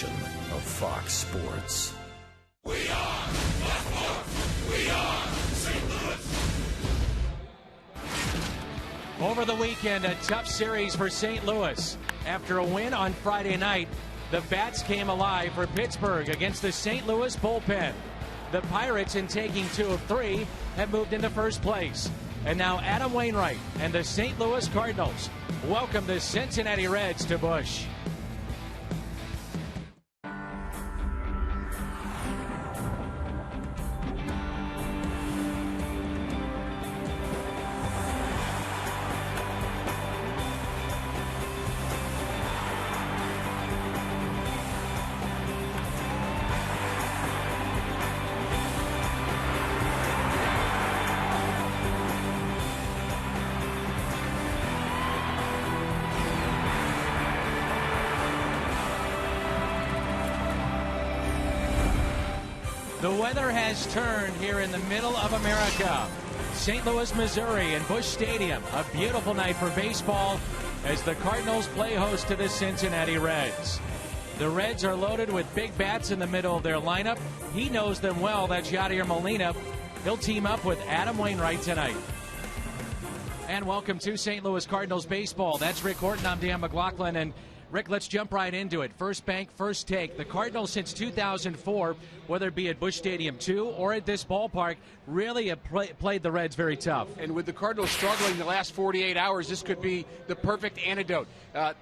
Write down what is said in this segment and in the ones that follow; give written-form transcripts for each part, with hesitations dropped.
production of Fox Sports. We are Blackmore. We are St. Louis. Over the weekend, a tough series for St. Louis. After a win on Friday night, the Bats came alive for Pittsburgh against the St. Louis bullpen. The Pirates, in taking 2 of 3, have moved into first place. And now Adam Wainwright and the St. Louis Cardinals welcome the Cincinnati Reds to Busch. The weather has turned here in the middle of America. St. Louis, Missouri, and Busch Stadium. A beautiful night for baseball as the Cardinals play host to the Cincinnati Reds. The Reds are loaded with big bats in the middle of their lineup. He knows them well. That's Yadier Molina. He'll team up with Adam Wainwright tonight. And welcome to St. Louis Cardinals baseball. That's Rick Horton. I'm Dan McLaughlin. And Rick, let's jump right into it. First bank, first take. The Cardinals since 2004, whether it be at Busch Stadium 2 or at this ballpark, really have played the Reds very tough. And with the Cardinals struggling the last 48 hours, this could be the perfect antidote.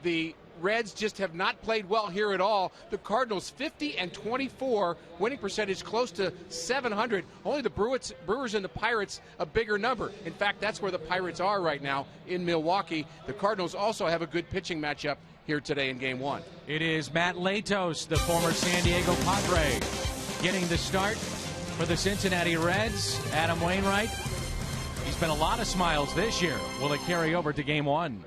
The Reds just have not played well here at all. The Cardinals 50-24, winning percentage close to 700. Only the Brewers and the Pirates a bigger number. In fact, that's where the Pirates are right now in Milwaukee. The Cardinals also have a good pitching matchup here today in Game 1. It is Matt Latos, the former San Diego Padre, getting the start for the Cincinnati Reds. Adam Wainwright, he's been a lot of smiles this year. Will it carry over to Game 1?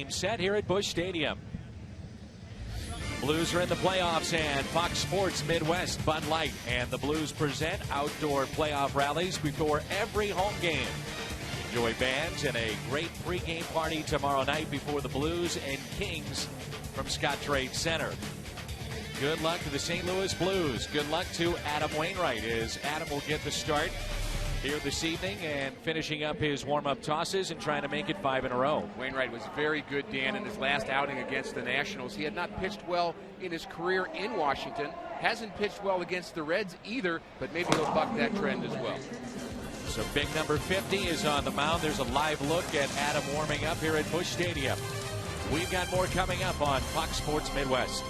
game set here at Busch Stadium. Blues are in the playoffs, and Fox Sports Midwest, Bud Light, and the Blues present outdoor playoff rallies before every home game. Enjoy bands and a great pregame party tomorrow night before the Blues and Kings from Scott Trade Center. Good luck to the St. Louis Blues. Good luck to Adam Wainwright, as Adam will get the start here this evening and finishing up his warm-up tosses and trying to make it 5 in a row. Wainwright was very good, Dan, in his last outing against the Nationals. He had not pitched well in his career in Washington. Hasn't pitched well against the Reds either, but maybe he'll buck that trend as well. So big number 50 is on the mound. There's a live look at Adam warming up here at Busch Stadium. We've got more coming up on Fox Sports Midwest.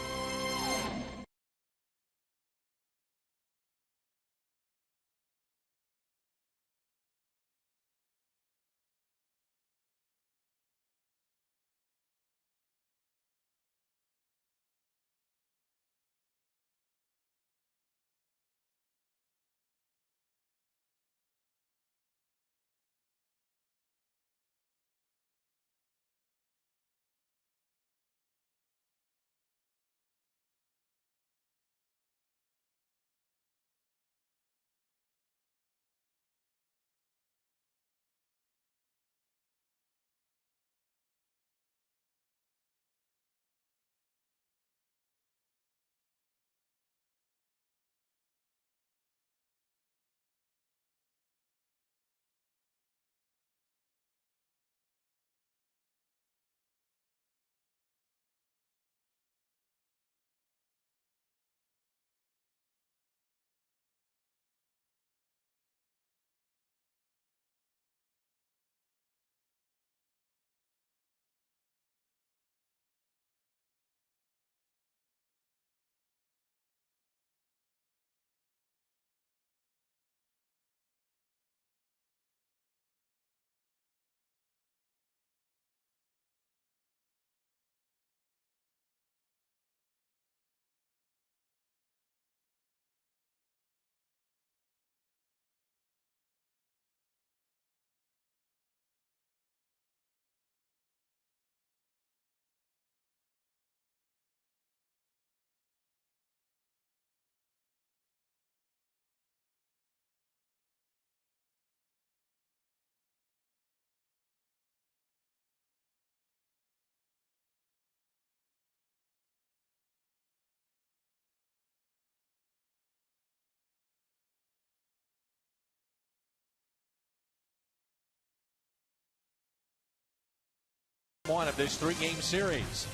One of this 3-game series.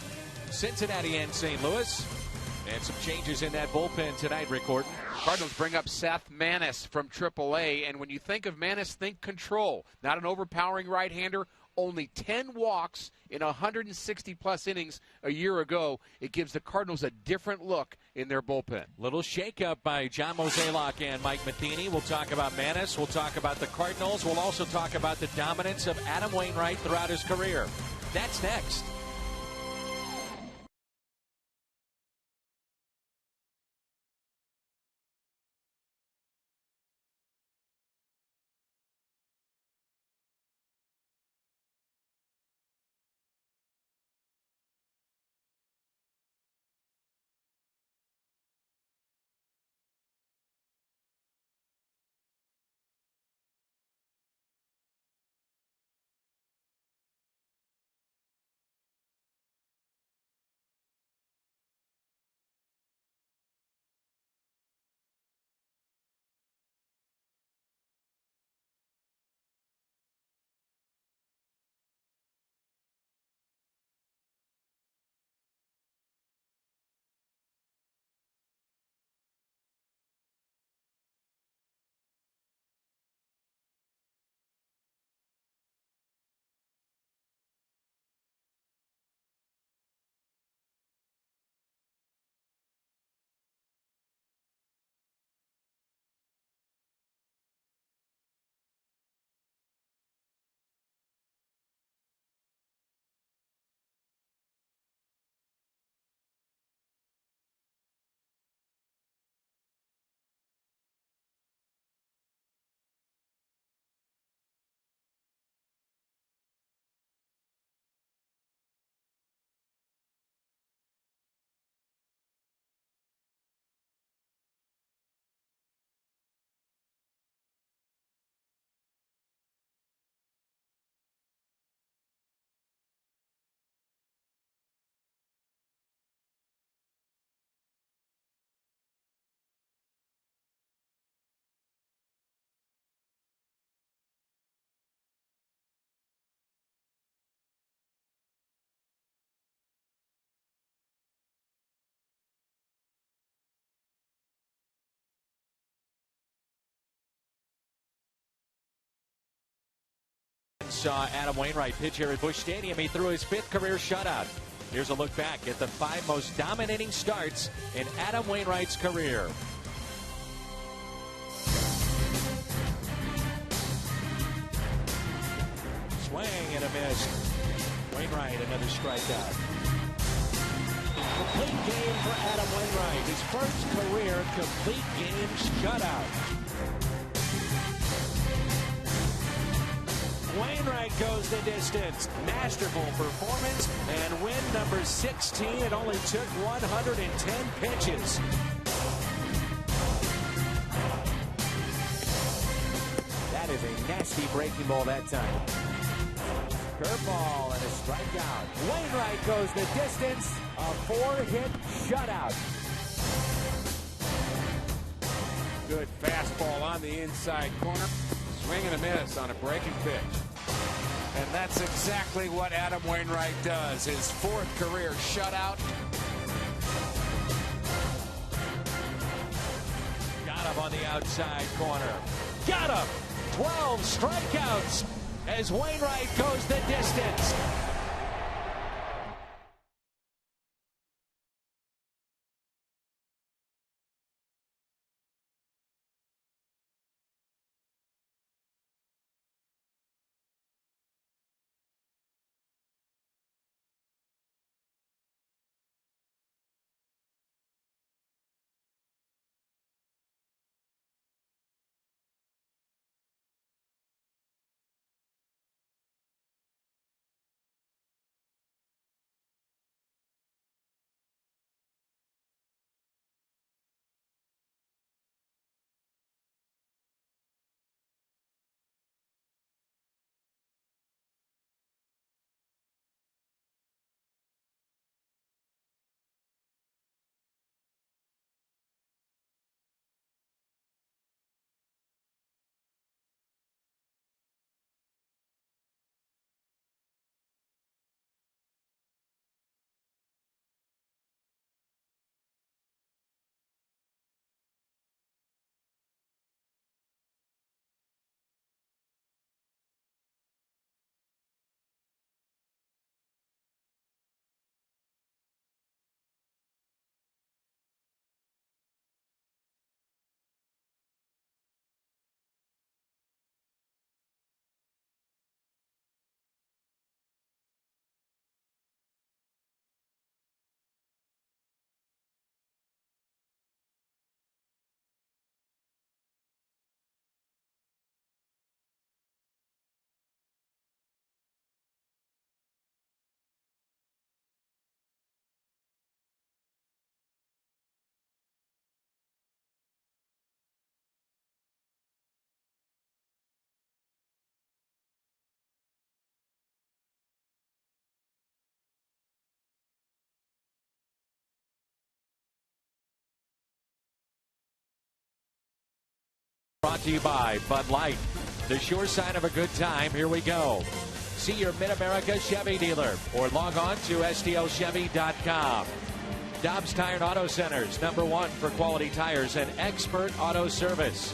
Cincinnati and St. Louis. And some changes in that bullpen tonight, Rick Horton. Cardinals bring up Seth Manis from AAA, and when you think of Manis, think control. Not an overpowering right-hander, only 10 walks in 160-plus innings a year ago. It gives the Cardinals a different look in their bullpen. Little shakeup by John Mozeliak and Mike Matheny. We'll talk about Manis. We'll talk about the Cardinals. We'll also talk about the dominance of Adam Wainwright throughout his career. That's next. saw Adam Wainwright pitch here at Busch Stadium. He threw his 5th career shutout. Here's a look back at the 5 most dominating starts in Adam Wainwright's career. Swing and a miss. Wainwright, another strikeout. Complete game for Adam Wainwright. His first career complete game shutout. Wainwright goes the distance. Masterful performance and win number 16. It only took 110 pitches. That is a nasty breaking ball that time. Curveball and a strikeout. Wainwright goes the distance. A 4-hit shutout. Good fastball on the inside corner. Swing and a miss on a breaking pitch. And that's exactly what Adam Wainwright does. His 4th career shutout. Got him on the outside corner. Got him! 12 strikeouts as Wainwright goes the distance. Brought to you by Bud Light, the sure sign of a good time. Here we go. See your Mid-America Chevy dealer or log on to stlchevy.com. Dobbs Tire and Auto Centers, #1 for quality tires and expert auto service.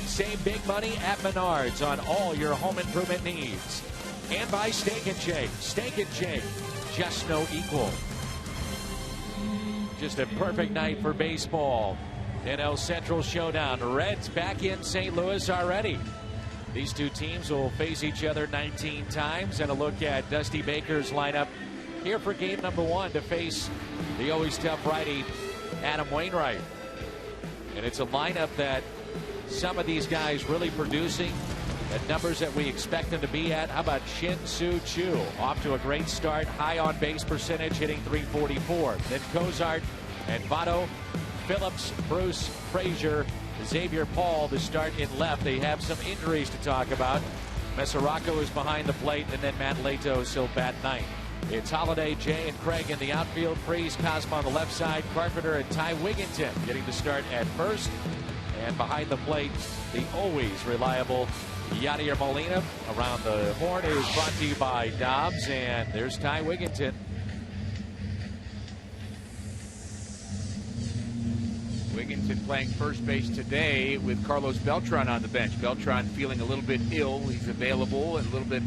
Save big money at Menards on all your home improvement needs. And by Steak and Shake. Steak and Shake, just no equal. Just a perfect night for baseball. NL Central Showdown. Reds back in St. Louis already. These two teams will face each other 19 times, and a look at Dusty Baker's lineup here for game #1 to face the always tough righty Adam Wainwright. And it's a lineup that some of these guys really producing at numbers that we expect them to be at. How about Shin-Soo Choo? Off to a great start, high on base percentage, hitting .344. Then Cozart and Votto, Phillips, Bruce, Frazier, Xavier Paul to start in left. They have some injuries to talk about. Mesoraco is behind the plate, and then Matt Lato still bat ninth. It's Holiday, Jay, and Craig in the outfield. Freeze, Cosmo on the left side. Carpenter and Ty Wigginton getting the start at first. And behind the plate, the always reliable Yadier Molina. Around the horn is brought to you by Dobbs, and there's Ty Wigginton. Wigginton playing first base today with Carlos Beltran on the bench. Beltran feeling a little bit ill. He's available and a little bit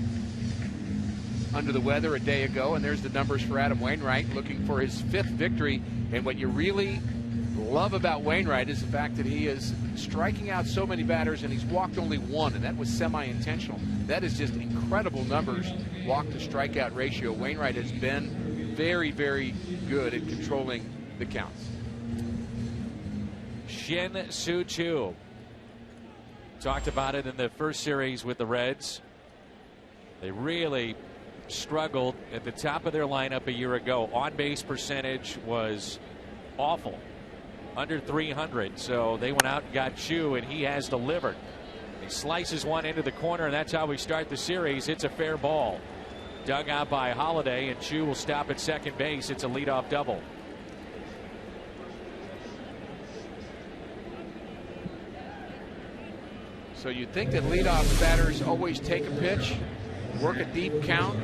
under the weather a day ago, and there's the numbers for Adam Wainwright looking for his 5th victory. And what you really love about Wainwright is the fact that he is striking out so many batters, and he's walked only 1, and that was semi-intentional. That is just incredible numbers, walk to strikeout ratio. Wainwright has been very, very good at controlling the counts. Shin Soo Choo. Talked about it in the first series with the Reds. They really struggled at the top of their lineup a year ago. On-base percentage was awful, under 300. So they went out and got Choo, and he has delivered. He slices one into the corner, and that's how we start the series. It's a fair ball. Dug out by Holiday, and Choo will stop at second base. It's a leadoff double. So you'd think that leadoff batters always take a pitch, work a deep count.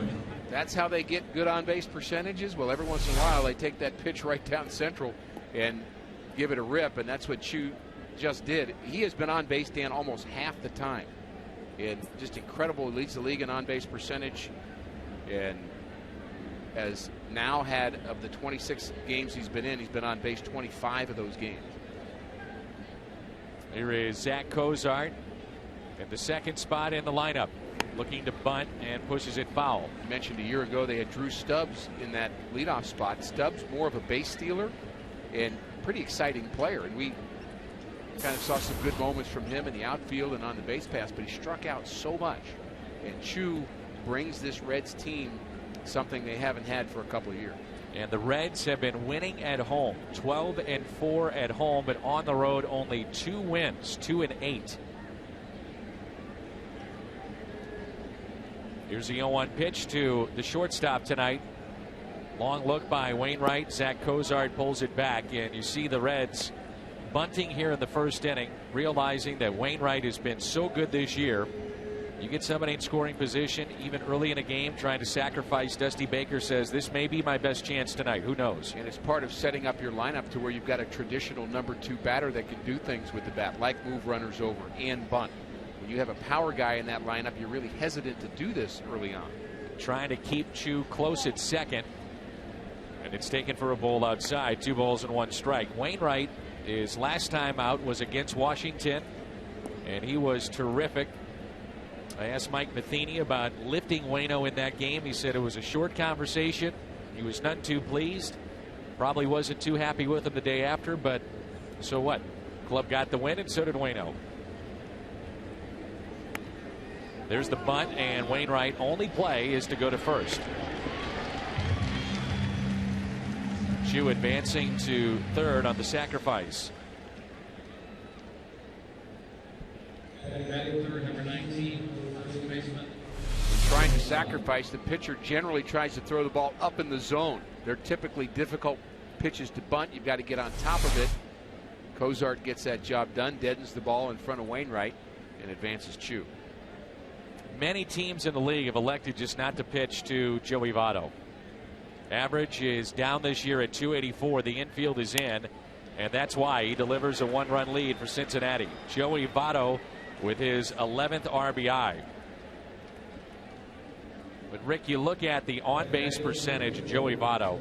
That's how they get good on-base percentages. Well, every once in a while they take that pitch right down central and give it a rip, and that's what Choo just did. He has been on base, Dan, almost half the time. And just incredible. He leads the league in on-base percentage, and has now had, of the 26 games he's been on base 25 of those games. Here is Zach Cozart at the second spot in the lineup, looking to bunt and pushes it foul. I mentioned a year ago they had Drew Stubbs in that leadoff spot. Stubbs, more of a base stealer and pretty exciting player, and we kind of saw some good moments from him in the outfield and on the base pass, but he struck out so much. And Choo brings this Reds team something they haven't had for a couple of years. And the Reds have been winning at home, 12-4 at home, but on the road only 2 wins, 2-8. Here's the 0-1 pitch to the shortstop tonight. Long look by Wainwright. Zach Cozart pulls it back, and you see the Reds bunting here in the first inning, realizing that Wainwright has been so good this year. You get somebody in scoring position even early in a game trying to sacrifice. Dusty Baker says this may be my best chance tonight. Who knows? And it's part of setting up your lineup to where you've got a traditional number 2 batter that can do things with the bat, like move runners over and bunt. When you have a power guy in that lineup, you're really hesitant to do this early on. Trying to keep Choo close at second, and it's taken for a ball outside. 2 balls and 1 strike. Wainwright, his last time out was against Washington, and he was terrific. I asked Mike Matheny about lifting Waino in that game. He said it was a short conversation. He was none too pleased. Probably wasn't too happy with him the day after, but so what? Club got the win, and so did Waino. There's the bunt, and Wainwright only play is to go to first. Choo advancing to third on the sacrifice. Number 19, first baseman. Trying to sacrifice, the pitcher generally tries to throw the ball up in the zone. They're typically difficult pitches to bunt. You've got to get on top of it. Cozart gets that job done, deadens the ball in front of Wainwright, and advances Choo. Many teams in the league have elected just not to pitch to Joey Votto. Average is down this year at 284. The infield is in, and that's why he delivers a 1-run lead for Cincinnati. Joey Votto with his 11th RBI. But Rick, you look at the on-base percentage of Joey Votto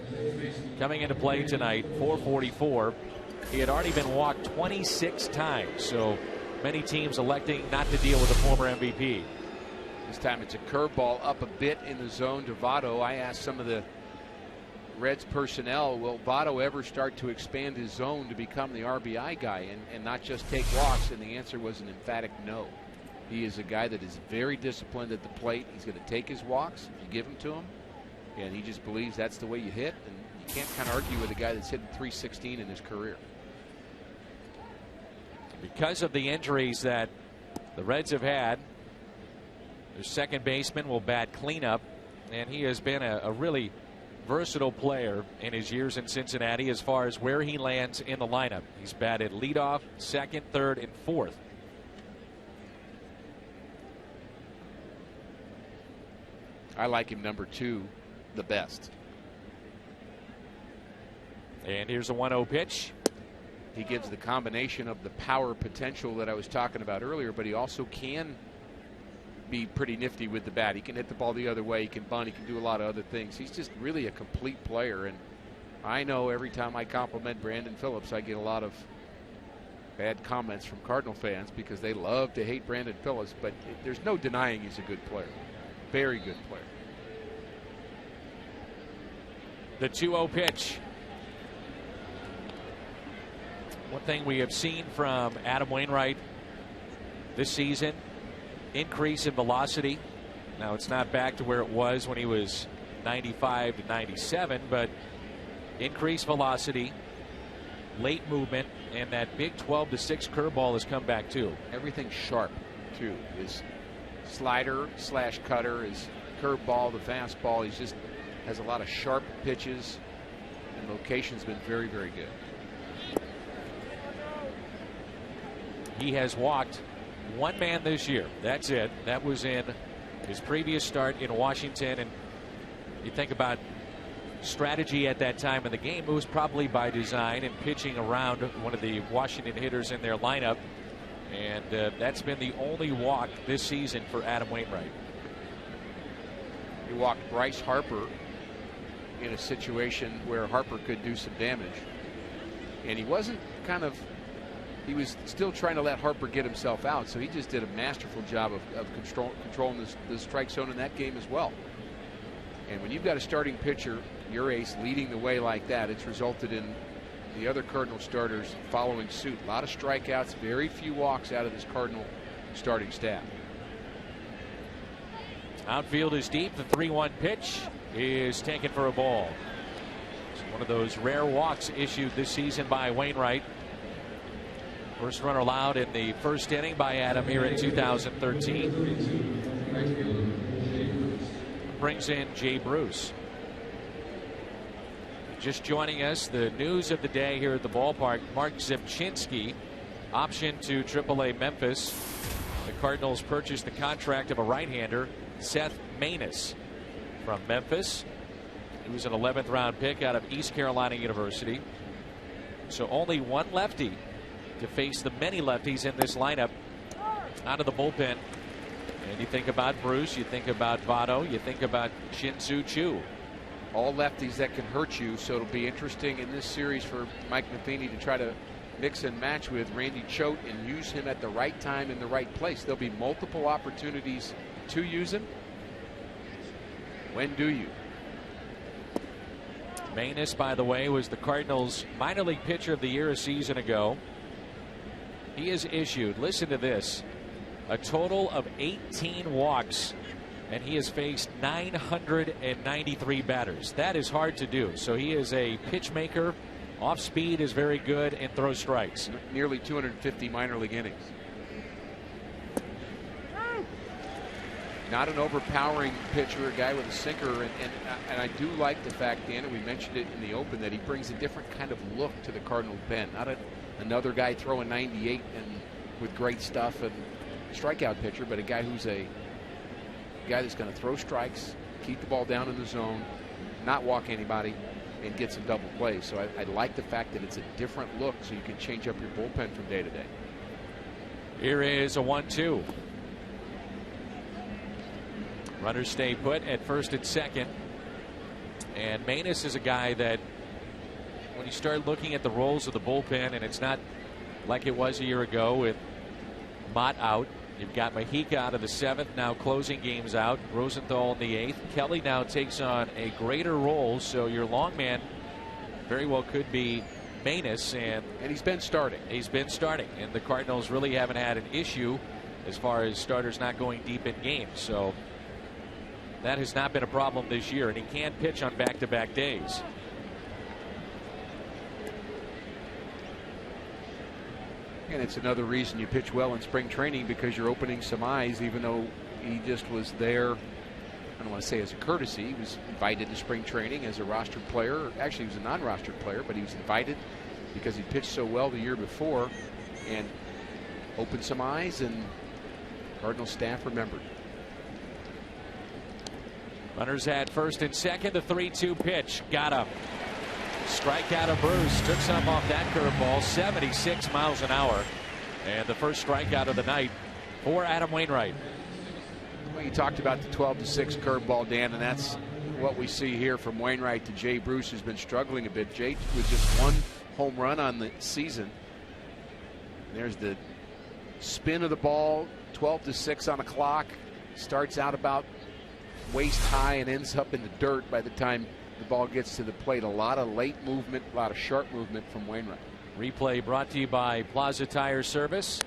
coming into play tonight, 444. He had already been walked 26 times, so many teams electing not to deal with the former MVP. This time it's a curveball up a bit in the zone to Votto. I asked some of the Reds personnel, will Votto ever start to expand his zone to become the RBI guy and not just take walks? And the answer was an emphatic no. He is a guy that is very disciplined at the plate. He's going to take his walks if you give them to him, and he just believes that's the way you hit, and you can't kind of argue with a guy that's hitting .316 in his career. Because of the injuries that the Reds have had, their second baseman will bat cleanup, and he has been a really versatile player in his years in Cincinnati as far as where he lands in the lineup. He's batted leadoff, second, third, and fourth. I like him number 2 the best. And here's a 1-0 pitch. He gives the combination of the power potential that I was talking about earlier, but he also can be pretty nifty with the bat. He can hit the ball the other way. He can bunt. He can do a lot of other things. He's just really a complete player. And I know every time I compliment Brandon Phillips, I get a lot of bad comments from Cardinal fans because they love to hate Brandon Phillips. But there's no denying he's a good player. Very good player. The 2-0 pitch. One thing we have seen from Adam Wainwright this season, increase in velocity. Now it's not back to where it was when he was 95 to 97, but increased velocity, late movement, and that big 12-6 curveball has come back too. Everything's sharp too. His slider slash cutter, his curveball, the fastball. He's just has a lot of sharp pitches, and location's been very, very good. He has walked one man this year. That's it. That was in his previous start in Washington. And you think about strategy at that time in the game, it was probably by design and pitching around one of the Washington hitters in their lineup. And that's been the only walk this season for Adam Wainwright. He walked Bryce Harper in a situation where Harper could do some damage. And he wasn't he was still trying to let Harper get himself out, so he just did a masterful job of controlling the strike zone in that game as well. And when you've got a starting pitcher, your ace, leading the way like that, it's resulted in the other Cardinal starters following suit. A lot of strikeouts, very few walks out of this Cardinal starting staff. Outfield is deep. The 3-1 pitch is taken for a ball. It's one of those rare walks issued this season by Wainwright. First runner allowed in the first inning by Adam here in 2013. Brings in Jay Bruce. Just joining us, the news of the day here at the ballpark, Mark Zipchinski optioned to AAA Memphis. The Cardinals purchased the contract of a right-hander, Seth Maness, from Memphis. He was an 11th round pick out of East Carolina University. So only one lefty to face the many lefties in this lineup out of the bullpen. And you think about Bruce, you think about Votto, you think about Shin-Soo Choo. All lefties that can hurt you, so it'll be interesting in this series for Mike Matheny to try to mix and match with Randy Choate and use him at the right time in the right place. There'll be multiple opportunities to use him. When do you? Maness, by the way, was the Cardinals' minor league pitcher of the year a season ago. He has issued, listen to this, a total of 18 walks, and he has faced 993 batters. That is hard to do. So he is a pitch maker. Off speed is very good and throws strikes. Nearly 250 minor league innings. Not an overpowering pitcher, a guy with a sinker, and I do like the fact, Dan, and we mentioned it in the open, that he brings a different kind of look to the Cardinal pen. Not another guy throwing 98 and with great stuff and strikeout pitcher, but a guy who's a guy that's going to throw strikes, keep the ball down in the zone, not walk anybody, and get some double plays. So I like the fact that it's a different look, so you can change up your bullpen from day to day. Here is a 1-2. Runners stay put at first and second. And Maness is a guy that when you start looking at the roles of the bullpen, and it's not like it was a year ago with Mott out. You've got Mahika out of the 7th, now closing games out. Rosenthal in the 8th. Kelly now takes on a greater role, so your long man very well could be Maness. And he's been starting. He's been starting. And the Cardinals really haven't had an issue as far as starters not going deep in games. So that has not been a problem this year, and he can pitch on back-to-back days. And it's another reason you pitch well in spring training, because you're opening some eyes, even though he just was there, I don't want to say as a courtesy. He was invited to spring training as a rostered player. Actually, he was a non-rostered player, but he was invited because he pitched so well the year before and opened some eyes, and Cardinal staff remembered. Runners at first and second. The 3-2 pitch. Got him. Strikeout of Bruce. Took some off that curveball. 76 miles an hour. And the first strikeout of the night for Adam Wainwright. Well, you talked about the 12-6 curveball, Dan, and that's what we see here from Wainwright to Jay Bruce, who's been struggling a bit. Jay with just one home run on the season. There's the spin of the ball, 12-6 on the clock. Starts out about waist high and ends up in the dirt by the time the ball gets to the plate. A lot of late movement, a lot of sharp movement from Wainwright. Replay brought to you by Plaza Tire Service.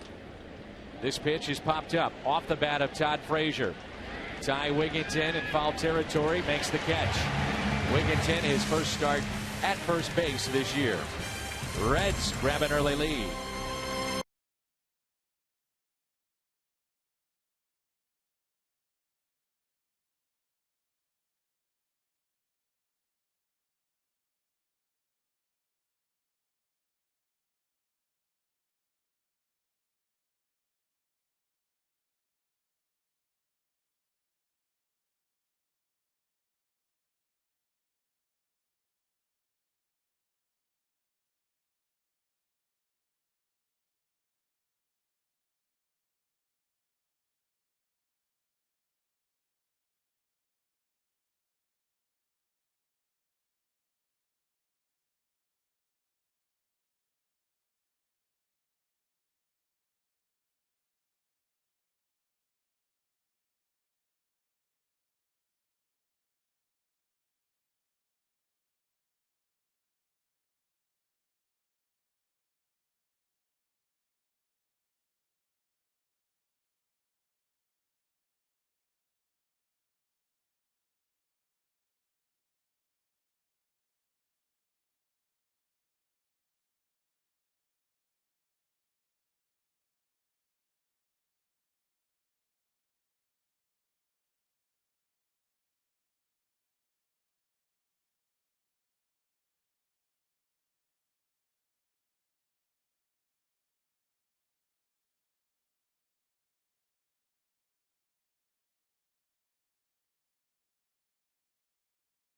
This pitch is popped up off the bat of Todd Frazier. Ty Wigginton in foul territory makes the catch. Wigginton, his first start at first base this year. Reds grab an early lead.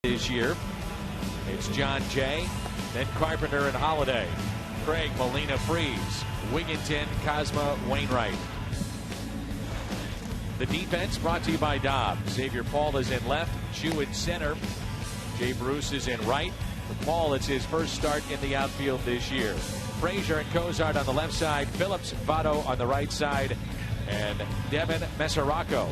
This year, it's John Jay, then Carpenter and Holiday, Craig, Molina, Freeze, Wigginton, Cosma, Wainwright. The defense brought to you by Dobbs. Xavier Paul is in left, Chu in center, Jay Bruce is in right. For Paul, it's his first start in the outfield this year. Frazier and Cozart on the left side, Phillips, Votto on the right side, and Devin Mesoraco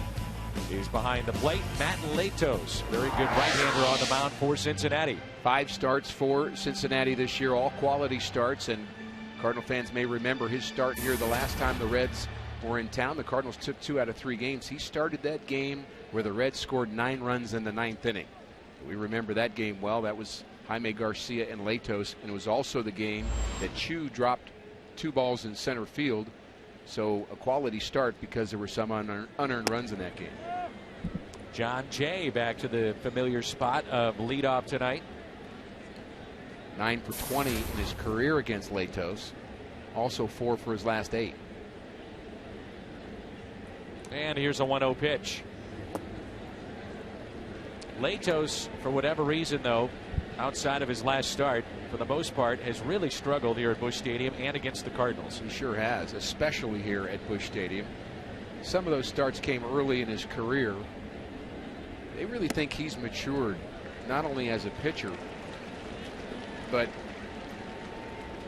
is behind the plate. Matt Latos, very good right-hander on the mound for Cincinnati. 5 starts for Cincinnati this year, all quality starts, and Cardinal fans may remember his start here the last time the Reds were in town. The Cardinals took 2 out of 3 games. He started that game where the Reds scored 9 runs in the 9th inning. We remember that game well. That was Jaime Garcia and Latos, and it was also the game that Chu dropped 2 balls in center field. So a quality start because there were some unearned runs in that game. John Jay back to the familiar spot of leadoff tonight. 9 for 20 in his career against Latos. Also 4 for his last 8. And here's a 1-0 pitch. Latos, for whatever reason, though, outside of his last start, for the most part, has really struggled here at Busch Stadium and against the Cardinals. He sure has, especially here at Busch Stadium. Some of those starts came early in his career. They really think he's matured, not only as a pitcher, but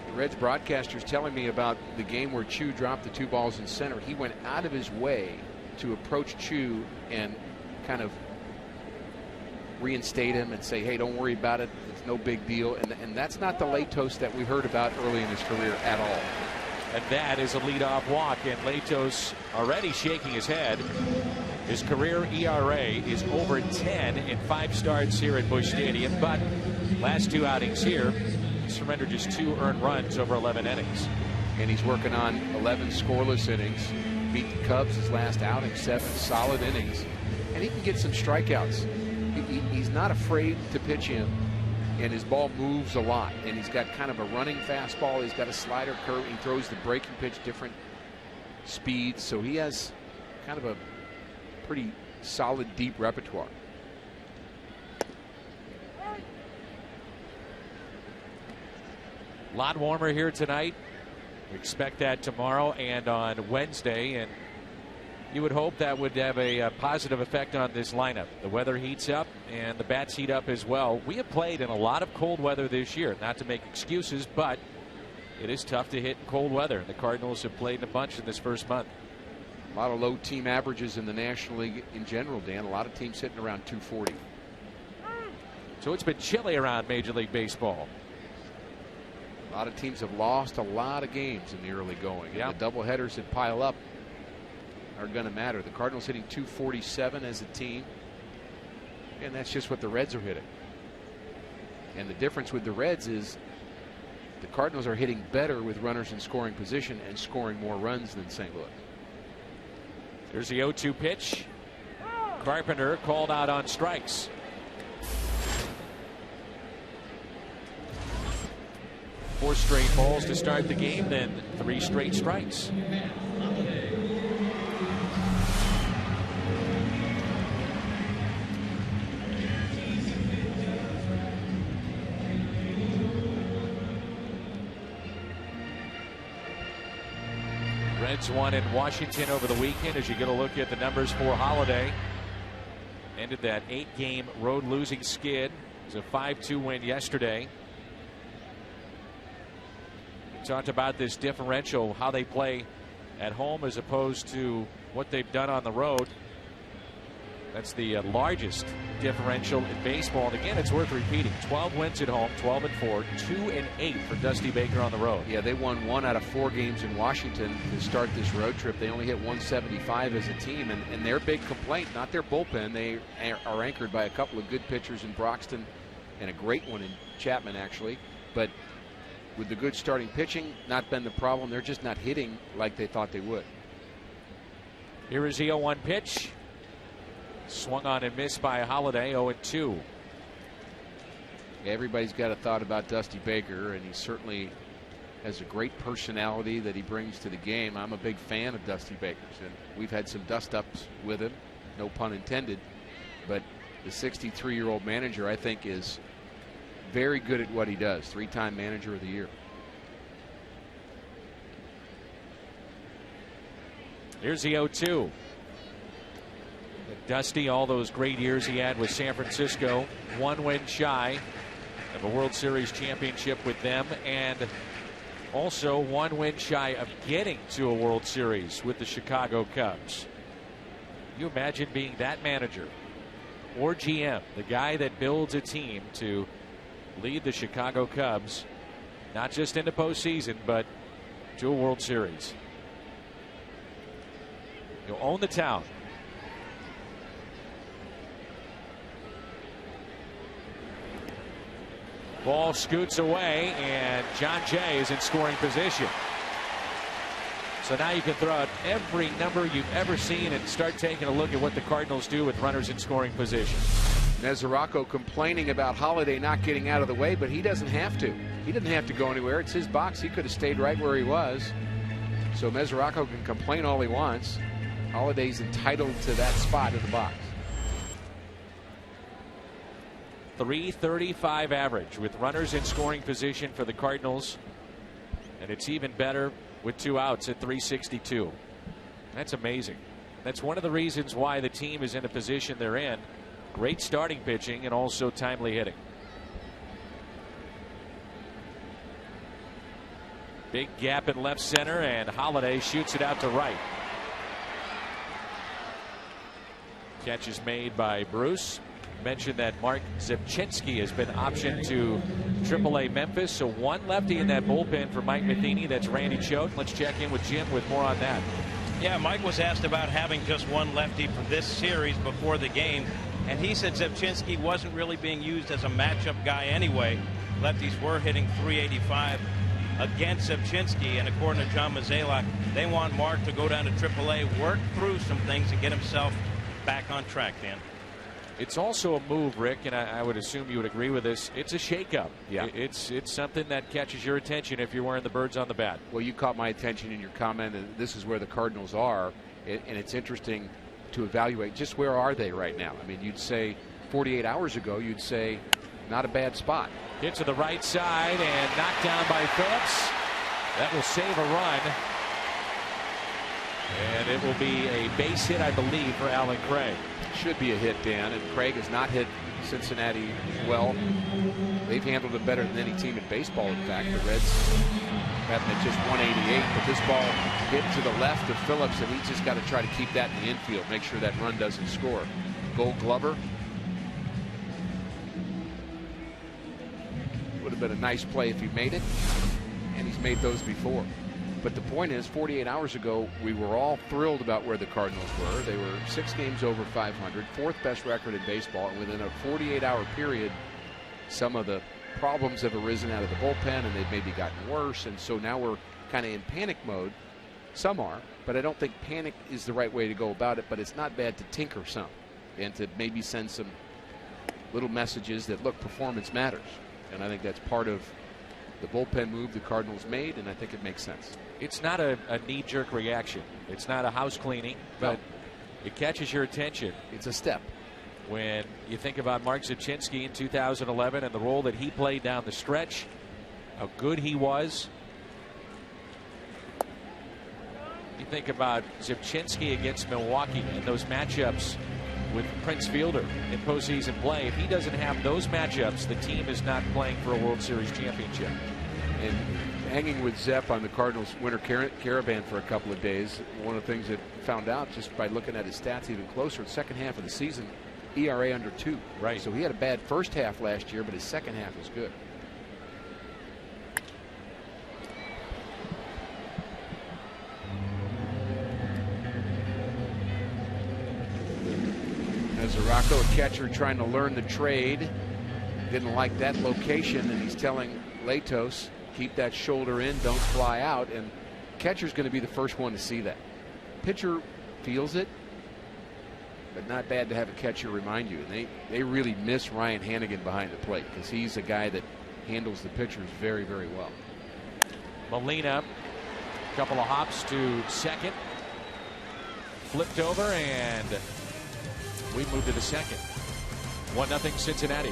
the Reds broadcaster's telling me about the game where Chu dropped the 2 balls in center. He went out of his way to approach Chu and kind of reinstate him and say, hey, don't worry about it. It's no big deal. And that's not the Latos that we heard about early in his career at all. And that is a leadoff walk, and Latos already shaking his head. His career ERA is over 10 in 5 starts here at Busch Stadium, but last 2 outings here, he surrendered just 2 earned runs over 11 innings. And he's working on 11 scoreless innings. Beat the Cubs his last outing, 7 solid innings. And he can get some strikeouts. He's not afraid to pitch in, and his ball moves a lot. And he's got kind of a running fastball. He's got a slider curve. He throws the breaking pitch different speeds. So he has kind of a pretty solid, deep repertoire. A lot warmer here tonight. We expect that tomorrow and on Wednesday. And You would hope that would have a positive effect on this lineup. The weather heats up and the bats heat up as well. We have played in a lot of cold weather this year. Not to make excuses, but it is tough to hit in cold weather. The Cardinals have played in a bunch in this first month. A lot of low team averages in the National League in general, Dan. A lot of teams hitting around 240. So it's been chilly around Major League Baseball. A lot of teams have lost a lot of games in the early going. Yeah. And the doubleheaders that pile up are going to matter. The Cardinals hitting 247 as a team, and that's just what the Reds are hitting. And the difference with the Reds is the Cardinals are hitting better with runners in scoring position and scoring more runs than St. Louis. There's the 0-2 pitch. Carpenter called out on strikes. Four straight balls to start the game, then 3 straight strikes. Reds won in Washington over the weekend. As you get a look at the numbers for Holiday, ended that 8-game road losing skid. It was a 5-2 win yesterday. We talked about this differential, how they play at home as opposed to what they've done on the road. That's the largest differential in baseball. And again, it's worth repeating. 12 wins at home, 12-4, 2-8 for Dusty Baker on the road. Yeah, they won 1 out of 4 games in Washington to start this road trip. They only hit 175 as a team, and their big complaint, not their bullpen. They are anchored by a couple of good pitchers in Broxton and a great one in Chapman, actually. But with the good starting pitching, not been the problem. They're just not hitting like they thought they would. Here is the 0-1 pitch. Swung on and missed by Holiday, 0-2. Everybody's got a thought about Dusty Baker, and he certainly has a great personality that he brings to the game. I'm a big fan of Dusty Baker's, and we've had some dust-ups with him, no pun intended. But the 63-year-old manager, I think, is very good at what he does. 3-time manager of the year. Here's the 0-2. Dusty, all those great years he had with San Francisco, 1 win shy of a World Series championship with them, and also 1 win shy of getting to a World Series with the Chicago Cubs. Can you imagine being that manager or GM, the guy that builds a team to lead the Chicago Cubs, not just in the postseason, but to a World Series? You'll own the town. Ball scoots away, and John Jay is in scoring position. So now you can throw out every number you've ever seen and start taking a look at what the Cardinals do with runners in scoring position. Mesoraco complaining about Holiday not getting out of the way, but he doesn't have to. He didn't have to go anywhere. It's his box. He could have stayed right where he was. So Mesoraco can complain all he wants. Holiday's entitled to that spot in the box. .335 average with runners in scoring position for the Cardinals, and it's even better with 2 outs at .362. That's amazing. That's one of the reasons why the team is in the position they're in. Great starting pitching and also timely hitting. Big gap in left center, and Holiday shoots it out to right. Catch is made by Bruce. Mentioned that Mark Zepchinski has been optioned to AAA Memphis, so 1 lefty in that bullpen for Mike Matheny. That's Randy Choate. Let's check in with Jim with more on that. Yeah, Mike was asked about having just 1 lefty for this series before the game, and he said Zepchinski wasn't really being used as a matchup guy anyway. Lefties were hitting .385 against Zepchinski, and according to John Mozeliak, they want Mark to go down to AAA, work through some things, and get himself back on track, Dan. It's also a move, Rick, and I would assume you would agree with this. It's a shakeup. Yeah. It's something that catches your attention if you're wearing the birds on the bat. Well, you caught my attention in your comment, and this is where the Cardinals are, and it's interesting to evaluate just where are they right now. I mean, you'd say 48 hours ago, you'd say not a bad spot. Hit to the right side and knocked down by Phillips. That will save a run. And it will be a base hit, I believe, for Alan Craig. Should be a hit, Dan, and Craig has not hit Cincinnati well. They've handled it better than any team in baseball, in fact. The Reds have been at just 188, but this ball hit to the left of Phillips, and he's just got to try to keep that in the infield, make sure that run doesn't score. Gold Glover. Would have been a nice play if he made it, and he's made those before. But the point is, 48 hours ago, we were all thrilled about where the Cardinals were. They were 6 games over 500, 4th best record in baseball. And within a 48-hour period, some of the problems have arisen out of the bullpen, and they've maybe gotten worse. And so now we're kind of in panic mode. Some are, but I don't think panic is the right way to go about it. But it's not bad to tinker some and to maybe send some little messages that, look, performance matters. And I think that's part of the bullpen move the Cardinals made, and I think it makes sense. It's not a knee-jerk reaction. It's not a house cleaning, but it catches your attention. It's a step. When you think about Mark Zipchinski in 2011 and the role that he played down the stretch, how good he was. You think about Zipchinski against Milwaukee and those matchups with Prince Fielder in postseason play. If he doesn't have those matchups, the team is not playing for a World Series championship. And hanging with Zepp on the Cardinals winter caravan for a couple of days, one of the things that found out just by looking at his stats even closer, the second half of the season, ERA under 2. Right. So he had a bad first half last year, but his second half was good. Zarocco, a catcher trying to learn the trade, didn't like that location, and he's telling Latos, keep that shoulder in, don't fly out, and catcher's going to be the first one to see that. Pitcher feels it, but not bad to have a catcher remind you. And they really miss Ryan Hannigan behind the plate because he's a guy that handles the pitchers very, very well. Molina, a couple of hops to second, flipped over, and we move to the second. 1-0 Cincinnati.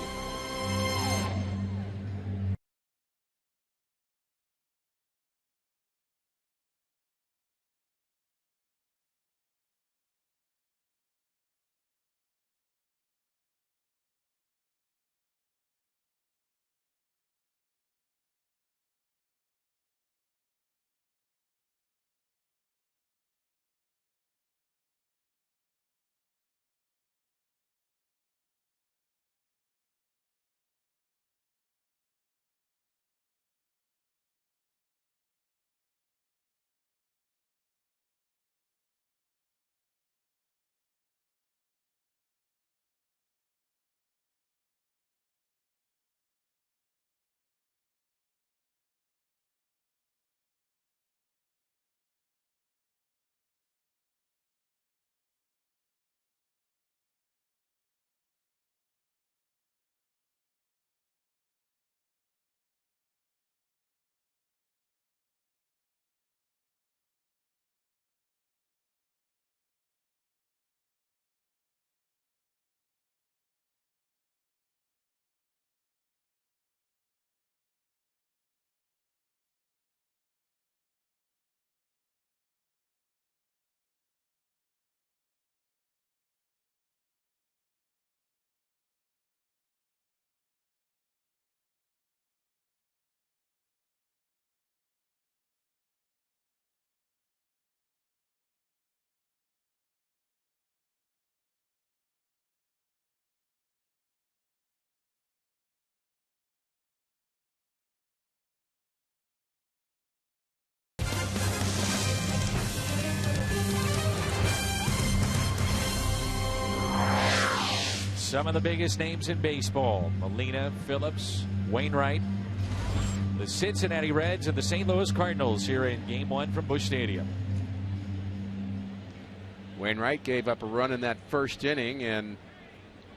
Some of the biggest names in baseball: Molina, Phillips, Wainwright, the Cincinnati Reds, and the St. Louis Cardinals here in Game 1 from Busch Stadium. Wainwright gave up a run in that first inning, and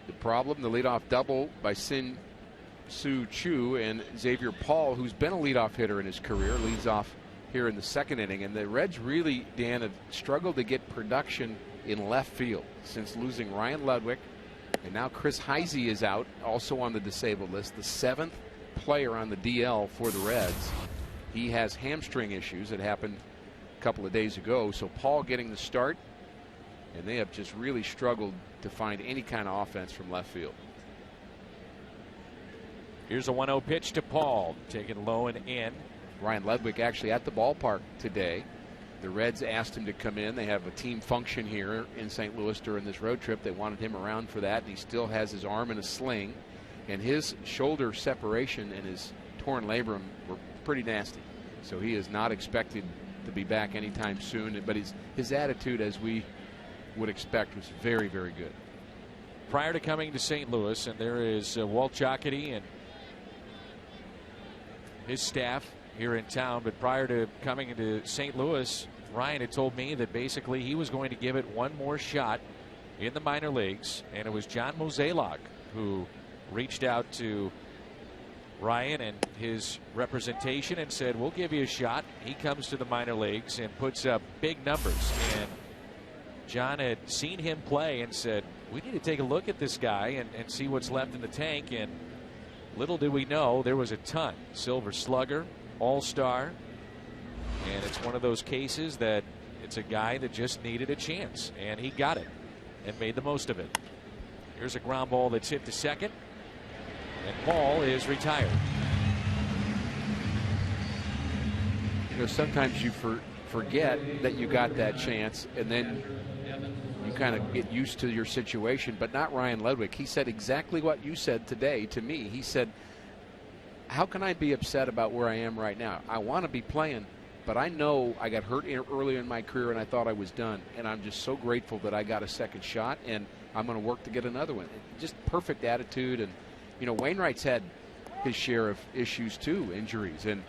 the problem, the leadoff double by Sin-Soo Choo, and Xavier Paul, who's been a leadoff hitter in his career, leads off here in the second inning. And the Reds really, Dan, have struggled to get production in left field since losing Ryan Ludwig. And now Chris Heise is out, also on the disabled list, the 7th player on the DL for the Reds. He has hamstring issues that happened couple of days ago. So Paul getting the start, and they have just really struggled to find any kind of offense from left field. Here's a 1-0 pitch to Paul, taken low and in. Ryan Ledwick actually at the ballpark today. The Reds asked him to come in. They have a team function here in St. Louis during this road trip. They wanted him around for that. And he still has his arm in a sling, and his shoulder separation and his torn labrum were pretty nasty. So he is not expected to be back anytime soon. But his attitude, as we would expect, was very, very good. Prior to coming to St. Louis, and there is Walt Jocketty and his staff here in town, but prior to coming into St. Louis, Ryan had told me that basically he was going to give it one more shot in the minor leagues, and it was John Mozeliak who reached out to Ryan and his representation and said, we'll give you a shot. He comes to the minor leagues and puts up big numbers, and John had seen him play and said, we need to take a look at this guy and see what's left in the tank. And little did we know, there was a ton. Silver Slugger, All-Star, and it's one of those cases that it's a guy that just needed a chance, and he got it and made the most of it. Here's a ground ball that's hit to second, and Paul is retired. You know, sometimes you forget that you got that chance, and then you kind of get used to your situation, but not Ryan Ledwick. He said exactly what you said today to me. He said, how can I be upset about where I am right now? I want to be playing, but I know I got hurt early in my career and I thought I was done, and I'm just so grateful that I got a second shot, and I'm going to work to get another one. Just perfect attitude. And you know, Wainwright's had his share of issues too, injuries, and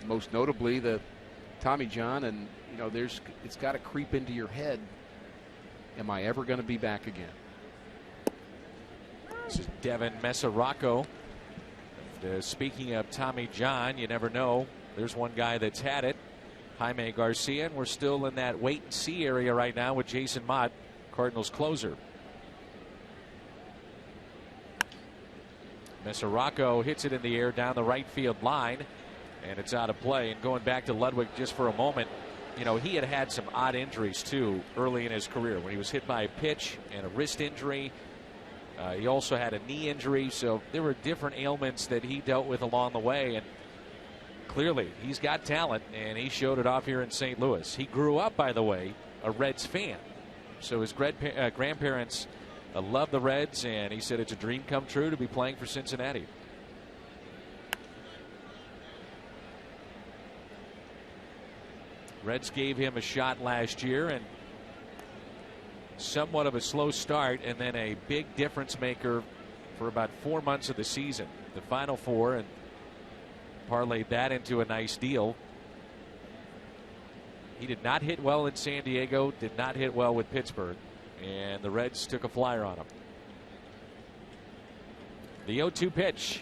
most notably the Tommy John. And you know, it's got to creep into your head, am I ever going to be back again? This is Devin Mesoraco. Speaking of Tommy John, you never know. There's one guy that's had it, Jaime Garcia, and we're still in that wait and see area right now with Jason Mott, Cardinals closer. Mesoraco hits it in the air down the right field line, and it's out of play. And going back to Ludwig just for a moment, you know, he had some odd injuries too early in his career when he was hit by a pitch and a wrist injury. He also had a knee injury, so there were different ailments that he dealt with along the way. And clearly, he's got talent, and he showed it off here in St. Louis. He grew up, by the way, a Reds fan. So his grandparents love the Reds, and he said it's a dream come true to be playing for Cincinnati. Reds gave him a shot last year, and somewhat of a slow start, and then a big difference maker for about 4 months of the season, the final 4, and parlayed that into a nice deal. He did not hit well in San Diego, did not hit well with Pittsburgh, and the Reds took a flyer on him. The 0-2 pitch.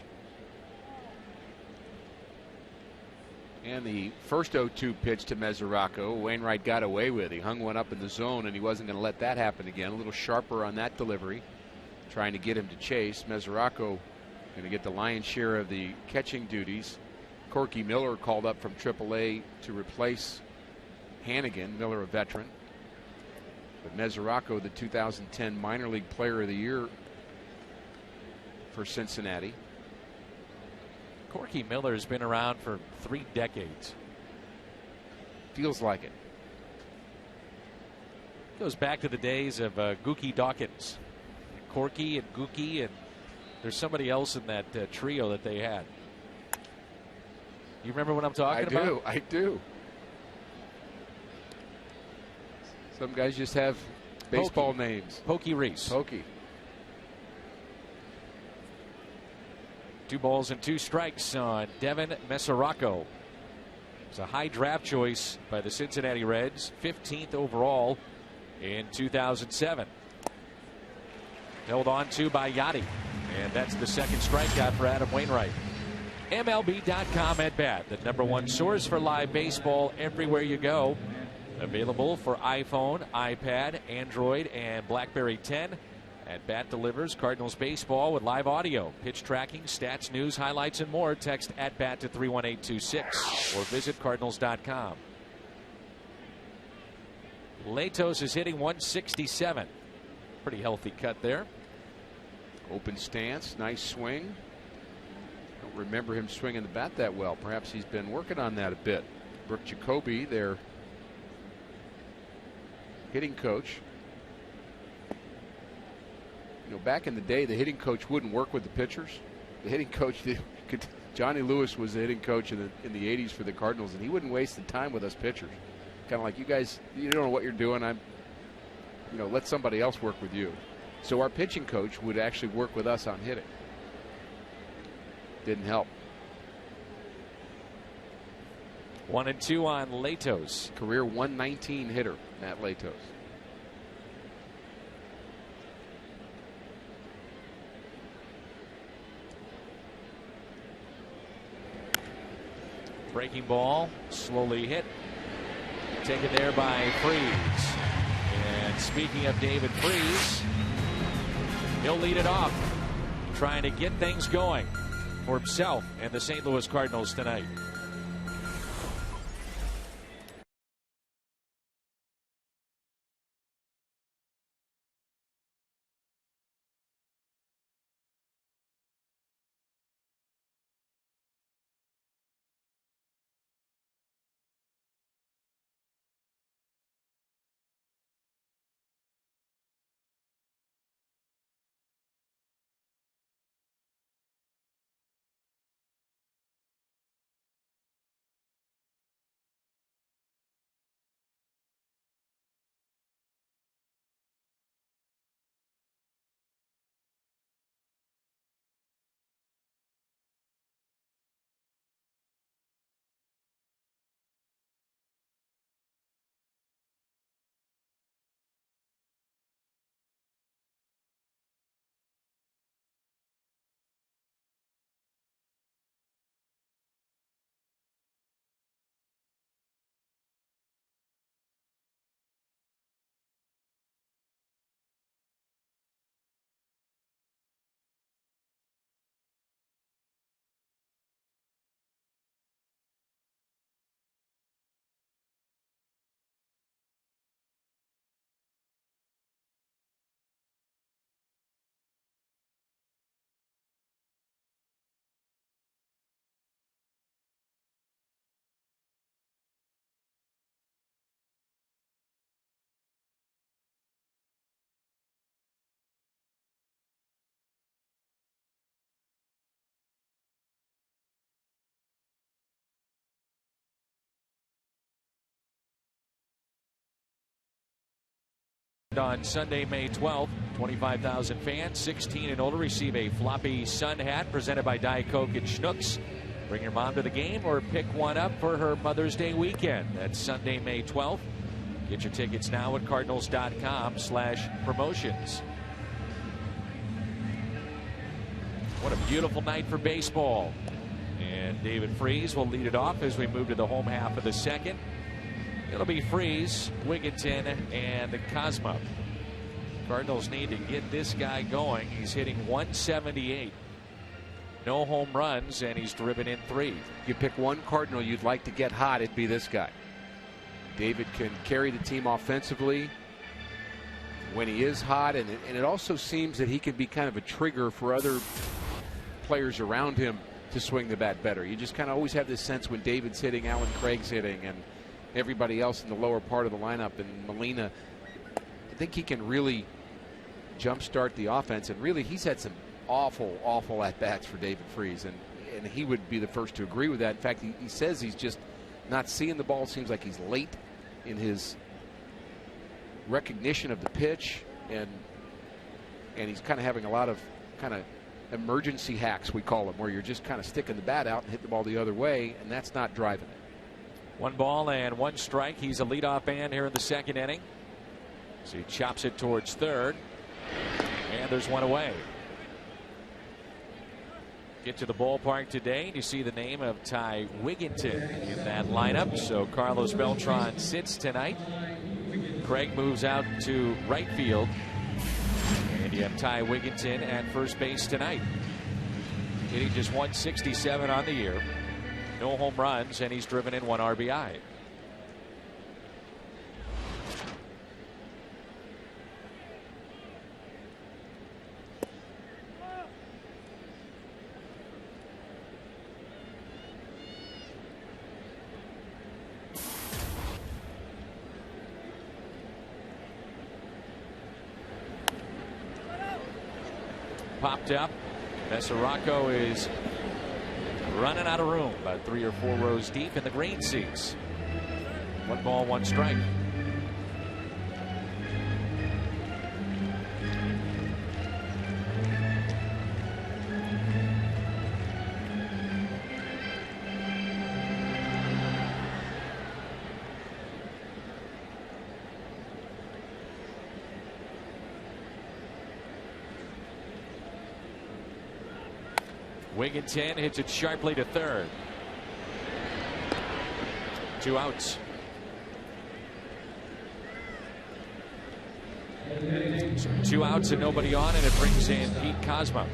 And the first 0-2 pitch to Mesoraco, Wainwright got away with. He hung one up in the zone, and he wasn't going to let that happen again. A little sharper on that delivery, trying to get him to chase. Mesoraco going to get the lion's share of the catching duties. Corky Miller called up from AAA to replace Hannigan. Miller, a veteran. But Mesoraco, the 2010 Minor League Player of the Year for Cincinnati. Corky Miller has been around for 3 decades. Feels like it. Goes back to the days of Gookie Dawkins. Corky and Gookie, and there's somebody else in that trio that they had. You remember what I'm talking about? I do. Some guys just have baseball names. Pokey Reese. Pokey. 2 balls and 2 strikes on Devin Mesoraco. It's a high draft choice by the Cincinnati Reds, 15th overall in 2007. Held on to by Yachty, and that's the second strikeout for Adam Wainwright. MLB.com at bat, the #1 source for live baseball everywhere you go. Available for iPhone, iPad, Android, and BlackBerry 10. At Bat delivers Cardinals baseball with live audio, pitch tracking, stats, news, highlights, and more. Text at Bat to 31826 or visit Cardinals.com. Latos is hitting 167. Pretty healthy cut there. Open stance, nice swing. Don't remember him swinging the bat that well. Perhaps he's been working on that a bit. Brooke Jacoby, their hitting coach. You know, back in the day, the hitting coach wouldn't work with the pitchers. The hitting coach Johnny Lewis was the hitting coach in the 80s for the Cardinals, and he wouldn't waste the time with us pitchers. Kind of like, you guys, you don't know what you're doing. Let somebody else work with you. So our pitching coach would actually work with us on hitting. Didn't help. 1-2 on Latos. Career 119 hitter, Matt Latos. Breaking ball, slowly hit. Taken there by Freese. And speaking of David Freese, he'll lead it off, trying to get things going for himself and the St. Louis Cardinals tonight. On Sunday, May 12th, 25,000 fans, 16 and older, receive a floppy sun hat presented by Diet Coke and Schnucks. Bring your mom to the game or pick one up for her Mother's Day weekend. That's Sunday, May 12th. Get your tickets now at cardinals.com/promotions. What a beautiful night for baseball. And David Freese will lead it off as we move to the home half of the second. It'll be Freese, Wigginton, and Cosmo. Cardinals need to get this guy going. He's hitting 178. No home runs, and he's driven in 3. You pick one Cardinal you'd like to get hot, it'd be this guy. David can carry the team offensively when he is hot, and it also seems that he can be kind of a trigger for other players around him to swing the bat better. You just kind of always have this sense when David's hitting, Alan Craig's hitting, and everybody else in the lower part of the lineup, and Molina, I think he can really jumpstart the offense. And really, he's had some awful at-bats for David Freese, and he would be the first to agree with that. In fact, he says he's just not seeing the ball. Seems like he's late in his recognition of the pitch, and he's kind of having a lot of kind of emergency hacks, we call them, where you're just kind of sticking the bat out and hit the ball the other way, and that's not driving it. 1 ball and 1 strike. He's a leadoff man here in the second inning. So he chops it towards third. And there's 1 away. Get to the ballpark today, and you see the name of Ty Wigginton in that lineup. So Carlos Beltran sits tonight. Craig moves out to right field. And you have Ty Wigginton at first base tonight. Hitting just 167 on the year. No home runs, and he's driven in 1 RBI. popped up. Besaracco is running out of room, about 3 or 4 rows deep in the green seats. 1 ball, 1 strike. Wigginton hits it sharply to third. 2 outs. So 2 outs and nobody on, and it brings in Pete Kozma.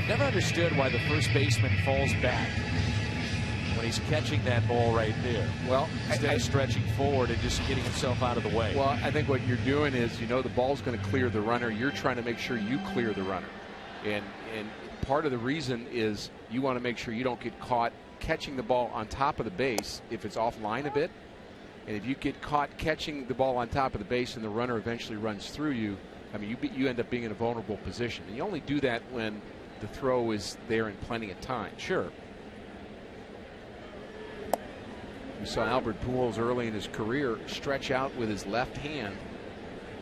Never understood why the first baseman falls back when he's catching that ball right there. Well, instead of stretching forward and just getting himself out of the way. Well, I think what you're doing is, you know, the ball's going to clear the runner. You're trying to make sure you clear the runner. And part of the reason is you want to make sure you don't get caught catching the ball on top of the base if it's offline a bit. And if you get caught catching the ball on top of the base and the runner eventually runs through you, I mean, you end up being in a vulnerable position. And you only do that when the throw is there in plenty of time. Sure. We saw Albert Pujols early in his career stretch out with his left hand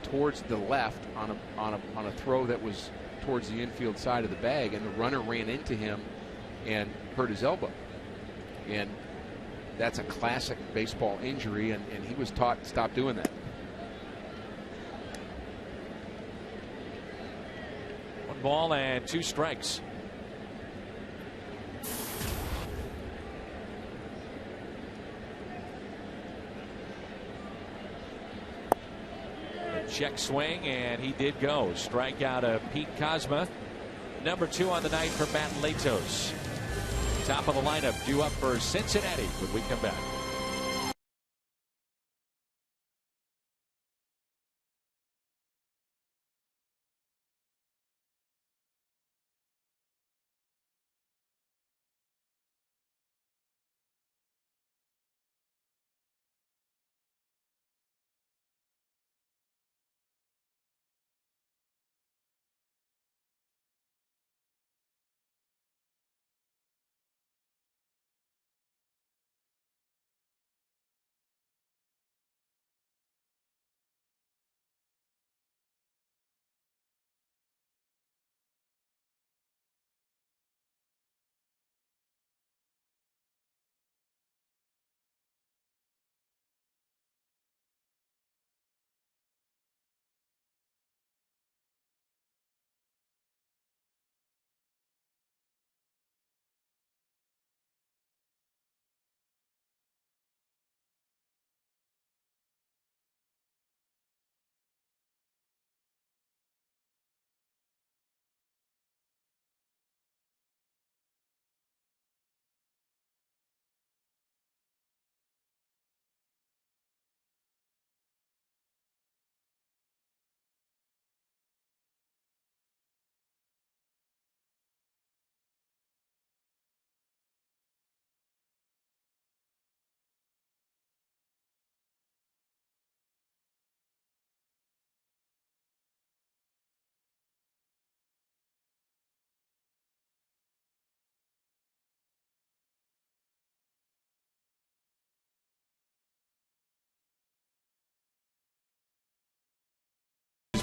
towards the left on a throw that was towards the infield side of the bag, and the runner ran into him and hurt his elbow. And that's a classic baseball injury, and he was taught to stop doing that. 1 ball and 2 strikes. Check swing, and he did go. Strikeout of Pete Kozma. Number 2 on the night for Matt Latos. Top of the lineup due up for Cincinnati when we come back.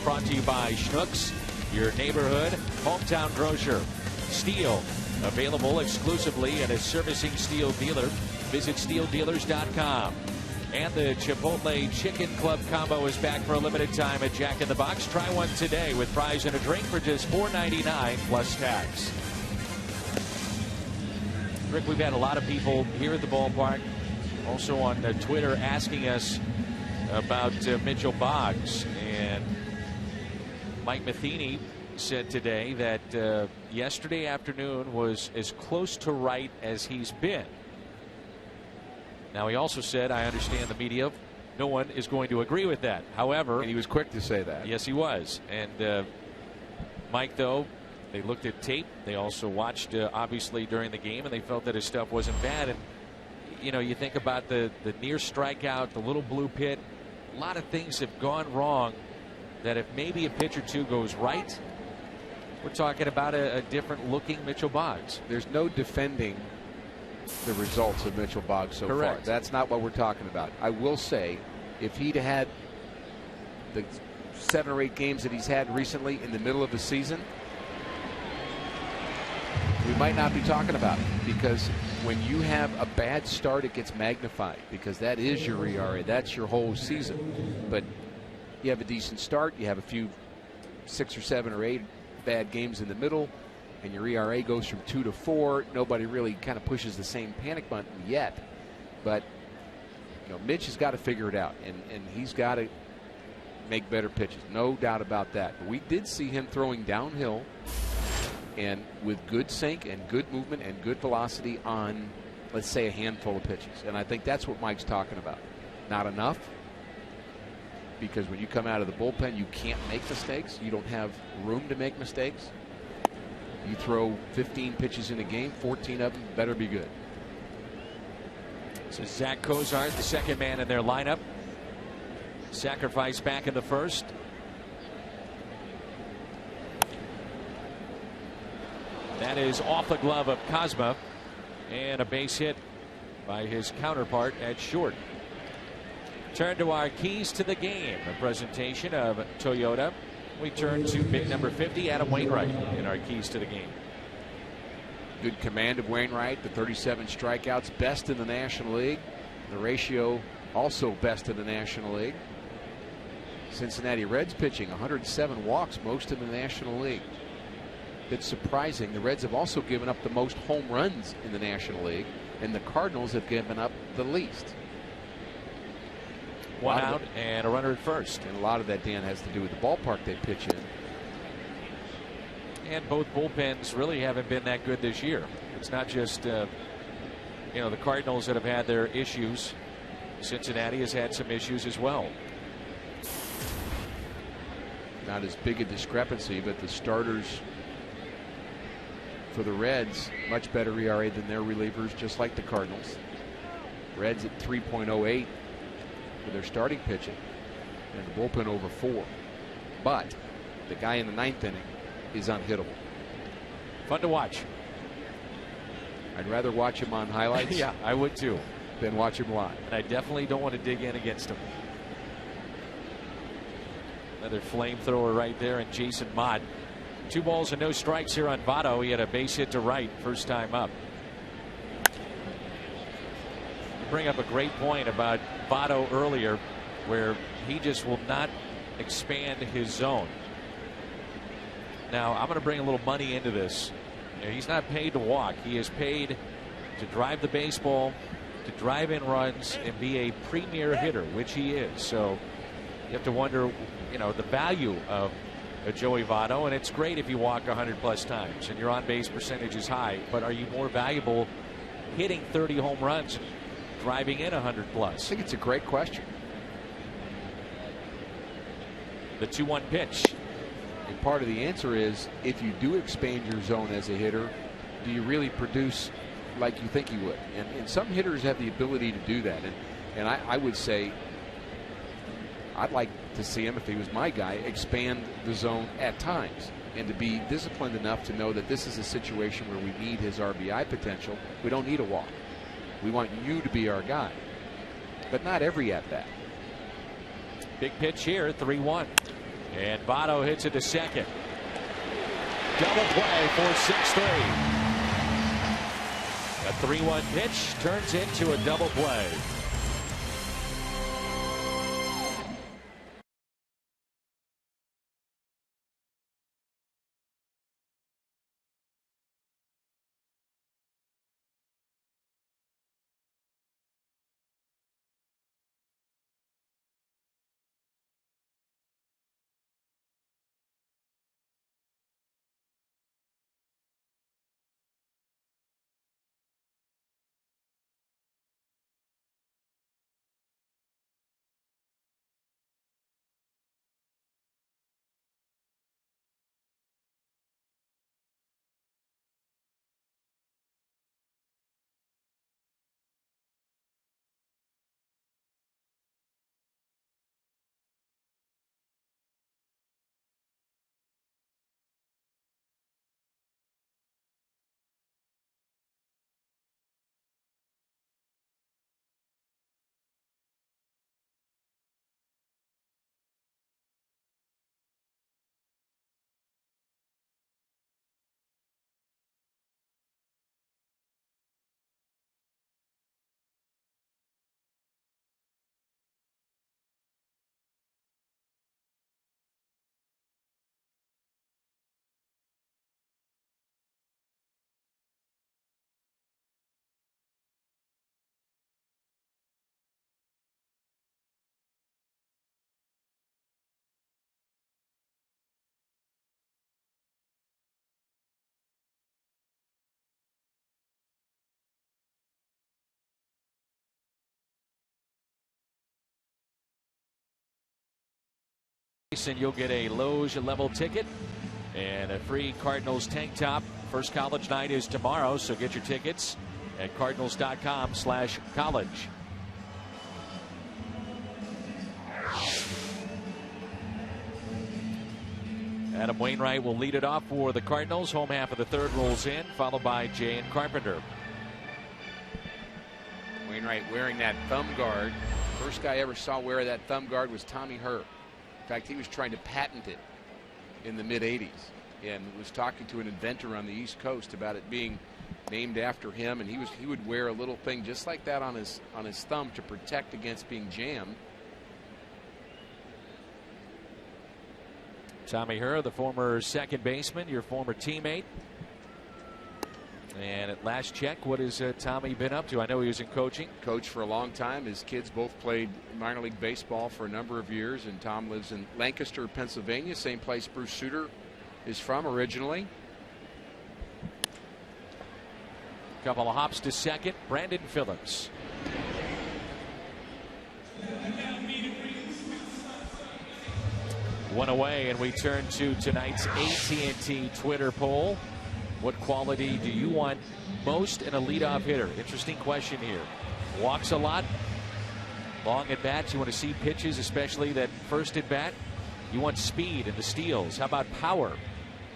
Brought to you by Schnucks, your neighborhood hometown grocer. Steel, available exclusively at a servicing Steel dealer. Visit steeldealers.com. And the Chipotle Chicken Club combo is back for a limited time at Jack in the Box. Try one today with fries and a drink for just $4.99 plus tax. Rick, we've had a lot of people here at the ballpark, also on Twitter, asking us about Mitchell Boggs. And Mike Matheny said today that yesterday afternoon was as close to right as he's been. Now, he also said, I understand the media, no one is going to agree with that. However, and he was quick to say that. Yes, he was. And Mike, though, they looked at tape. They also watched, obviously, during the game, and they felt that his stuff wasn't bad. And you think about the near strikeout, the little blue pit. A lot of things have gone wrong that if maybe a pitch or two goes right, we're talking about a different looking Mitchell Boggs. There's no defending the results of Mitchell Boggs so Correct. far. That's not what we're talking about. I will say, if he'd had the 7 or 8 games that he's had recently in the middle of the season, we might not be talking about it, because when you have a bad start, it gets magnified, because that is your ERA. That's your whole season. But you have a decent start, you have a few 6 or 7 or 8 bad games in the middle, and your ERA goes from 2 to 4. Nobody really kind of pushes the same panic button yet. But Mitch has got to figure it out, and he's got to make better pitches. No doubt about that. But we did see him throwing downhill and with good sink and good movement and good velocity on, let's say, a handful of pitches. And I think that's what Mike's talking about. Not enough, because when you come out of the bullpen, you can't make mistakes. You don't have room to make mistakes. You throw 15 pitches in a game, 14 of them better be good. So Zach Cozart, the second man in their lineup. Sacrifice back in the first. That is off the glove of Cosma, and a base hit by his counterpart at short. Turn to our keys to the game, a presentation of Toyota. We turn to big number 50, Adam Wainwright, in our keys to the game. Good command of Wainwright, the 37 strikeouts, best in the National League. The ratio also best in the National League. Cincinnati Reds pitching 107 walks, most in the National League. Bit surprising. The Reds have also given up the most home runs in the National League, and the Cardinals have given up the least. One out and a runner at first. And a lot of that, Dan, has to do with the ballpark they pitch in. And both bullpens really haven't been that good this year. It's not just the Cardinals that have had their issues. Cincinnati has had some issues as well. Not as big a discrepancy, but the starters for the Reds, much better ERA than their relievers, just like the Cardinals. Reds at 3.08 for their starting pitching, and the bullpen over 4. But the guy in the 9th inning is unhittable. Fun to watch. I'd rather watch him on highlights. Yeah, I would too. Than watch him live. And I definitely don't want to dig in against him. Another flamethrower right there, and Jason Mott. 2 balls and no strikes here on Votto. He had a base hit to right first time up. You bring up a great point about Votto earlier, where he just will not expand his zone. Now, I'm going to bring a little money into this. He's not paid to walk. He is paid to drive the baseball, to drive in runs, and be a premier hitter, which he is. So you have to wonder, the value of a Joey Votto, and it's great if you walk 100+ times and your on-base percentage is high, but are you more valuable hitting 30 home runs and driving in 100+? I think it's a great question. The 2-1 pitch. And part of the answer is, if you do expand your zone as a hitter, do you really produce like you think you would? And some hitters have the ability to do that. And I would say, I'd like to see him, if he was my guy, expand the zone at times, and to be disciplined enough to know that this is a situation where we need his RBI potential. We don't need a walk. We want you to be our guy, but not every at bat. Big pitch here, 3-1. And Votto hits it to second. Double play for 6-3. A 3-1 pitch turns into a double play. Vegas, and you'll get a Loge level ticket and a free Cardinals tank top. First college night is tomorrow, so get your tickets at cardinals.com/college. Adam Wainwright will lead it off for the Cardinals. Home half of the third rolls in, followed by Jay and Carpenter. Wainwright wearing that thumb guard. First guy I ever saw wear that thumb guard was Tommy Herr. In fact, he was trying to patent it in the mid-'80s and was talking to an inventor on the East Coast about it being named after him. And he would wear a little thing just like that on his thumb to protect against being jammed. Tommy Herr, the former second baseman, your former teammate. And at last check, what has Tommy been up to? I know he was in coaching. Coach for a long time. His kids both played minor league baseball for a number of years, and Tom lives in Lancaster, Pennsylvania, same place Bruce Sutter is from originally. Couple of hops to second. Brandon Phillips. One away, and we turn to tonight's AT&T Twitter poll. What quality do you want most in a leadoff hitter? Interesting question here. Walks a lot. Long at bats. You want to see pitches, especially that first at bat. You want speed and the steals. How about power?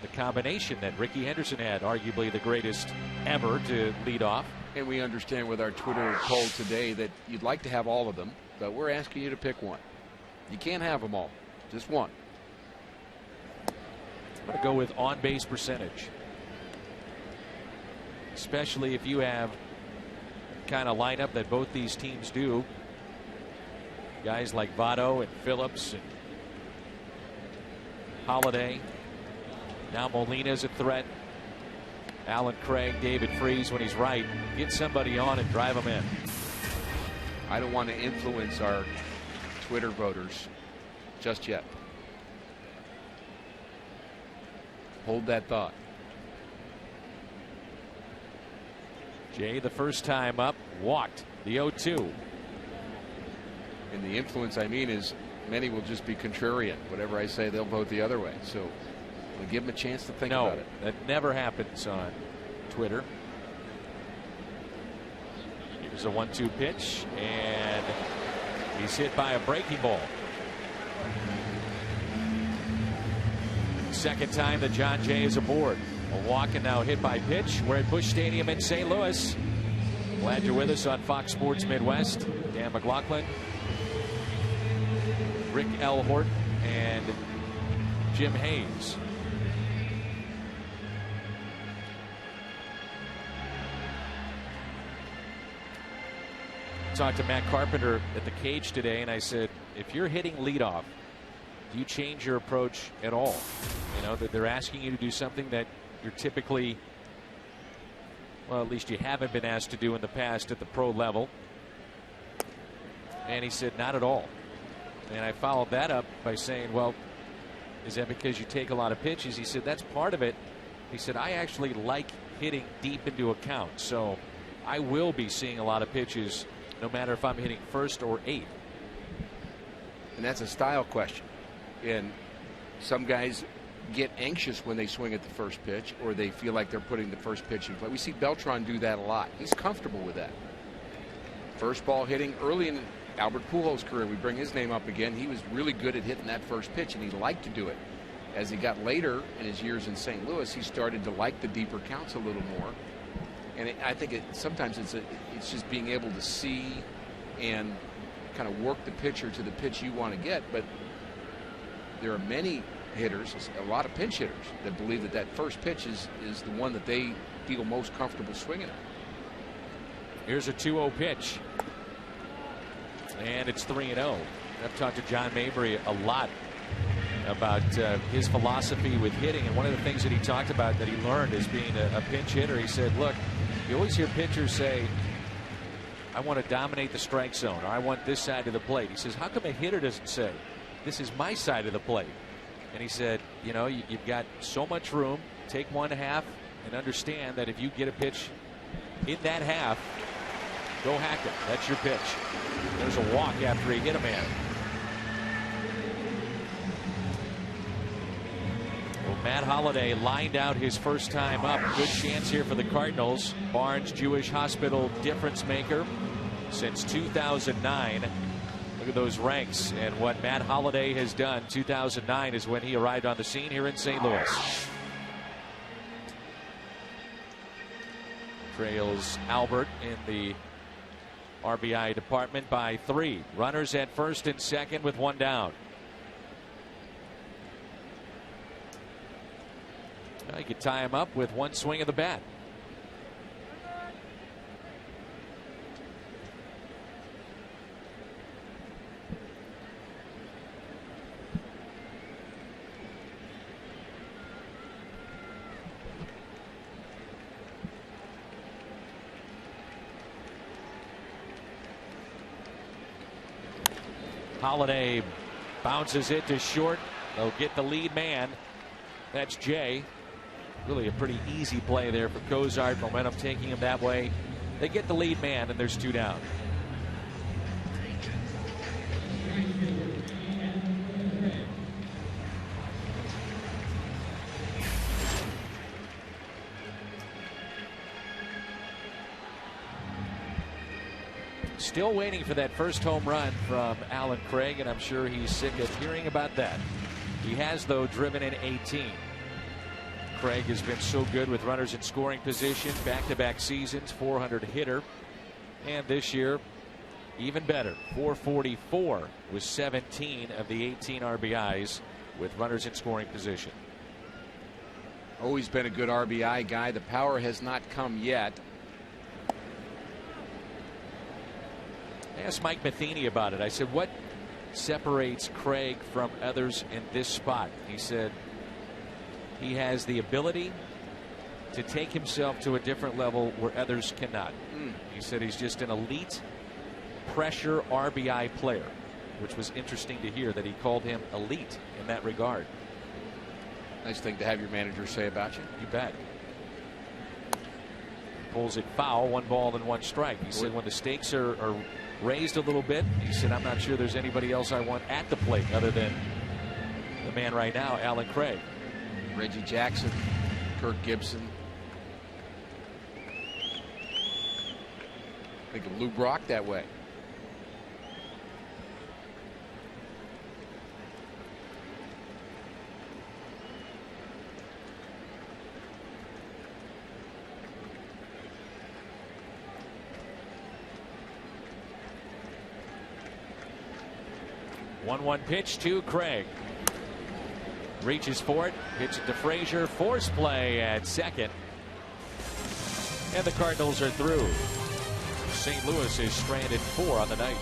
The combination that Ricky Henderson had, arguably the greatest ever to lead off. And we understand with our Twitter poll today that you'd like to have all of them, but we're asking you to pick one. You can't have them all, just one. I'm going to go with on-base percentage. Especially if you have kind of lineup that both these teams do. Guys like Votto and Phillips and Holiday. Now Molina's a threat. Alan Craig, David Freese when he's right. Get somebody on and drive them in. I don't want to influence our Twitter voters just yet. Hold that thought. Jay, the first time up, walked the 0-2. And the influence I mean is many will just be contrarian. Whatever I say, they'll vote the other way. So we'll give them a chance to think about it. That never happens on Twitter. Here's a 1-2 pitch, and he's hit by a breaking ball. Second time that John Jay is aboard. A walk and now hit by pitch. We're at Busch Stadium in St. Louis. Glad you're with us on Fox Sports Midwest. Dan McLaughlin, Rick Elhort, and Jim Hayes. Talked to Matt Carpenter at the cage today, and I said, if you're hitting leadoff, do you change your approach at all? You know, that they're asking you to do something that you're typically, well, at least you haven't been asked to do in the past at the pro level. And he said, not at all. And I followed that up by saying, well, is that because you take a lot of pitches? He said, that's part of it. He said, I actually like hitting deep into a count. So I will be seeing a lot of pitches no matter if I'm hitting first or eighth. And that's a style question. And some guys get anxious when they swing at the first pitch, or they feel like they're putting the first pitch in play. We see Beltran do that a lot. He's comfortable with that. First ball hitting early in Albert Pujols' career. We bring his name up again. He was really good at hitting that first pitch, and he liked to do it. As he got later in his years in St. Louis, he started to like the deeper counts a little more. And I think sometimes it's just being able to see and kind of work the pitcher to the pitch you want to get. But there are many hitters, a lot of pinch hitters, that believe that first pitch is the one that they feel most comfortable swinging at. Here's a 2-0 pitch. And it's 3-0. I've talked to John Mabry a lot about his philosophy with hitting. And one of the things that he talked about that he learned as being a pinch hitter, he said, look, you always hear pitchers say, I want to dominate the strike zone, or I want this side of the plate. He says, how come a hitter doesn't say, this is my side of the plate? And he said, you know, you've got so much room. Take one half and understand that if you get a pitch in that half, go hack it. That's your pitch. There's a walk after he hit a man. Matt Holliday lined out his first time up. Good chance here for the Cardinals. Barnes Jewish Hospital difference maker since 2009. Look at those ranks and what Matt Holliday has done. 2009 is when he arrived on the scene here in St. Louis. Trails Albert in the RBI department by 3. Runners at first and second with 1 down. He could tie him up with 1 swing of the bat. Holliday bounces it to short. They'll get the lead man. That's Jay. Really a pretty easy play there for Cozart. Momentum taking him that way. They get the lead man, and there's 2 down. Still waiting for that first home run from Alan Craig, and I'm sure he's sick of hearing about that. He has, though, driven in 18. Craig has been so good with runners in scoring position, back-to-back seasons, 400 hitter. And this year, even better, 444 with 17 of the 18 RBIs with runners in scoring position. Always been a good RBI guy. The power has not come yet. I asked Mike Matheny about it. I said, what separates Craig from others in this spot? He said he has the ability to take himself to a different level where others cannot. He said he's just an elite pressure RBI player, which was interesting to hear that he called him elite in that regard. Nice thing to have your manager say about you. You bet. Pulls it foul, 1 ball and 1 strike. He said when the stakes are raised a little bit, he said, I'm not sure there's anybody else I want at the plate other than the man right now, Alan Craig. Reggie Jackson, Kirk Gibson. Think of Lou Brock that way. One pitch to Craig. Reaches for it, hits it to Frazier. Force play at second. And the Cardinals are through. St. Louis is stranded 4 on the night.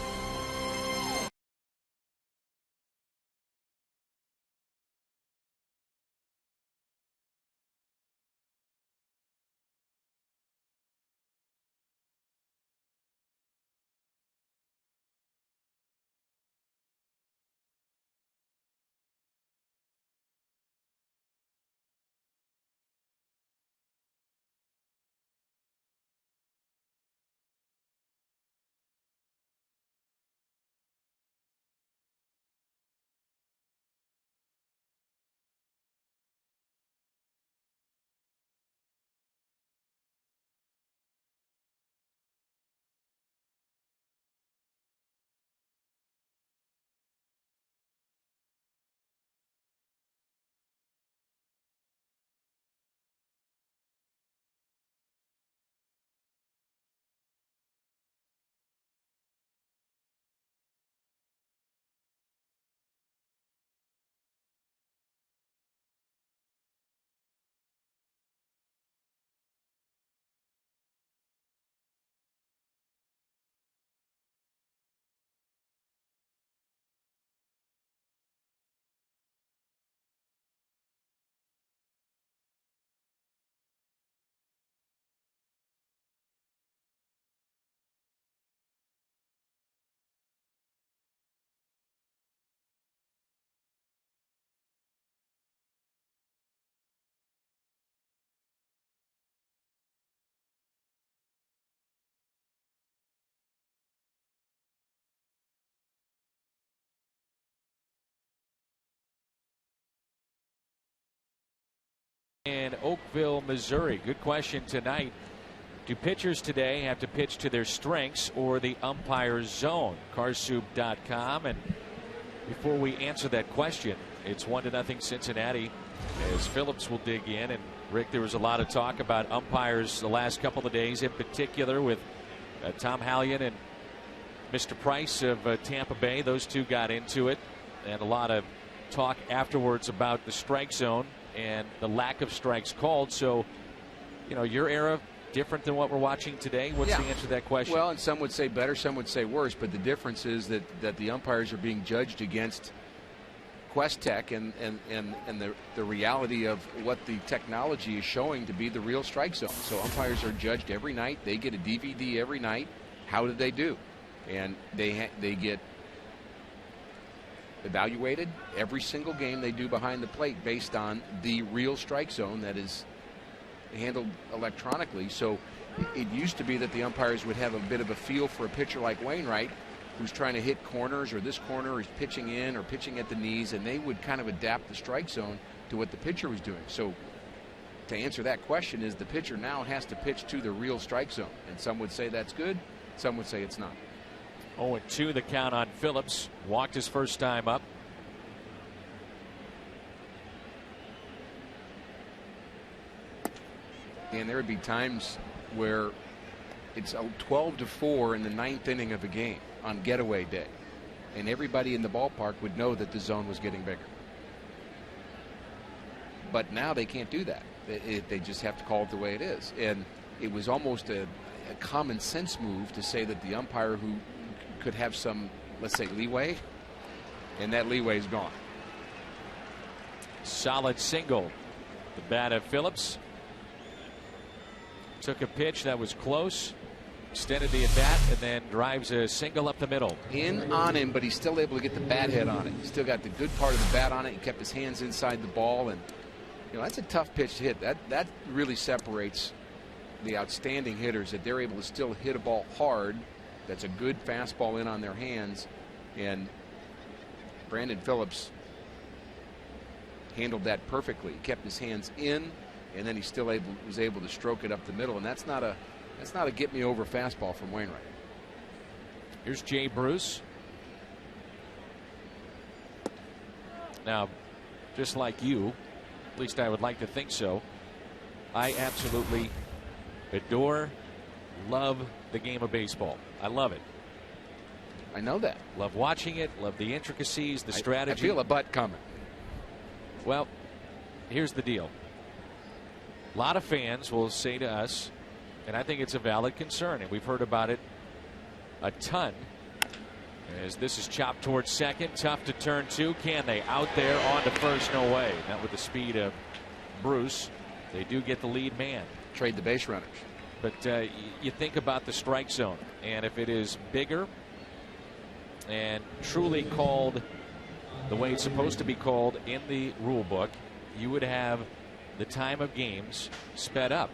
in Oakville, Missouri. Good question tonight. Do pitchers today have to pitch to their strengths or the umpire's zone? Carsoup.com. And before we answer that question, it's 1-0 Cincinnati as Phillips will dig in. And Rick, there was a lot of talk about umpires the last couple of days, in particular with Tom Hallion and Mr. Price of Tampa Bay. Those two got into it, and a lot of talk afterwards about the strike zone and the lack of strikes called. So, you know, your era different than what we're watching today? What's the answer to that question? Well, and some would say better, some would say worse, but the difference is that the umpires are being judged against Quest Tech and the reality of what the technology is showing to be the real strike zone. So umpires are judged every night. They get a DVD every night. How did they do? And they get evaluated every single game they do behind the plate based on the real strike zone that is handled electronically. So it used to be that the umpires would have a bit of a feel for a pitcher like Wainwright, who's trying to hit corners, or this corner is pitching in or pitching at the knees, and they would kind of adapt the strike zone to what the pitcher was doing. So to answer that question is the pitcher now has to pitch to the real strike zone, and some would say that's good, some would say it's not. 0-2 the count on Phillips. Walked his first time up. And there would be times where it's 12-4 in the 9th inning of a game on getaway day, and everybody in the ballpark would know that the zone was getting bigger. But now they can't do that. They just have to call it the way it is. And it was almost a common sense move to say that the umpire who could have some, let's say, leeway, and that leeway is gone. Solid single. The bat of Phillips. Took a pitch that was close, extended the at bat, and then drives a single up the middle. In on him, but he's still able to get the bat head on it. He's still got the good part of the bat on it. He kept his hands inside the ball, and you know that's a tough pitch to hit. That really separates the outstanding hitters, that they're able to still hit a ball hard. That's a good fastball in on their hands, and Brandon Phillips handled that perfectly. He kept his hands in, and then he still was able to stroke it up the middle, and that's not a get me over fastball from Wainwright. Here's Jay Bruce. Now, just like you, at least I would like to think so, I absolutely adore, love the game of baseball. I love it. I know that. Love watching it, love the intricacies, the strategy. I feel a butt coming. Well, here's the deal. A lot of fans will say to us, and I think it's a valid concern, and we've heard about it a ton, as this is chopped towards second. Tough to turn to. Can they? Out there on to first. No way. Not with the speed of Bruce. They do get the lead man. Trade the base runners. But you think about the strike zone, and if it is bigger and truly called the way it's supposed to be called in the rule book, you would have the time of games sped up.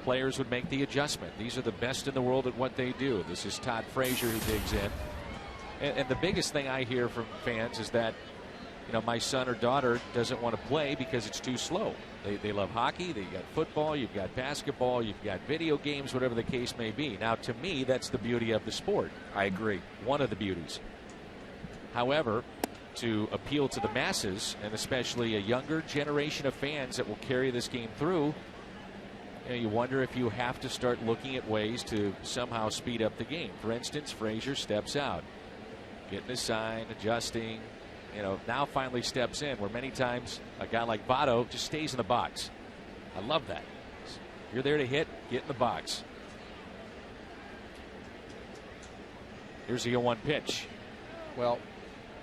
Players would make the adjustment. These are the best in the world at what they do. This is Todd Frazier who digs in. And the biggest thing I hear from fans is that, you know, my son or daughter doesn't want to play because it's too slow. They love hockey, they got football, you've got basketball, you've got video games, whatever the case may be. Now, to me, that's the beauty of the sport. I agree. One of the beauties. However, to appeal to the masses, and especially a younger generation of fans that will carry this game through, you wonder if you have to start looking at ways to somehow speed up the game. For instance, Frazier steps out, getting his sign, adjusting, now finally steps in, where many times a guy like Votto just stays in the box. I love that. You're there to hit, get in the box. Here's the 0-1 pitch. Well,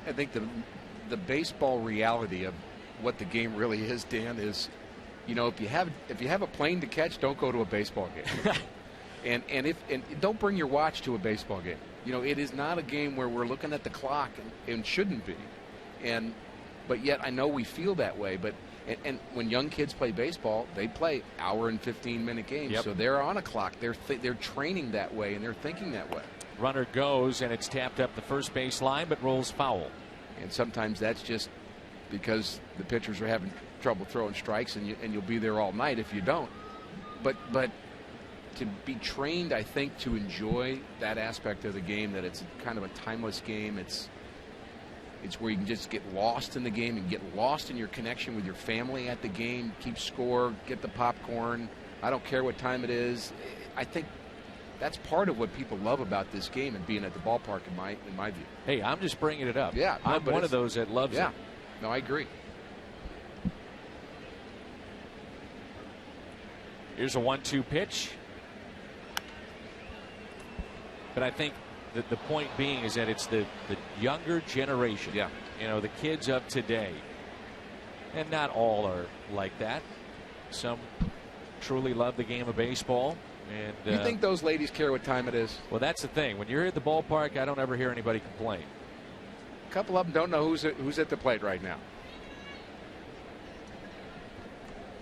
I think the baseball reality of what the game really is, Dan, is, if you have a plane to catch, don't go to a baseball game. and don't bring your watch to a baseball game. It is not a game where we're looking at the clock and shouldn't be. But yet I know we feel that way. But when young kids play baseball, they play hour and 15-minute games. Yep. So they're on a clock. They're training that way, and they're thinking that way. Runner goes, and it's tapped up the first base line, but rolls foul. And sometimes that's just because the pitchers are having trouble throwing strikes, and you'll be there all night if you don't. But to be trained, I think, to enjoy that aspect of the game, that it's kind of a timeless game. It's where you can just get lost in the game and get lost in your connection with your family at the game, keep score, get the popcorn. I don't care what time it is. I think that's part of what people love about this game and being at the ballpark, in my view. Hey, I'm just bringing it up. Yeah, I'm one of those that loves it. No, I agree. Here's a 1-2 pitch. But I think that the point being is that it's the younger generation. Yeah. You know, the kids of today. And not all are like that. Some truly love the game of baseball. And you think those ladies care what time it is? Well, that's the thing. When you're at the ballpark, I don't ever hear anybody complain. A couple of them don't know who's at the plate right now.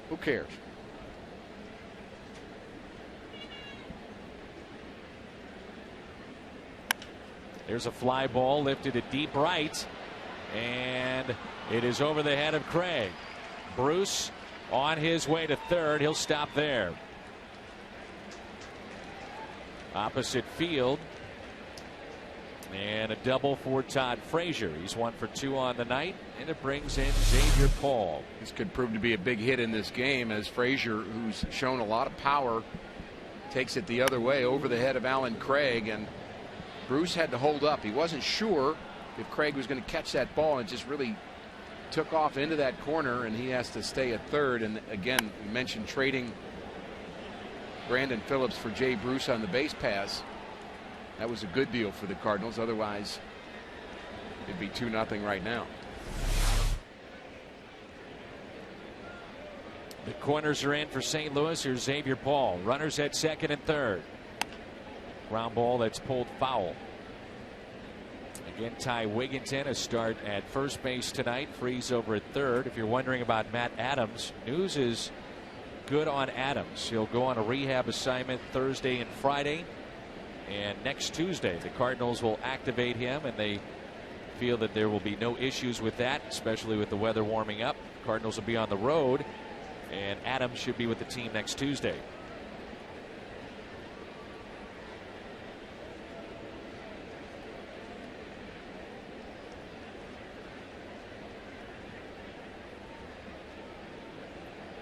Who cares? There's a fly ball lifted to deep right, and it is over the head of Craig. Bruce on his way to third. He'll stop there. Opposite field, and a double for Todd Frazier. He's 1 for 2 on the night, and it brings in Xavier Paul. This could prove to be a big hit in this game, as Frazier, who's shown a lot of power, takes it the other way over the head of Alan Craig, and Bruce had to hold up. He wasn't sure if Craig was going to catch that ball, and just really took off into that corner, and he has to stay at third. And again, we mentioned trading Brandon Phillips for Jay Bruce on the base pass. That was a good deal for the Cardinals. Otherwise, it'd be 2-0 right now. The corners are in for St. Louis. Here's Xavier Paul. Runners at second and third. Ground ball that's pulled foul. Again, Ty Wigginton a start at first base tonight. Freeze over at third. If you're wondering about Matt Adams, news is good on Adams. He'll go on a rehab assignment Thursday and Friday. And next Tuesday, the Cardinals will activate him, and they feel that there will be no issues with that, especially with the weather warming up. Cardinals will be on the road, and Adams should be with the team next Tuesday.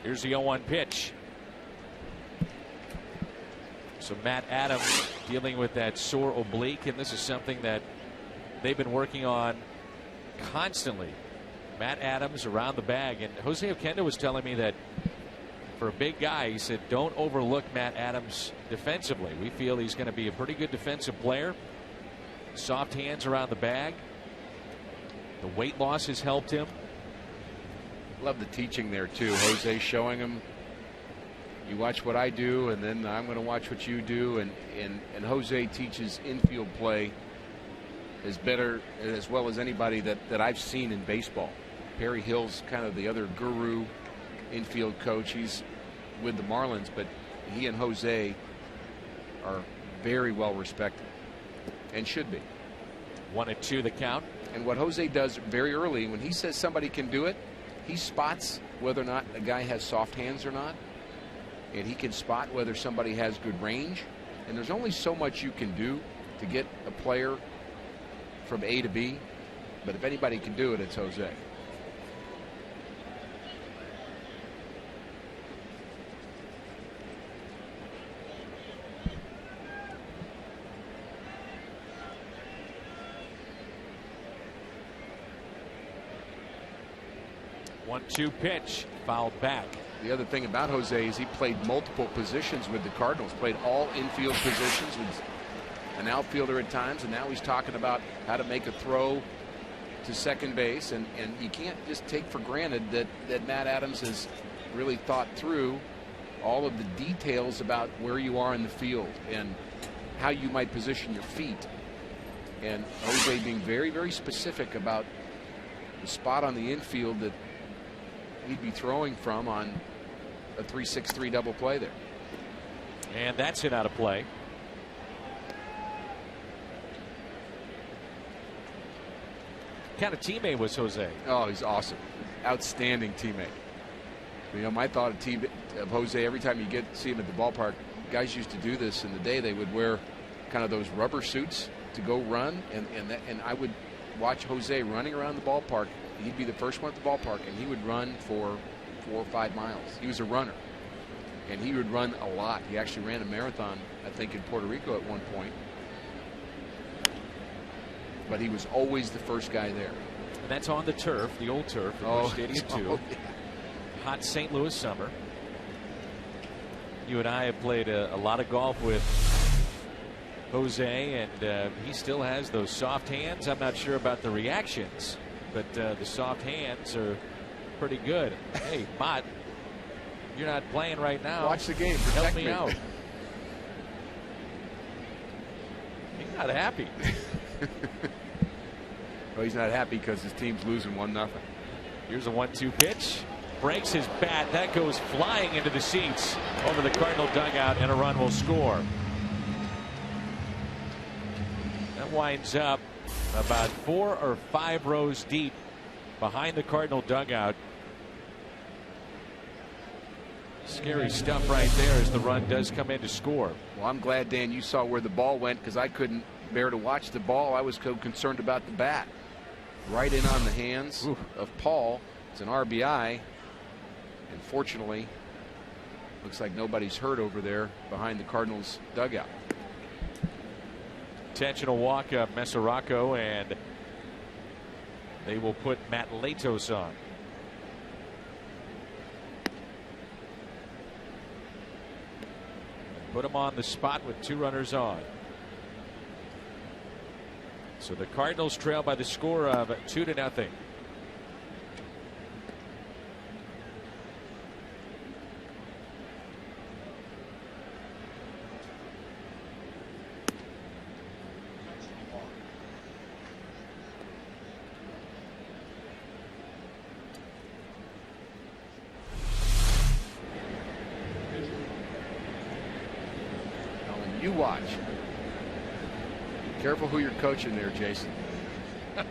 Here's the 0-1 pitch. So Matt Adams dealing with that sore oblique, and this is something that they've been working on constantly. Matt Adams around the bag, and Jose Oquendo was telling me that for a big guy, he said, don't overlook Matt Adams defensively. We feel he's going to be a pretty good defensive player. Soft hands around the bag. The weight loss has helped him. Love the teaching there too. Jose showing him, you watch what I do, and then I'm going to watch what you do. And Jose teaches infield play as well as anybody that I've seen in baseball. Perry Hill's kind of the other guru infield coach. He's with the Marlins, but he and Jose are very well respected and should be. 1-2 the count. And what Jose does very early, when he says somebody can do it, he spots whether or not a guy has soft hands or not, and he can spot whether somebody has good range. And there's only so much you can do to get a player from A to B, but if anybody can do it, it's Jose. One-two pitch, fouled back. The other thing about Jose is he played multiple positions with the Cardinals, played all infield positions, was an outfielder at times, and now he's talking about how to make a throw to second base. And you can't just take for granted that Matt Adams has really thought through all of the details about where you are in the field and how you might position your feet. And Jose being very, very specific about the spot on the infield that he'd be throwing from on a 3-6-3 double play there. And that's hit out of play. kind of teammate was Jose? Oh, he's awesome. Outstanding teammate. You know, my thought of Jose, every time you see him at the ballpark, guys used to do this in the day. They would wear kind of those rubber suits to go run, and I would watch Jose running around the ballpark. He'd be the first one at the ballpark, and he would run for 4 or 5 miles. He was a runner, and he would run a lot. He actually ran a marathon, I think, in Puerto Rico at one point. But he was always the first guy there. And that's on the turf, the old turf, in Stadium 2. Oh, yeah. Hot St. Louis summer. You and I have played a lot of golf with Jose, and he still has those soft hands. I'm not sure about the reactions, but the soft hands are pretty good. Hey, Mott, you're not playing right now. Watch the game. Help me out. He's not happy. Well, he's not happy because his team's losing 1-0. Here's a 1-2 pitch. Breaks his bat. That goes flying into the seats over the Cardinal dugout, and a run will score. That winds up about 4 or 5 rows deep behind the Cardinal dugout. Scary stuff right there as the run does come in to score. Well, I'm glad, Dan, you saw where the ball went, because I couldn't bear to watch the ball. I was concerned about the bat. Right in on the hands of Paul. It's an RBI. And fortunately, looks like nobody's hurt over there behind the Cardinals dugout. Intentional walk of Mesoraco, and they will put Matt Latos on. Put him on the spot with 2 runners on. So the Cardinals trail by the score of 2-0. You watch. Careful who you're coaching there, Jason. I'm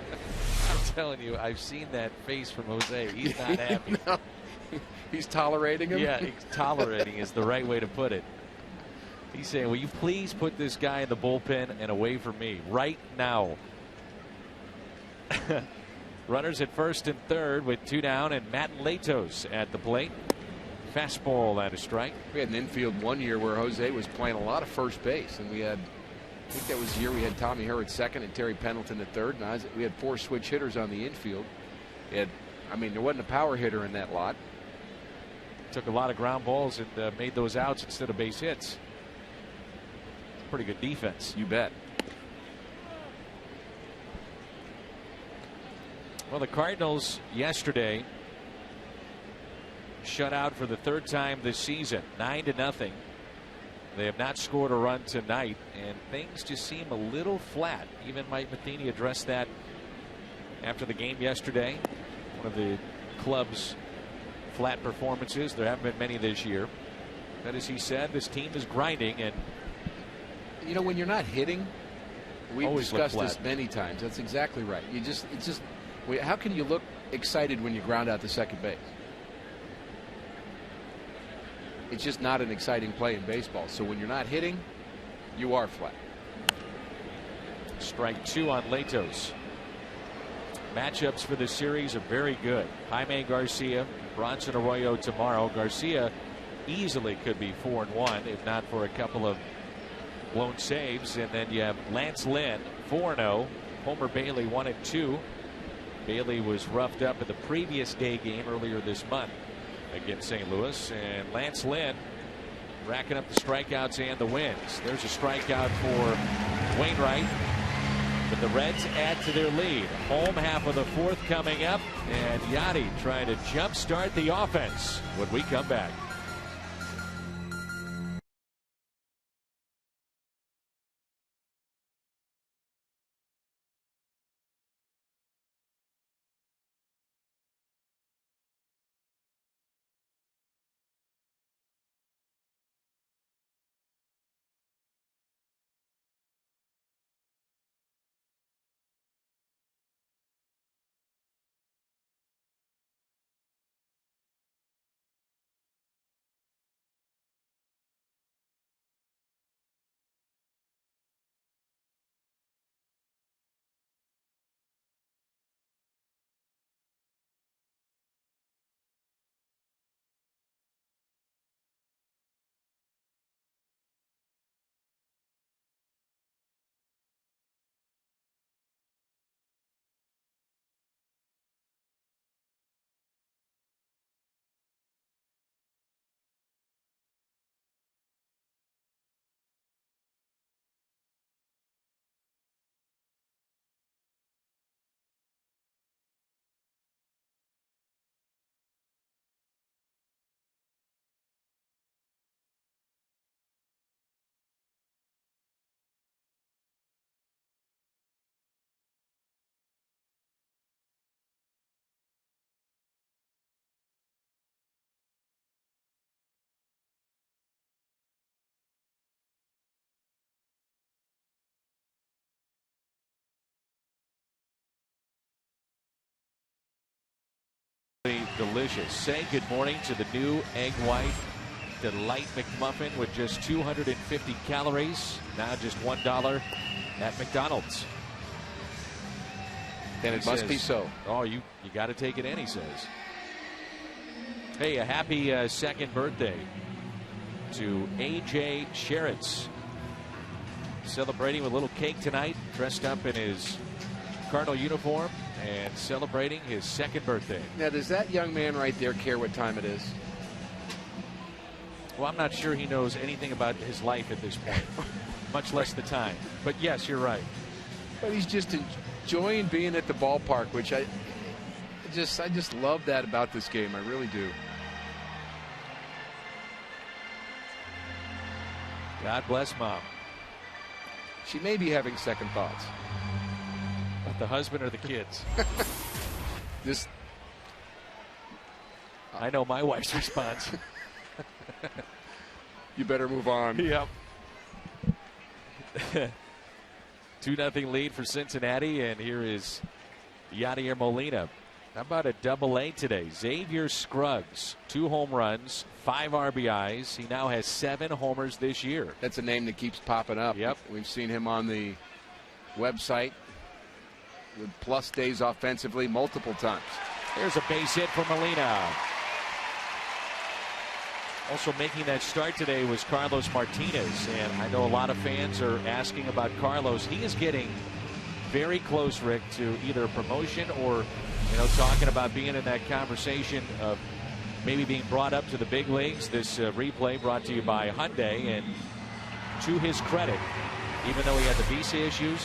telling you, I've seen that face from Jose. He's not happy. No. He's tolerating him? Yeah, tolerating is the right way to put it. He's saying, will you please put this guy in the bullpen and away from me right now? Runners at first and third with 2 down, and Matt Latos at the plate. Fastball at a strike. We had an infield one year where Jose was playing a lot of first base, and we had, I think that was the year we had Tommy Herr at second and Terry Pendleton at third, and we had 4 switch hitters on the infield. There wasn't a power hitter in that lot. Took a lot of ground balls and made those outs instead of base hits. Pretty good defense. You bet. Well, the Cardinals yesterday shut out for the 3rd time this season, 9-0. They have not scored a run tonight, and things just seem a little flat. Even Mike Matheny addressed that after the game yesterday. One of the club's flat performances. There haven't been many this year. But as he said, this team is grinding, and you know, when you're not hitting, we've always discussed this many times. That's exactly right. How can you look excited when you ground out to second base? It's just not an exciting play in baseball. So when you're not hitting, you are flat. Strike 2 on Latos. Matchups for the series are very good. Jaime Garcia, Bronson Arroyo tomorrow. Garcia easily could be 4-1 if not for a couple of blown saves. And then you have Lance Lynn 4-0. Homer Bailey 1-2. Bailey was roughed up in the previous day game earlier this month against St. Louis, and Lance Lynn racking up the strikeouts and the wins. There's a strikeout for Wainwright, but the Reds add to their lead. Home half of the 4th coming up, and Yachty trying to jumpstart the offense when we come back. Delicious. Say good morning to the new Egg White Delight McMuffin with just 250 calories. Now just $1 at McDonald's. And it must be so. Oh, you got to take it in, he says. Hey, a happy second birthday to A.J. Sheritz. Celebrating with a little cake tonight, dressed up in his Cardinal uniform and celebrating his second birthday. Now, does that young man right there care what time it is? Well, I'm not sure he knows anything about his life at this point, much less the time. But yes, you're right. But he's just enjoying being at the ballpark, which I just love that about this game. I really do. God bless Mom. She may be having second thoughts. About the husband or the kids? I know my wife's response. You better move on. Yep. 2-0 lead for Cincinnati, and here is Yadier Molina. How about a double-A today? Xavier Scruggs, 2 home runs, 5 RBIs. He now has 7 homers this year. That's a name that keeps popping up. Yep. We've seen him on the website with plus days offensively multiple times. There's a base hit for Molina. Also making that start today was Carlos Martinez, and I know a lot of fans are asking about Carlos. He is getting very close, Rick, to either a promotion or, talking about being in that conversation of maybe being brought up to the big leagues. This replay brought to you by Hyundai, and to his credit, even though he had the visa issues,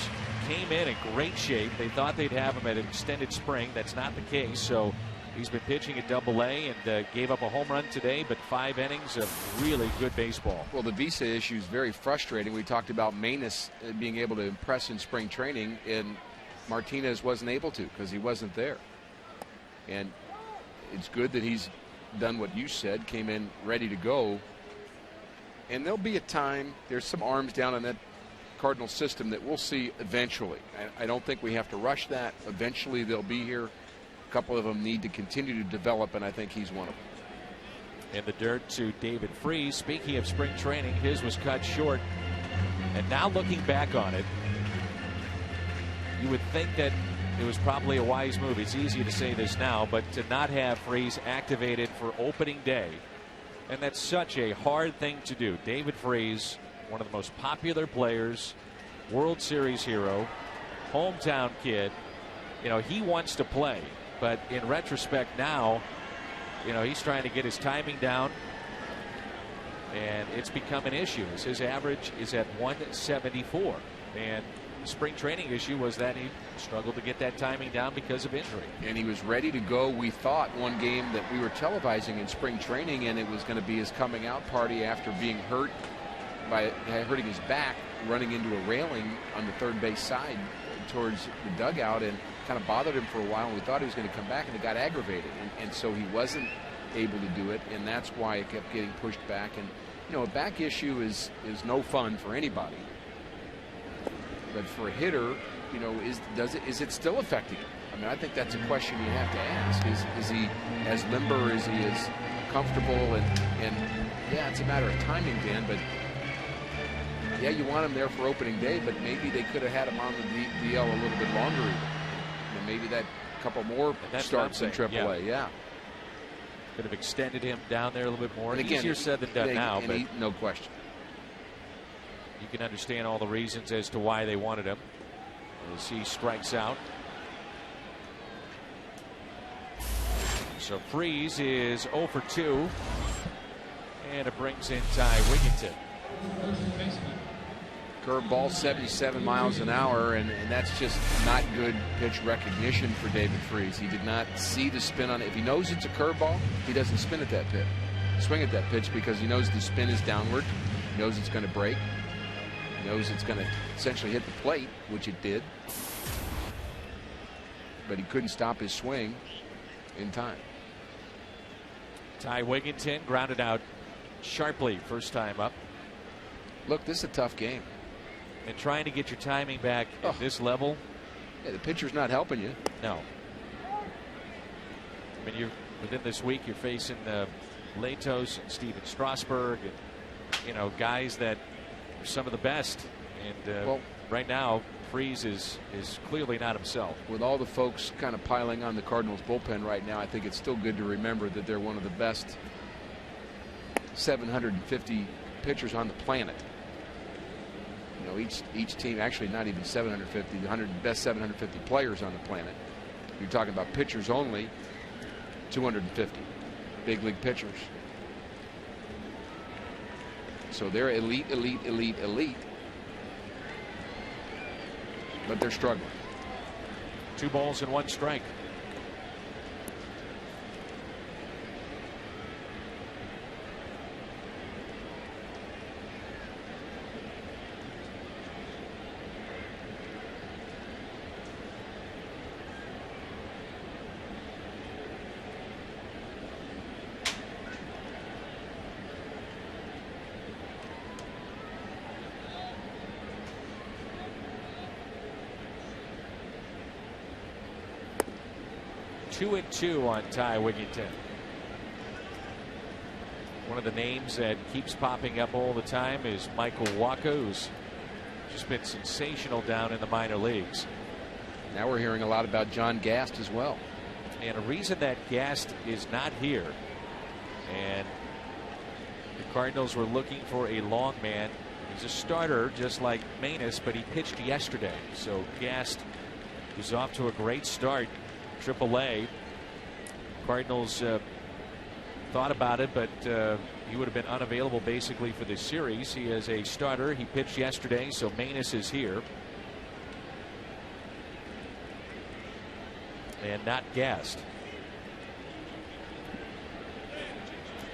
came in great shape. They thought they'd have him at an extended spring. That's not the case. So he's been pitching at Double-A and gave up a home run today, but 5 innings of really good baseball. Well, the visa issue is very frustrating. We talked about Manus being able to impress in spring training, and Martinez wasn't able to because he wasn't there. And it's good that he's done what you said, came in ready to go. And there'll be a time, there's some arms down in that Cardinal system that we'll see eventually. I don't think we have to rush that. Eventually they'll be here. A couple of them need to continue to develop, and I think he's one of them. In the dirt to David Freese. Speaking of spring training, his was cut short. And now looking back on it, you would think that it was probably a wise move. It's easy to say this now, but to not have Freese activated for opening day, and that's such a hard thing to do. David Freese, one of the most popular players, World Series hero, hometown kid. He wants to play, but in retrospect now, he's trying to get his timing down, and it's become an issue. His average is at 174, and the spring training issue was that he struggled to get that timing down because of injury. And he was ready to go. We thought one game that we were televising in spring training, and it was going to be his coming out party after being hurt by hurting his back, running into a railing on the third base side towards the dugout, and kind of bothered him for a while. And we thought he was going to come back, and it got aggravated, and so he wasn't able to do it, and that's why it kept getting pushed back. And a back issue is no fun for anybody. But for a hitter, is it still affecting him? I mean, I think that's a question you have to ask. Is he as limber? Is he as comfortable? And yeah, it's a matter of timing, Dan. But yeah, you want him there for opening day, but maybe they could have had him on the DL a little bit longer even. Maybe that couple more starts in AAA. Yeah. Could have extended him down there a little bit more. And again, easier said than done now, but no question. You can understand all the reasons as to why they wanted him as he strikes out. So Freese is 0 for 2, and it brings in Ty Wigginton. Curveball 77 miles an hour, and that's just not good pitch recognition for David Freese. He did not see the spin on it. If he knows it's a curveball, he doesn't swing at that pitch because he knows the spin is downward. He knows it's going to break. He knows it's going to essentially hit the plate, which it did. But he couldn't stop his swing in time. Ty Wigginton grounded out sharply first time up. Look, this is a tough game. And trying to get your timing back at this level. Yeah, the pitcher's not helping you. No. I mean, within this week, you're facing Latos and Steven Strasburg, and, you know, guys that are some of the best. And well, right now, Freese is clearly not himself. With all the folks kind of piling on the Cardinals bullpen right now, I think it's still good to remember that they're one of the best 750 pitchers on the planet. You know, each team, actually not even 750, the 100 best 750 players on the planet. You're talking about pitchers only, 250 big league pitchers. So they're elite, elite, elite, elite. But they're struggling. 2 balls and 1 strike. Two and 2 on Ty Wigginton. One of the names that keeps popping up all the time is Michael Wacha, who's just been sensational down in the minor leagues. Now we're hearing a lot about John Gast as well. And a reason that Gast is not here, and the Cardinals were looking for a long man. He's a starter just like Manus, but he pitched yesterday. So Gast is off to a great start. AAA. Cardinals thought about it, but he would have been unavailable basically for this series. He is a starter. He pitched yesterday, so Manus is here. And not Gast.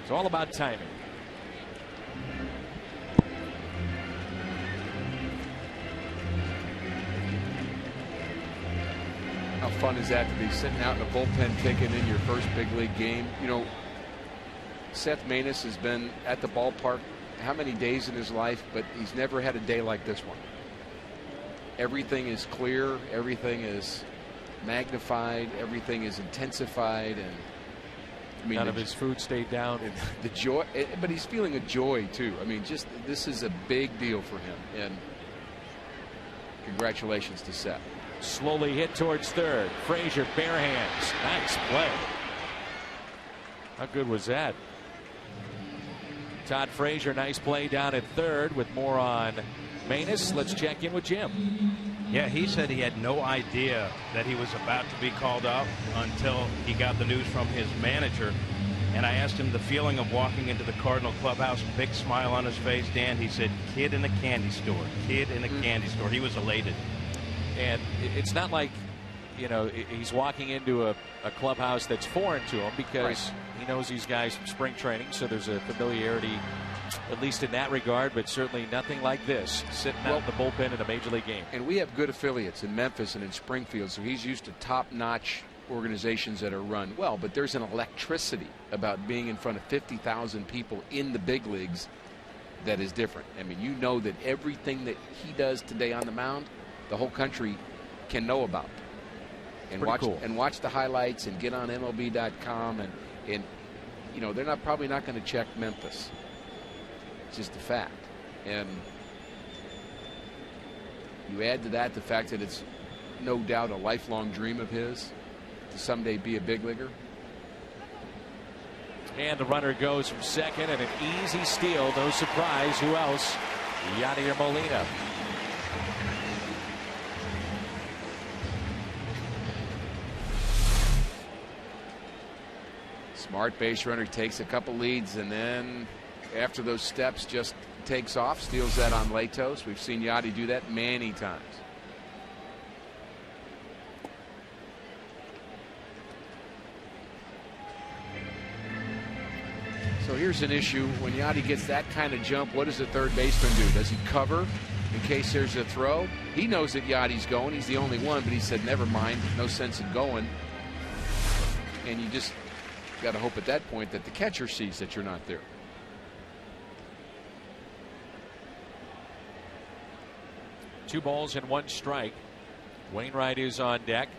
It's all about timing. How fun is that to be sitting out in a bullpen picking in your first big league game? You know, Seth Manus has been at the ballpark how many days in his life, but he's never had a day like this one. Everything is clear, everything is magnified, everything is intensified, and I mean, none of his food stayed down. The joy, but he's feeling a joy too. I mean, just this is a big deal for him, and congratulations to Seth. Slowly hit towards third. Frazier, bare hands. Nice play. How good was that? Todd Frazier, nice play down at third with more on Manus. Let's check in with Jim. Yeah, he said he had no idea that he was about to be called up until he got the news from his manager. And I asked him the feeling of walking into the Cardinal clubhouse, big smile on his face. Dan, he said, kid in a candy store. Kid in a candy store. He was elated. And it's not like, you know, he's walking into a clubhouse that's foreign to him, because he knows these guys from spring training, so there's a familiarity, at least in that regard, but certainly nothing like this, sitting out in the bullpen in a major league game. And we have good affiliates in Memphis and in Springfield, so he's used to top-notch organizations that are run well, but there's an electricity about being in front of 50,000 people in the big leagues that is different. I mean, you know that everything that he does today on the mound, the whole country can know about, and watch the highlights and get on MLB.com, and you know, they're probably not going to check Memphis. It's just a fact. And you add to that the fact that it's no doubt a lifelong dream of his to someday be a big leaguer. And the runner goes from second, and an easy steal. No surprise. Who else? Yadier Molina. Smart base runner, takes a couple leads, and then after those steps just takes off, steals that on Latos. We've seen Yadi do that many times. So here's an issue. When Yadi gets that kind of jump, what does the third baseman do? Does he cover in case there's a throw? He knows that Yadi's going. He's the only one, but he said, never mind. No sense in going. And you just got to hope at that point that the catcher sees that you're not there. Two balls and one strike. Wainwright is on deck.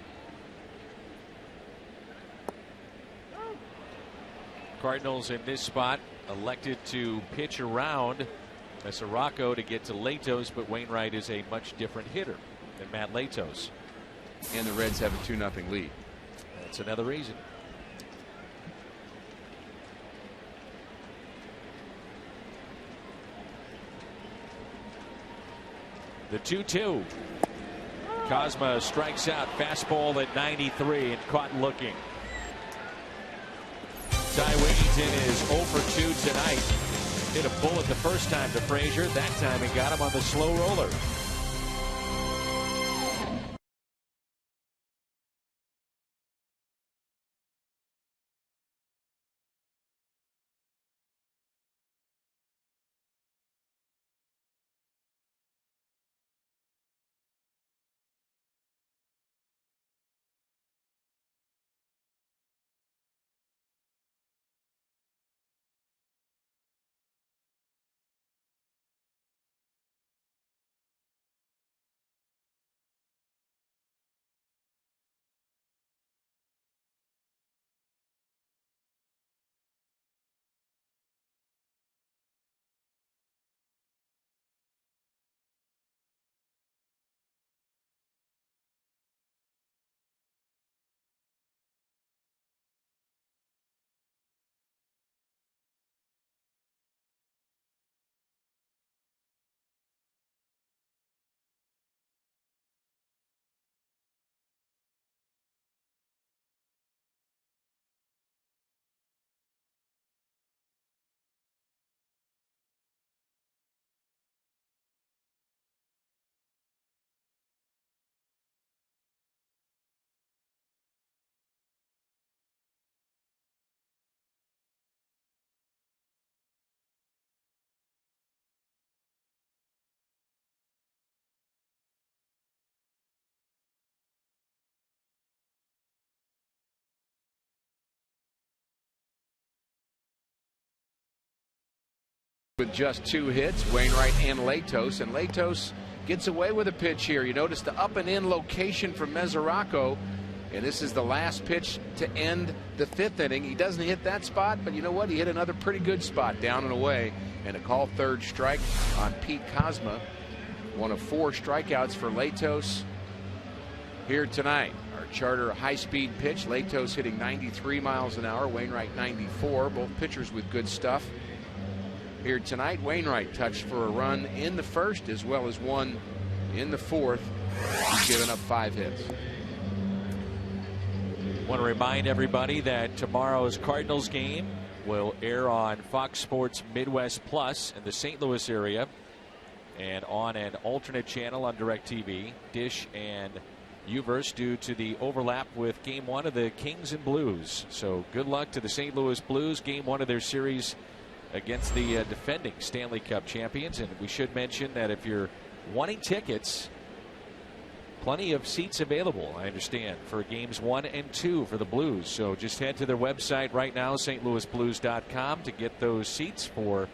Cardinals in this spot elected to pitch around Mesoraco to get to Latos, but Wainwright is a much different hitter than Matt Latos. And the Reds have a 2-0 lead. That's another reason. The 2-2. Kozma strikes out, fastball at 93 and caught looking. Ty Wigington is 0 for 2 tonight. Hit a bullet the first time to Frazier. That time he got him on the slow roller. With just 2 hits, Wainwright and Latos gets away with a pitch here. You notice the up and in location from Mesoraco, and this is the last pitch to end the 5th inning. He doesn't hit that spot, but you know what? He hit another pretty good spot down and away, and a called third strike on Pete Kozma. One of 4 strikeouts for Latos here tonight. Our charter high-speed pitch. Latos hitting 93 miles an hour, Wainwright 94. Both pitchers with good stuff. Here tonight, Wainwright touched for a run in the 1st as well as 1 in the 4th. He's given up 5 hits. Want to remind everybody that tomorrow's Cardinals game will air on Fox Sports Midwest Plus in the St. Louis area and on an alternate channel on DirecTV, Dish and Uverse, due to the overlap with Game 1 of the Kings and Blues. So good luck to the St. Louis Blues, Game 1 of their series against the defending Stanley Cup champions. And we should mention that if you're wanting tickets, plenty of seats available, I understand, for games 1 and 2 for the Blues. So just head to their website right now, stlouisblues.com, to get those seats for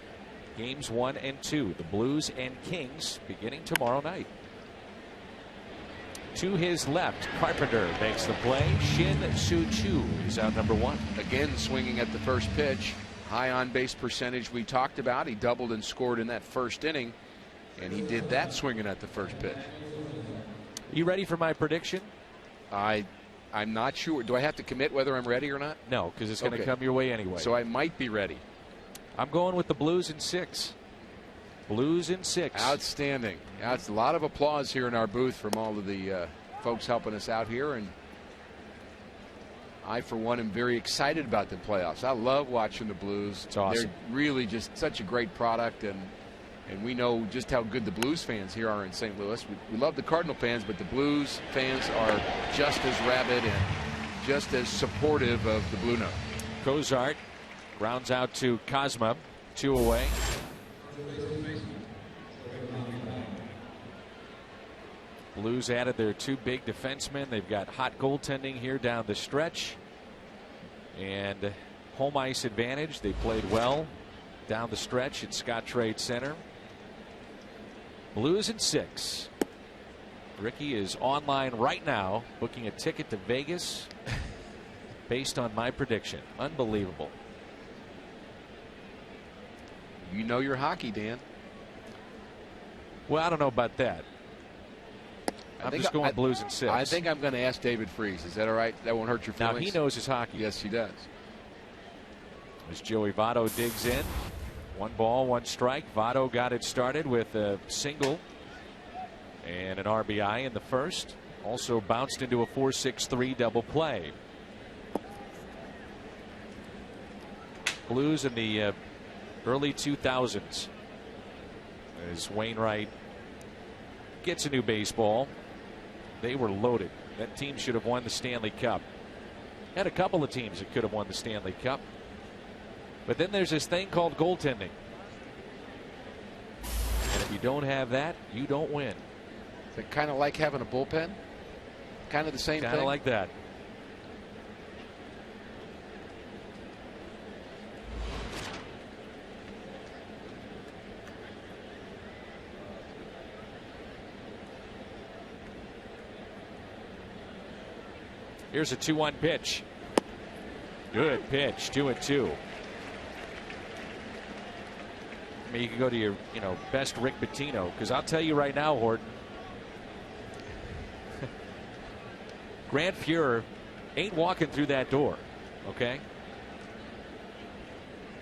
games 1 and 2, the Blues and Kings, beginning tomorrow night. To his left, Carpenter makes the play. Shin Soo Choo is out number 1. Again, swinging at the first pitch. High on base percentage we talked about. He doubled and scored in that 1st inning, and he did that swinging at the first pitch. You ready for my prediction? I'm not sure. Do I have to commit whether I'm ready or not? No, because it's going to come your way anyway. So I might be ready. I'm going with the Blues in 6. Blues in 6. Outstanding. That's a lot of applause here in our booth from all of the folks helping us out here, and I, for one, am very excited about the playoffs. I love watching the Blues. It's awesome. They're really just such a great product, and we know just how good the Blues fans here are in St. Louis. We love the Cardinal fans, but the Blues fans are just as rabid and just as supportive of the Blue Note. Cozart grounds out to Kozma, 2 away. Blues added their 2 big defensemen. They've got hot goaltending here down the stretch and home ice advantage. They played well down the stretch at Scottrade Center. Blues in 6. Ricky is online right now booking a ticket to Vegas based on my prediction. Unbelievable. You know your hockey, Dan. Well, I don't know about that. I'm just going Blues in 6. I think I'm going to ask David Freese. Is that all right? That won't hurt your feelings? Now, he knows his hockey. Yes, he does. As Joey Votto digs in. 1 ball, 1 strike. Votto got it started with a single and an RBI in the first. Also bounced into a 4-6-3 double play. Blues in the early 2000s. As Wainwright gets a new baseball, they were loaded. That team should have won the Stanley Cup. Had a couple of teams that could have won the Stanley Cup. But then there's this thing called goaltending. And if you don't have that, you don't win. Is it kind of like having a bullpen? Kind of the same thing? Kind of like that. Here's a 2-1 pitch. Good pitch. 2-2. I mean, you can go to your, best Rick Pitino, because I'll tell you right now, Horton, Grant Fuhrer ain't walking through that door. Okay.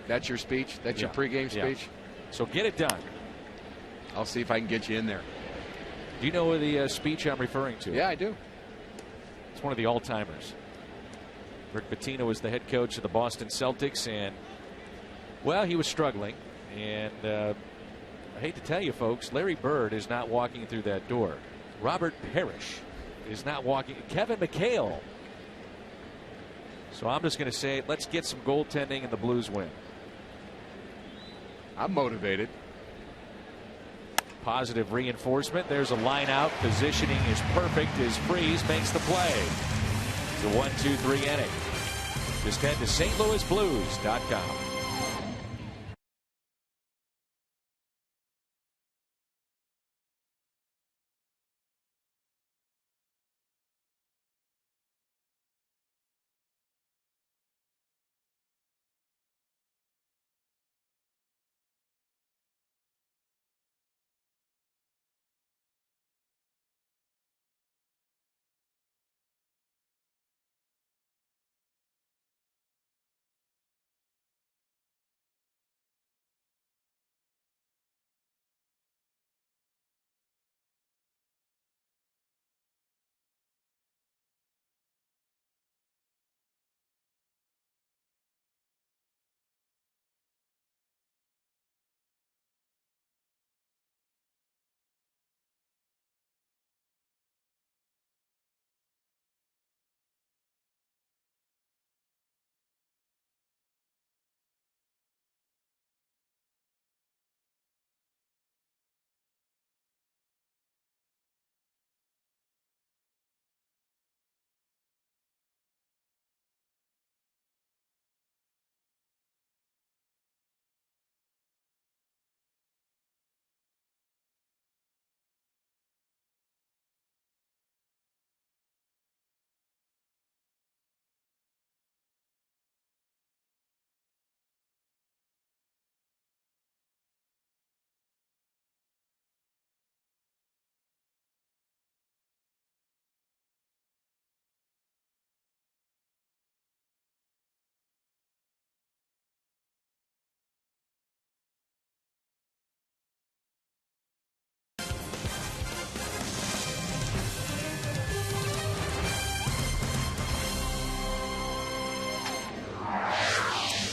That's your speech. That's your pregame speech. So get it done. I'll see if I can get you in there. Do you know the speech I'm referring to? Yeah, I do. It's one of the all-timers. Rick Pitino was the head coach of the Boston Celtics, and, well, he was struggling. And I hate to tell you, folks, Larry Bird is not walking through that door. Robert Parrish is not walking. Kevin McHale. So I'm just going to say, let's get some goaltending and the Blues win. I'm motivated. Positive reinforcement. There's a line out. Positioning is perfect as Freese makes the play. It's a 1-2-3 inning. Just head to stlouisblues.com.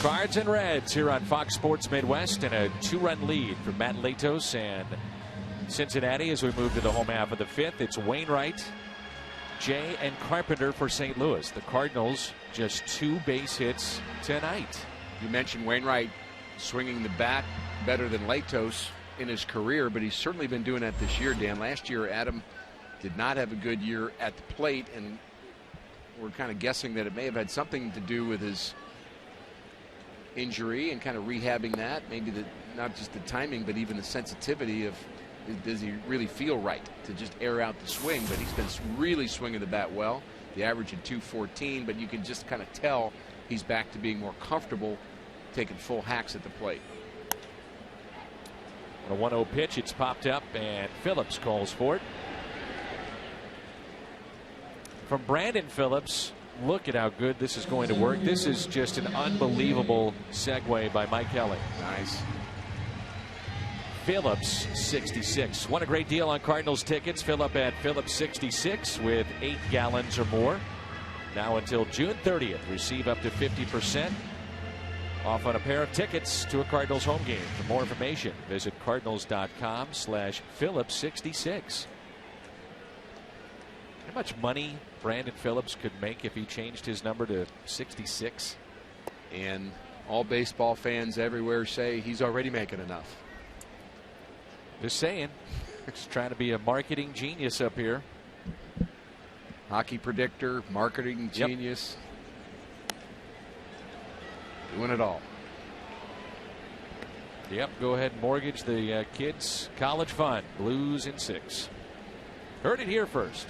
Cards and Reds here on Fox Sports Midwest, and a 2-run lead for Matt Latos and Cincinnati as we move to the home half of the 5th. It's Wainwright, Jay, and Carpenter for St. Louis. The Cardinals just 2 base hits tonight. You mentioned Wainwright swinging the bat better than Latos in his career, but he's certainly been doing that this year, Dan. Last year, Adam did not have a good year at the plate, and we're kind of guessing that it may have had something to do with his injury and kind of rehabbing that. Maybe not just the timing, but even the sensitivity of, does he really feel right to just air out the swing? But he's been really swinging the bat well. The average at 214, but you can just kind of tell he's back to being more comfortable taking full hacks at the plate. A 1-0 pitch. It's popped up, and Phillips calls for it. From Brandon Phillips, look at how good this is going to work. This is just an unbelievable segue by Mike Kelly. Nice. Phillips 66. What a great deal on Cardinals tickets. Fill up at Phillips 66 with 8 gallons or more. Now until June 30th. Receive up to 50% off on a pair of tickets to a Cardinals home game. For more information, visit cardinals.com/Phillips66. How much money Brandon Phillips could make if he changed his number to 66? And all baseball fans everywhere say he's already making enough. Just saying. Just trying to be a marketing genius up here. Hockey predictor, marketing genius. Doing it all. Yep, go ahead and mortgage the kids' college fund. Blues in 6. Heard it here first.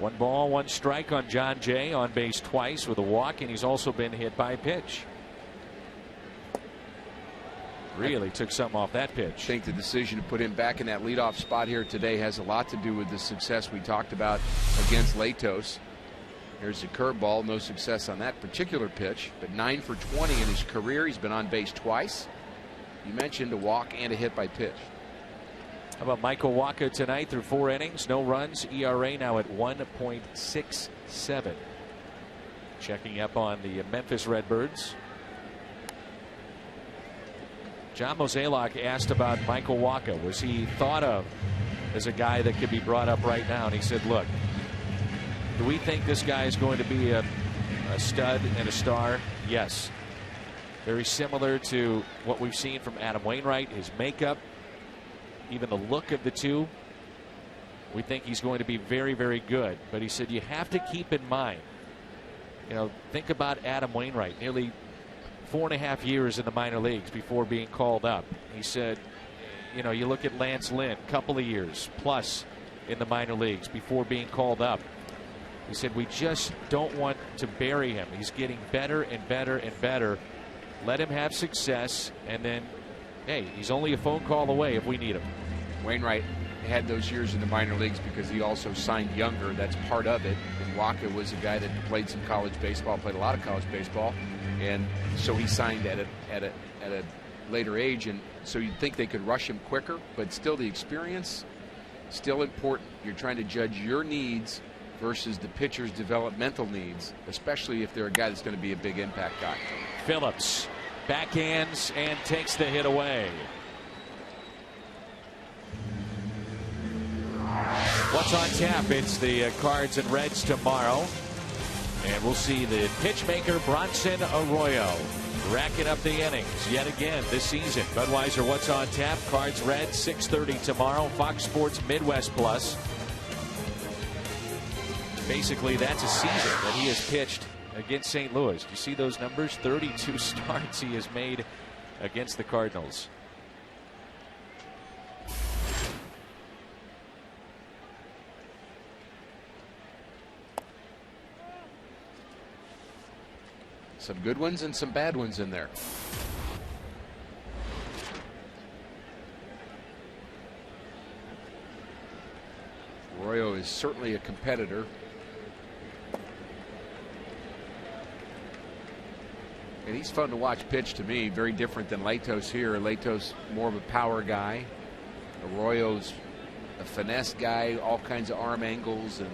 One ball, one strike on John Jay, on base twice with a walk, and he's also been hit by a pitch. Really took something off that pitch. I think the decision to put him back in that leadoff spot here today has a lot to do with the success we talked about against Latos. Here's the curveball, no success on that particular pitch, but 9 for 20 in his career. He's been on base twice. You mentioned a walk and a hit by pitch. How about Michael Wacha tonight through 4 innings, no runs, ERA now at 1.67. Checking up on the Memphis Redbirds. John Mozeliak asked about Michael Wacha. Was he thought of as a guy that could be brought up right now? And he said, look, do we think this guy is going to be a stud and a star? Yes. Very similar to what we've seen from Adam Wainwright, his makeup, even the look of the two. We think he's going to be very, very good. But he said you have to keep in mind, think about Adam Wainwright, nearly 4.5 years in the minor leagues before being called up. He said, you look at Lance Lynn, couple of years plus in the minor leagues before being called up. He said, we just don't want to bury him. He's getting better and better and better. Let him have success, and then, hey, he's only a phone call away if we need him. Wainwright had those years in the minor leagues because he also signed younger. That's part of it. And Wacha was a guy that played some college baseball, played a lot of college baseball. And so he signed at a later age, and so you'd think they could rush him quicker, but still the experience, still important. You're trying to judge your needs versus the pitcher's developmental needs, especially if they're a guy that's going to be a big impact guy. Phillips backhands and takes the hit away. What's on tap? It's the Cards and Reds tomorrow. And we'll see the pitchmaker Bronson Arroyo racking up the innings yet again this season. Budweiser, what's on tap? Cards Reds 6:30 tomorrow. Fox Sports Midwest Plus. Basically, that's a season that he has pitched against St. Louis. Do you see those numbers? 32 starts he has made against the Cardinals. Some good ones and some bad ones in there. Arroyo is certainly a competitor. And he's fun to watch pitch to me. Very different than Latos here. Latos more of a power guy. Arroyo's a finesse guy. All kinds of arm angles and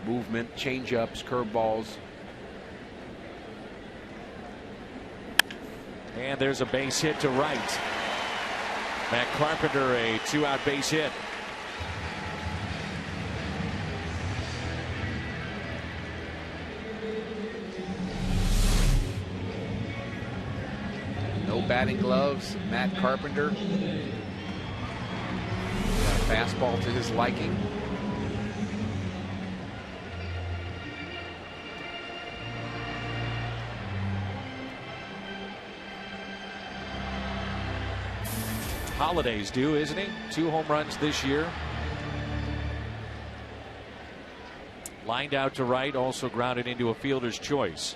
movement, change-ups, curveballs. And there's a base hit to right. Matt Carpenter, a 2-out base hit. No batting gloves. Matt Carpenter. Got a fastball to his liking. Holiday's due, isn't he? 2 home runs this year. Lined out to right, also grounded into a fielder's choice.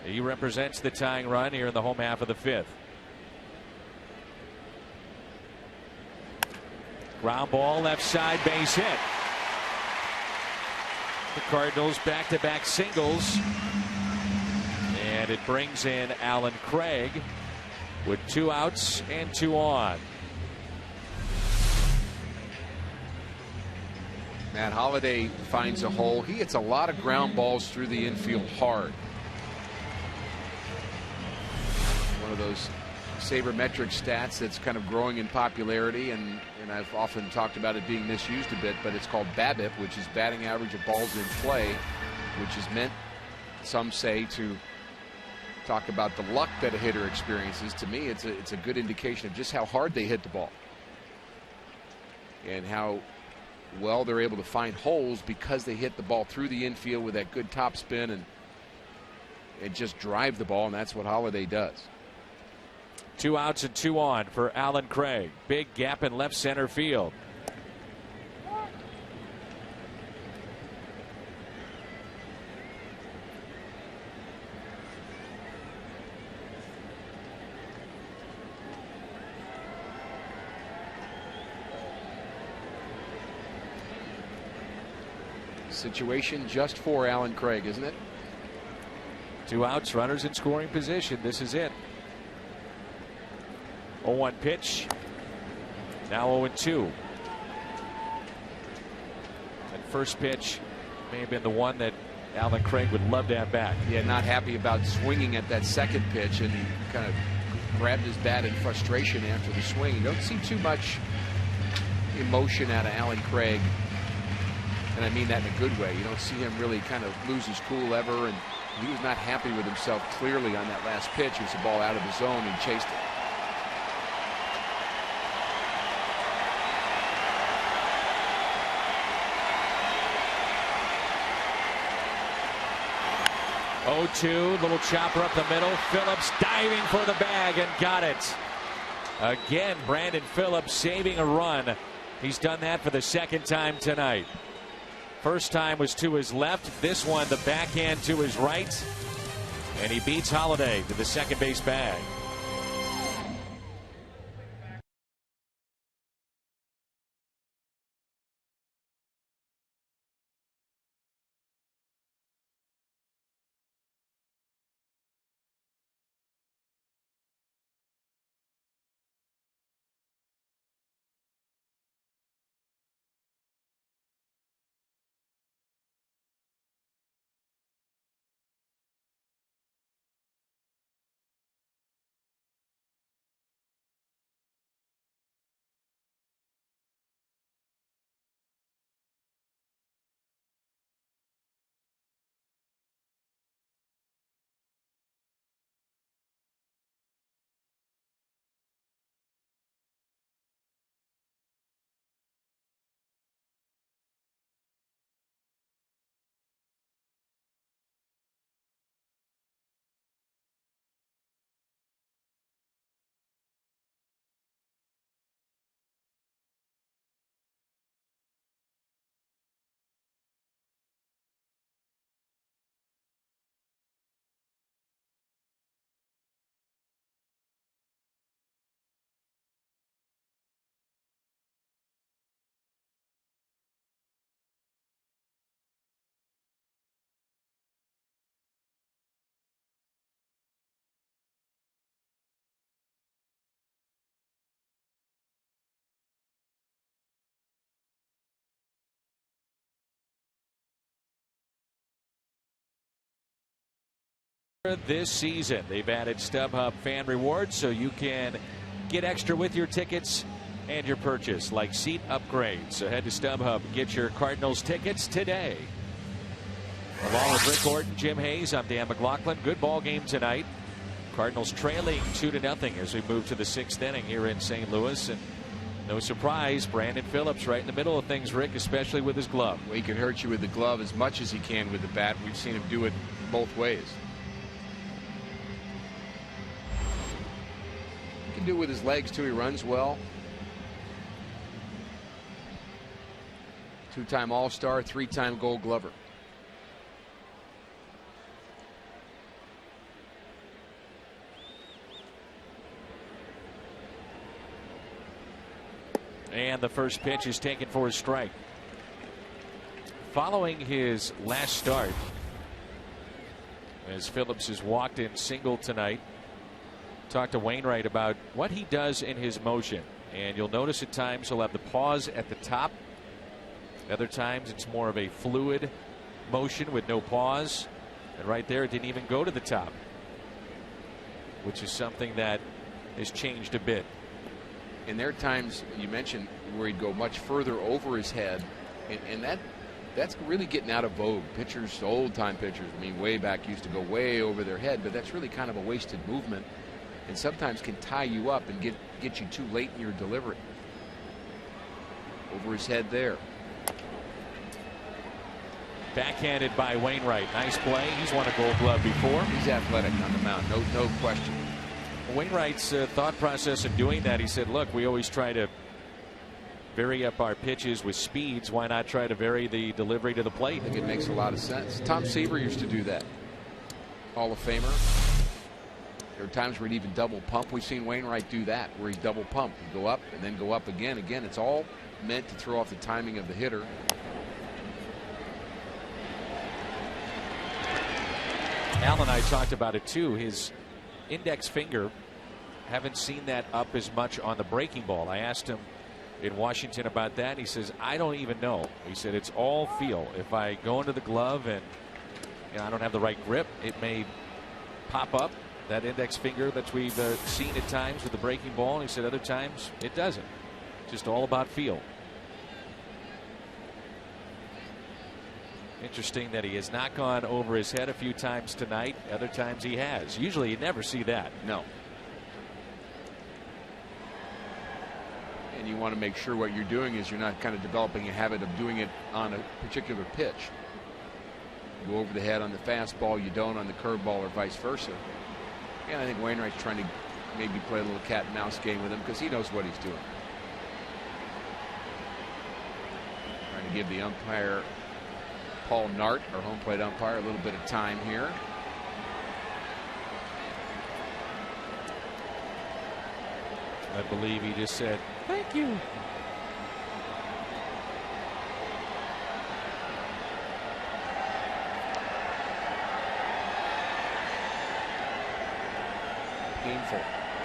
He represents the tying run here in the home half of the 5th. Ground ball, left side, base hit. The Cardinals back-to-back singles. And it brings in Alan Craig with 2 outs and 2 on. Matt Holliday finds a hole. He hits a lot of ground balls through the infield hard. One of those sabermetric stats that's kind of growing in popularity, and I've often talked about it being misused a bit, but it's called BABIP, which is batting average of balls in play, which is meant, some say, to talk about the luck that a hitter experiences. To me, it's a good indication of just how hard they hit the ball and how well they're able to find holes because they hit the ball through the infield with that good top spin and just drive the ball, and that's what Holliday does. 2 outs and 2 on for Alan Craig. Big gap in left center field. Situation just for Alan Craig, isn't it? 2 outs, runners in scoring position. This is it. 0-1 pitch. Now 0-2. That first pitch may have been the one that Alan Craig would love to have back. Yeah, not happy about swinging at that second pitch, and he kind of grabbed his bat in frustration after the swing. You don't see too much emotion out of Alan Craig, and I mean that in a good way. You don't see him really kind of lose his cool ever, and he was not happy with himself clearly on that last pitch. It was a ball out of the zone and chased it. Little chopper up the middle. Phillips diving for the bag and got it. Again, Brandon Phillips saving a run. He's done that for the 2nd time tonight. First time was to his left. This one, the backhand to his right. And he beats Holliday to the second base bag. This season, they've added StubHub fan rewards so you can get extra with your tickets and your purchase, like seat upgrades. So head to StubHub and get your Cardinals tickets today. Along with Rick Horton, Jim Hayes, I'm Dan McLaughlin. Good ball game tonight. Cardinals trailing 2-0 as we move to the 6th inning here in St. Louis. And no surprise, Brandon Phillips right in the middle of things, Rick, especially with his glove. Well, he can hurt you with the glove as much as he can with the bat. We've seen him do it both ways. He can do it with his legs too. He runs well. 2-time All-Star, 3-time Gold Glover. And the first pitch is taken for a strike. Following his last start, as Phillips has walked in single tonight, talked to Wainwright about what he does in his motion. And you'll notice at times he'll have the pause at the top. Other times it's more of a fluid motion with no pause. And right there, it didn't even go to the top, which is something that has changed a bit. And there are times you mentioned where he'd go much further over his head, and that's really getting out of vogue. Pitchers, old-time pitchers, I mean, way back used to go way over their head, but that's really kind of a wasted movement, and sometimes can tie you up and get you too late in your delivery. Over his head there. Backhanded by Wainwright. Nice play. He's won a Gold Glove before. He's athletic on the mound, no question. Wainwright's thought process in doing that, he said, look, we always try to vary up our pitches with speeds. Why not try to vary the delivery to the plate? I think it makes a lot of sense. Tom Seaver used to do that. Hall of Famer. There are times where he'd even double pump. We've seen Wainwright do that, where he's double pump. He'd go up and then go up again. Again, it's all meant to throw off the timing of the hitter. Al and I talked about it too. His index finger, haven't seen that up as much on the breaking ball. I asked him in Washington about that. He says, I don't even know. He said, it's all feel. If I go into the glove and I don't have the right grip, it may pop up, that index finger that we've seen at times with the breaking ball. And he said other times it doesn't. Just all about feel. Interesting that he has not gone over his head a few times tonight. Other times he has. Usually you never see that. No. And you want to make sure what you're doing is you're not kind of developing a habit of doing it on a particular pitch. You go over the head on the fastball, you don't on the curveball, or vice versa. And I think Wainwright's trying to maybe play a little cat and mouse game with him because he knows what he's doing. Trying to give the umpire, Paul Nart, our home plate umpire, a little bit of time here. I believe he just said, thank you.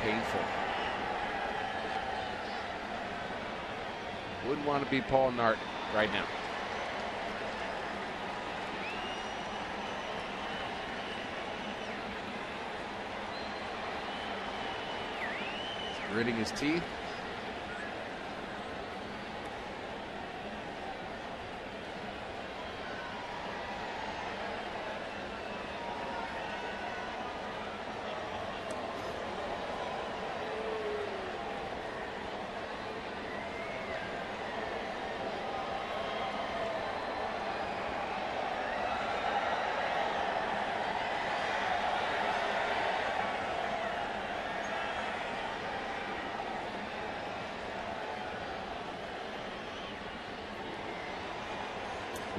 Painful. Wouldn't want to be Paul Nart right now. Gritting his teeth.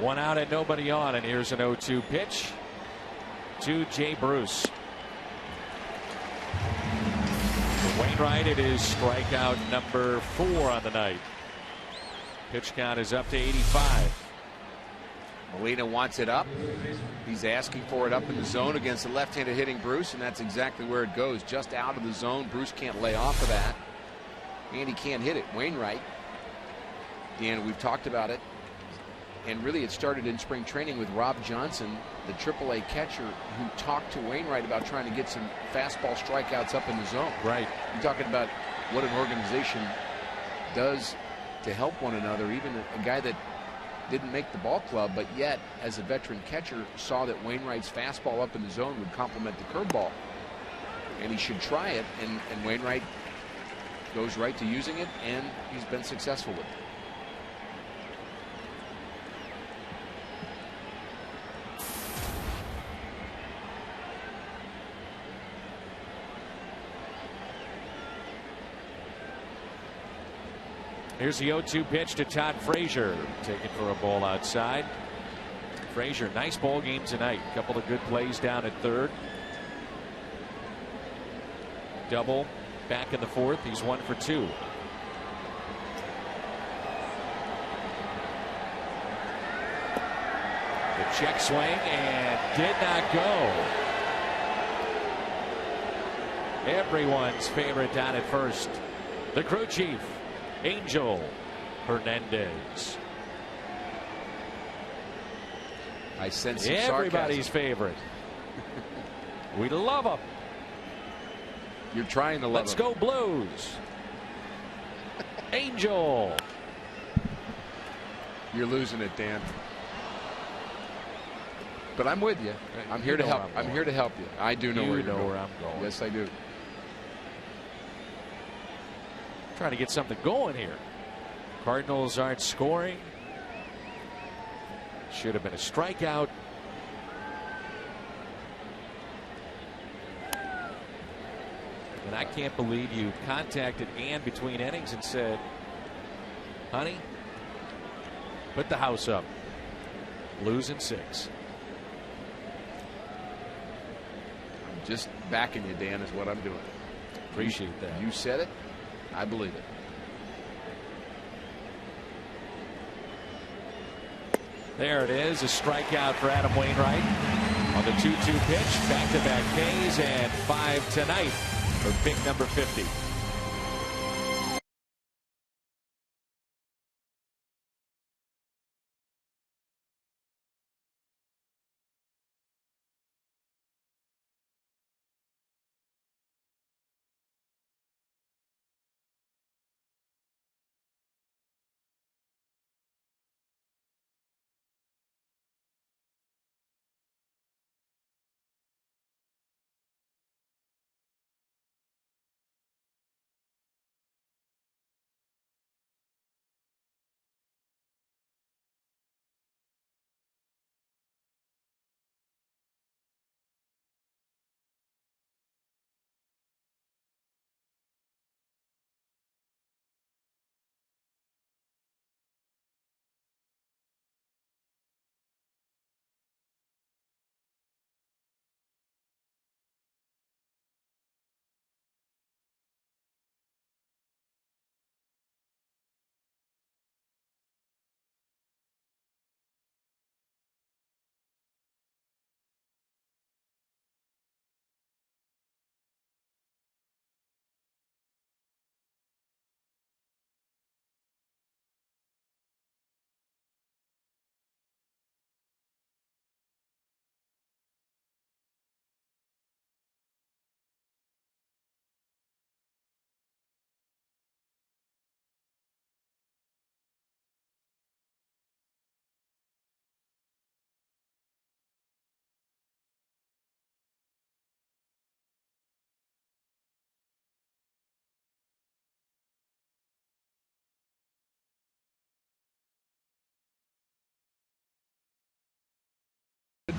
One out and nobody on, and here's an 0-2 pitch to Jay Bruce. For Wainwright, it is strikeout number 4 on the night. Pitch count is up to 85. Molina wants it up. He's asking for it up in the zone against the left-handed hitting Bruce, and that's exactly where it goes. Just out of the zone. Bruce can't lay off of that, and he can't hit it. Wainwright, Dan, we've talked about it. And really, it started in spring training with Rob Johnson, the AAA catcher, who talked to Wainwright about trying to get some fastball strikeouts up in the zone. Right. You're talking about what an organization does to help one another. Even a guy that didn't make the ball club, but yet, as a veteran catcher, saw that Wainwright's fastball up in the zone would complement the curveball. And he should try it. And Wainwright goes right to using it, and he's been successful with it. Here's the 0-2 pitch to Todd Frazier, taken for a ball outside. Frazier, nice ball game tonight. A couple of good plays down at third. Double back in the fourth. He's 1 for 2. The check swing and did not go. Everyone's favorite down at first, the crew chief, Angel Hernandez. I sense some everybody's sarcasm. favorite. We love them. You're trying to love Let's them. go Blues. Angel. You're losing it, Dan. But I'm with you. I'm here to help. I'm here to help you. I do know where you're going. where I'm going. Yes, I do. Trying to get something going here. Cardinals aren't scoring. Should have been a strikeout. And I can't believe you contacted Ann between innings and said, honey, put the house up. Blues in 6. I'm just backing you, Dan, is what I'm doing. Appreciate that. You said it. I believe it. There it is, a strikeout for Adam Wainwright on the 2-2 pitch. Back-to-back Ks and 5 tonight for pick number 50.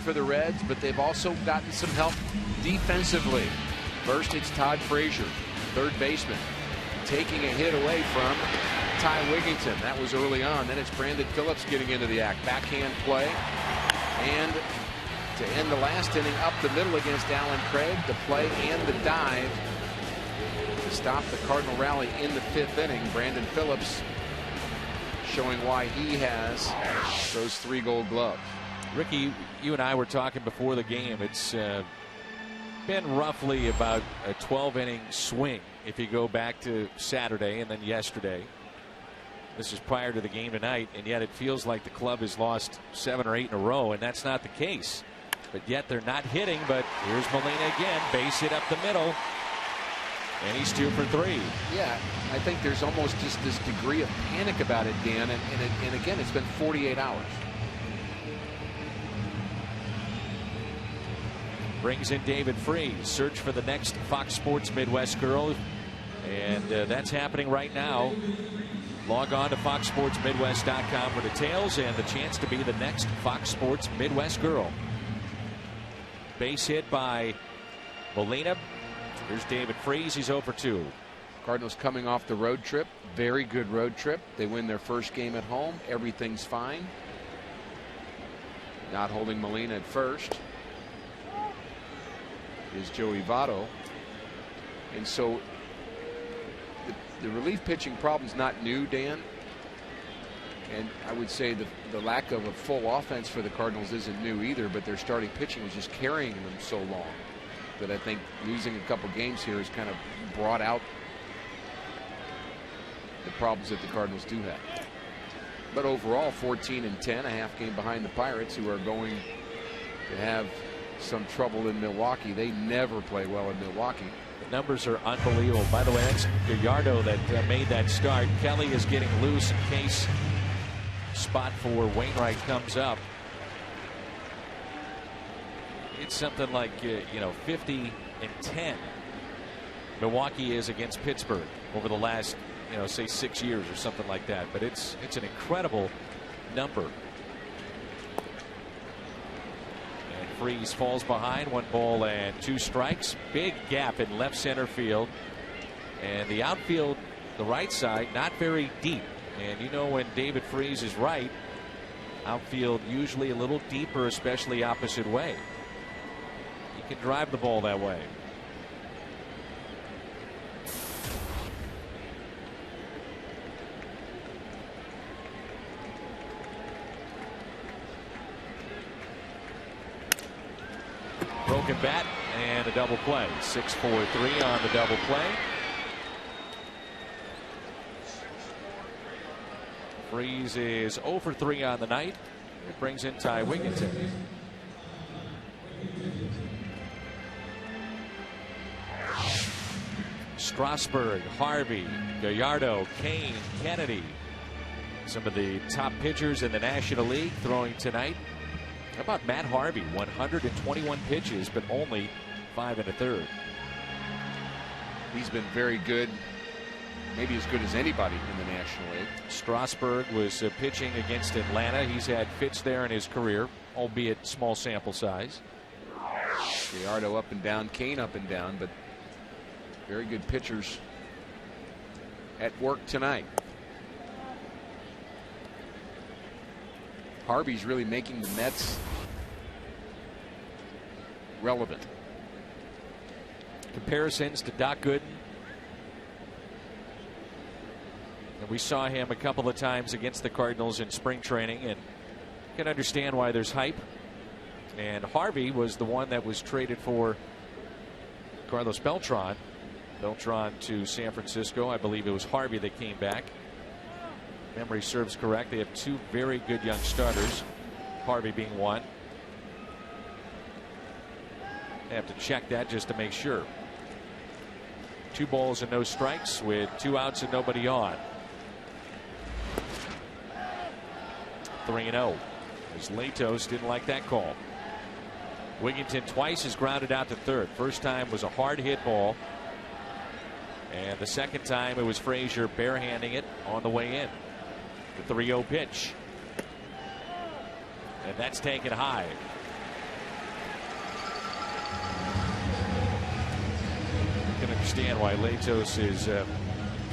For the Reds, but they've also gotten some help defensively. First, it's Todd Frazier, third baseman, taking a hit away from Ty Wigginton. That was early on. Then it's Brandon Phillips getting into the act. Backhand play. And to end the last inning up the middle against Allen Craig, the play and the dive to stop the Cardinal rally in the 5th inning. Brandon Phillips showing why he has those 3 Gold Gloves. Ricky, you and I were talking before the game. It's been roughly about a 12-inning swing if you go back to Saturday and then yesterday. This is prior to the game tonight, and yet it feels like the club has lost 7 or 8 in a row, and that's not the case. But yet they're not hitting. But here's Molina again, base hit up the middle, and he's 2 for 3. Yeah, I think there's almost just this degree of panic about it, Dan, and again, it's been 48 hours. Brings in David Freese. Search for the next Fox Sports Midwest girl. And that's happening right now. Log on to foxsportsmidwest.com for details and the chance to be the next Fox Sports Midwest girl. Base hit by Molina. Here's David Freese. He's 0 for 2. Cardinals coming off the road trip. Very good road trip. They win their first game at home. Everything's fine. Not holding Molina at first is Joey Votto. And so the relief pitching problem's not new, Dan. And I would say the lack of a full offense for the Cardinals isn't new either, but their starting pitching was just carrying them so long that I think losing a couple games here has kind of brought out the problems that the Cardinals do have. But overall, 14-10, a half game behind the Pirates, who are going to have some trouble in Milwaukee. They never play well in Milwaukee. The numbers are unbelievable. By the way, that's Gallardo that made that start. Kelly is getting loose in case spot for Wainwright comes up. It's something like 50-10. Milwaukee is against Pittsburgh over the last say 6 years or something like that. But it's an incredible number. And Freese falls behind, 1 ball and 2 strikes. Big gap in left center field, and the outfield, the right side, not very deep. And when David Freese is right, outfield usually a little deeper, especially opposite way. He can drive the ball that way. Broken bat and a double play. 6-4-3 on the double play. Freese is 0 for 3 on the night. It brings in Ty Wigginton. Strasburg, Harvey, Gallardo, Kane, Kennedy. Some of the top pitchers in the National League throwing tonight. How about Matt Harvey? 121 pitches, but only 5 1/3. He's been very good. Maybe as good as anybody in the National League. Strasburg was pitching against Atlanta. He's had fits there in his career, albeit small sample size. Gallardo up and down, Kane up and down, but very good pitchers at work tonight. Harvey's really making the Mets relevant. Comparisons to Doc Gooden. And we saw him a couple of times against the Cardinals in spring training, and you can understand why there's hype. And Harvey was the one that was traded for Carlos Beltran. Beltran to San Francisco. I believe it was Harvey that came back. Memory serves correct. They have 2 very good young starters, Harvey being one. They have to check that just to make sure. 2 balls and no strikes with 2 outs and nobody on. 3-0. As Latos didn't like that call. Wigginton twice is grounded out to third. First time was a hard hit ball, and the second time it was Frazier barehanding it on the way in. The 3-0 pitch, and that's taken high. You can understand why Latos is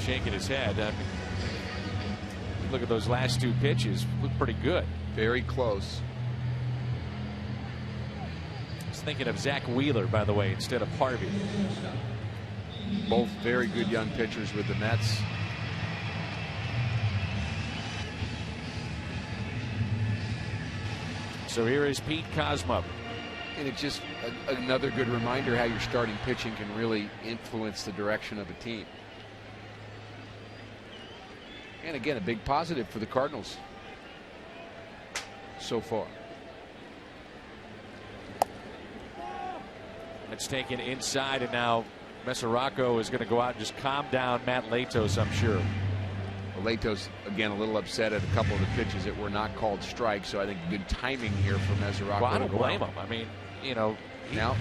shaking his head. I mean, look at those last 2 pitches, look pretty good. Very close. I was thinking of Zach Wheeler, by the way, instead of Harvey. Both very good young pitchers with the Mets. So here is Pete Cosmo. And it's just another good reminder how your starting pitching can really influence the direction of a team. And again, a big positive for the Cardinals so far. It's taken inside, and now Mesoraco is going to go out and just calm down Matt Latos, I'm sure. Well, Latos, again, a little upset at a couple of the pitches that were not called strikes, so I think good timing here for Mesoraco. Well, I don't blame him. I mean, now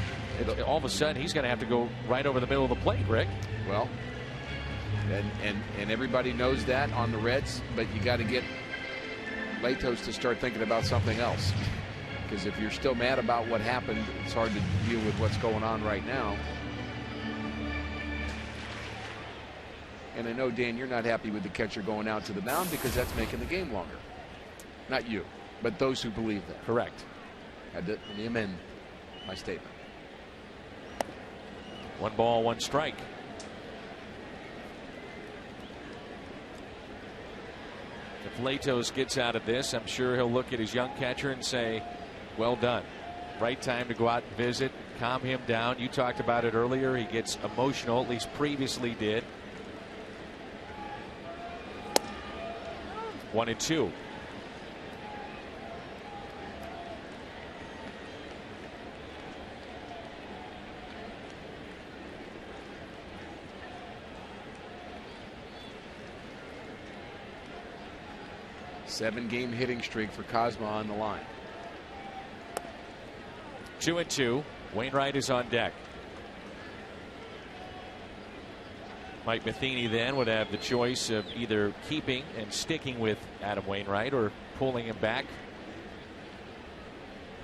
all of a sudden he's going to have to go right over the middle of the plate, Rick. Well, and everybody knows that on the Reds, but you got to get Latos to start thinking about something else. Because if you're still mad about what happened, it's hard to deal with what's going on right now. And I know, Dan, you're not happy with the catcher going out to the mound because that's making the game longer. Not you, but those who believe that. Correct. Let me amend my statement. 1 ball, 1 strike. If Latos gets out of this, I'm sure he'll look at his young catcher and say, well done. Right time to go out and visit, calm him down. You talked about it earlier. He gets emotional, at least previously did. 1-2. Seven-game hitting streak for Cosma on the line. 2-2. Wainwright is on deck. Mike Matheny then would have the choice of either keeping and sticking with Adam Wainwright or pulling him back,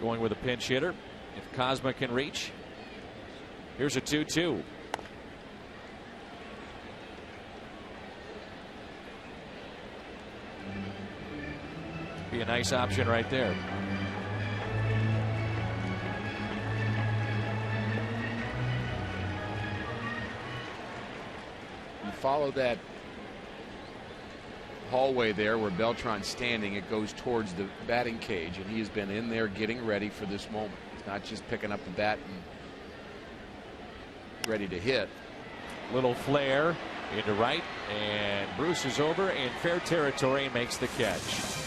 going with a pinch hitter if Cosma can reach. Here's a 2-2. Be a nice option right there. You follow that hallway there where Beltran's standing. It goes towards the batting cage, and he has been in there getting ready for this moment. He's not just picking up the bat and ready to hit. Little flare into right, and Bruce is over in fair territory and makes the catch.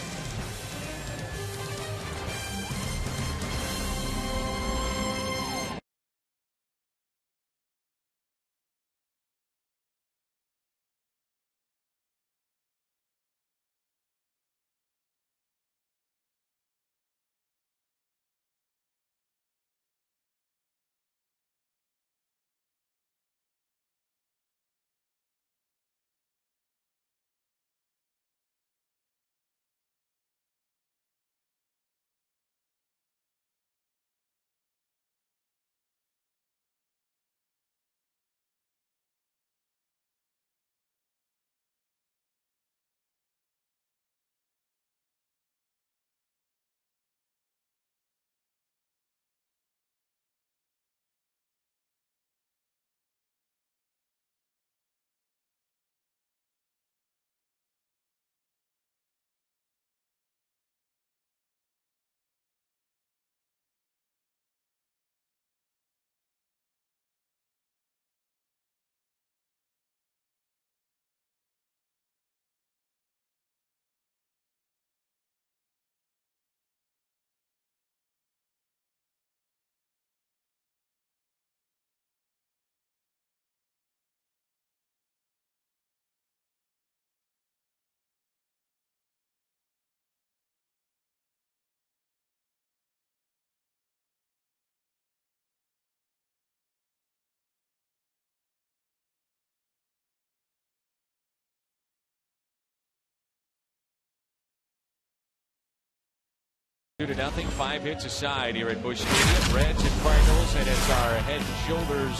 Two to nothing, 5 hits aside here at Busch Stadium. Reds and Cardinals, and it's our head and shoulders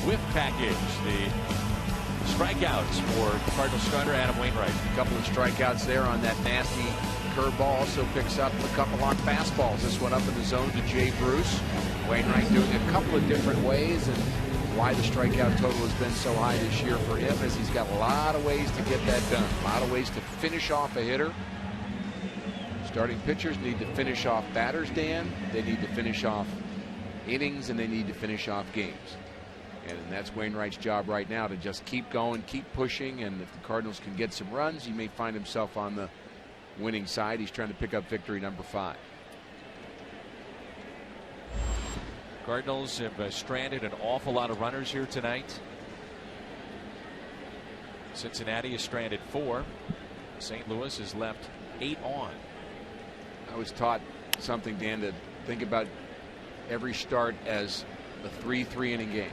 whiff package. The strikeouts for Cardinal starter Adam Wainwright. A couple of strikeouts there on that nasty curveball. Also picks up a couple on fastballs. This one up in the zone to Jay Bruce. Wainwright doing a couple of different ways, and why the strikeout total has been so high this year for him is he's got a lot of ways to get that done. A lot of ways to finish off a hitter. Starting pitchers need to finish off batters, Dan. They need to finish off innings, and they need to finish off games. And that's Wainwright's job right now, to just keep going, keep pushing, and if the Cardinals can get some runs, he may find himself on the winning side. He's trying to pick up victory number 5. Cardinals have stranded an awful lot of runners here tonight. Cincinnati has stranded 4. St. Louis has left 8 on. I was taught something, Dan, to think about every start as a 3-3-inning game.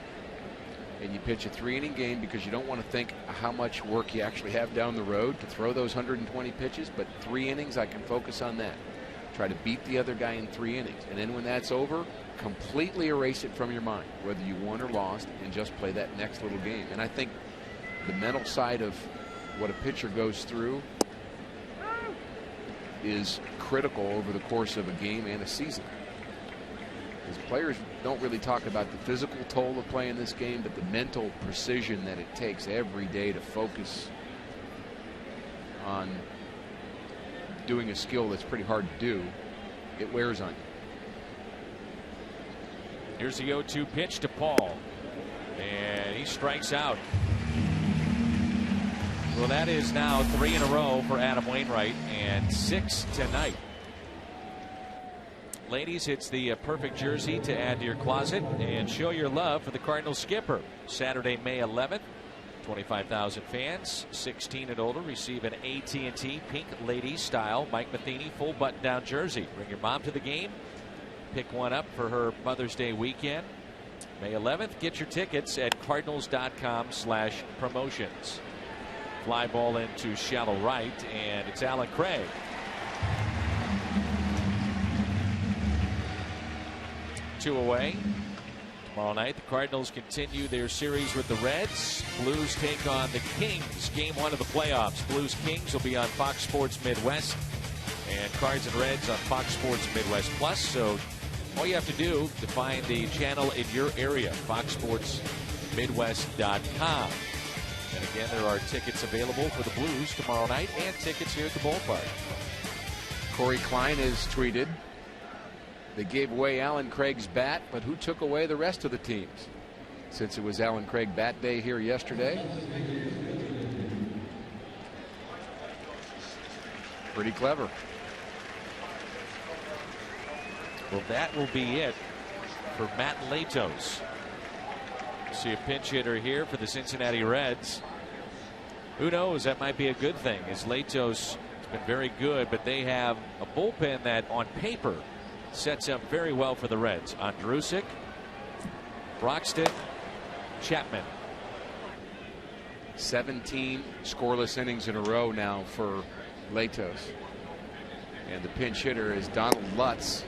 And you pitch a 3-inning game because you don't want to think how much work you actually have down the road to throw those 120 pitches. But 3 innings, I can focus on that. Try to beat the other guy in 3 innings. And then when that's over, completely erase it from your mind, whether you won or lost, and just play that next little game. And I think the mental side of what a pitcher goes through is critical over the course of a game and a season. Because players don't really talk about the physical toll of playing this game, but the mental precision that it takes every day to focus on doing a skill that's pretty hard to do, it wears on you. Here's the 0-2 pitch to Paul, and he strikes out. Well, that is now 3 in a row for Adam Wainwright, and 6 tonight. Ladies, it's the perfect jersey to add to your closet and show your love for the Cardinals skipper. Saturday, May 11th, 25,000 fans, 16 and older, receive an AT&T pink ladies style Mike Matheny full button-down jersey. Bring your mom to the game. Pick one up for her Mother's Day weekend. May 11th, get your tickets at cardinals.com/promotions. Fly ball into shallow right, and it's Alan Craig. Two away. Tomorrow night, the Cardinals continue their series with the Reds. Blues take on the Kings. Game 1 of the playoffs. Blues Kings will be on Fox Sports Midwest, and Cards and Reds on Fox Sports Midwest Plus. So all you have to do to find the channel in your area, foxsportsmidwest.com. And again, there are tickets available for the Blues tomorrow night and tickets here at the ballpark. Corey Klein has tweeted, they gave away Alan Craig's bat, but who took away the rest of the teams? Since it was Alan Craig bat day here yesterday. Pretty clever. Well, that will be it for Matt Latos. See a pinch hitter here for the Cincinnati Reds. Who knows, that might be a good thing, as Latos has been very good, but they have a bullpen that on paper sets up very well for the Reds. Andrusik, Broxton, Chapman. 17 scoreless innings in a row now for Latos. And the pinch hitter is Donald Lutz,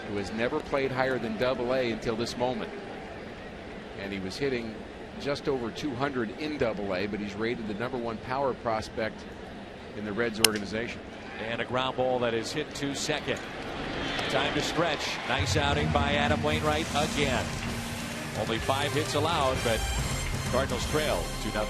who has never played higher than Double-A until this moment. And he was hitting just over 200 in Double-A, but he's rated the #1 power prospect in the Reds organization. And a ground ball that is hit to second. Time to stretch. Nice outing by Adam Wainwright again. Only 5 hits allowed, but Cardinals trail 2-0.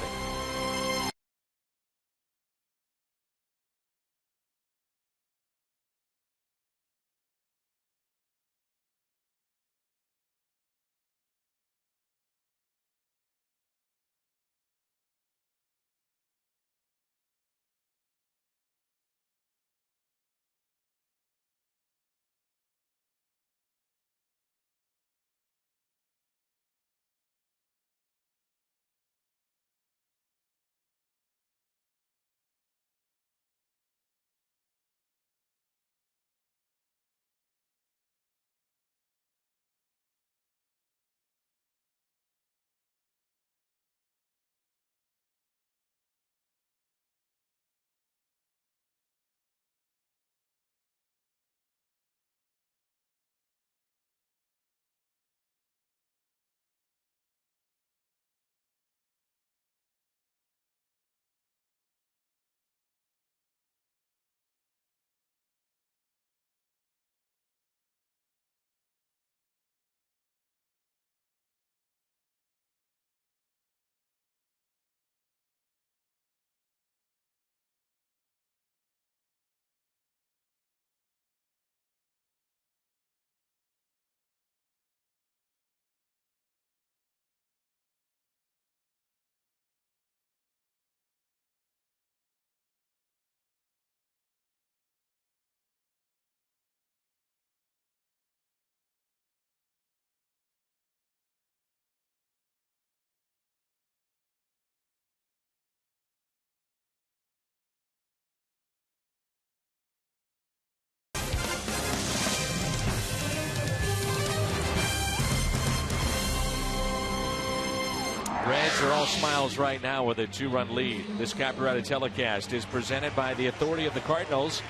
Reds are all smiles right now with a 2-run lead. This Caparetta telecast is presented by the authority of the Cardinals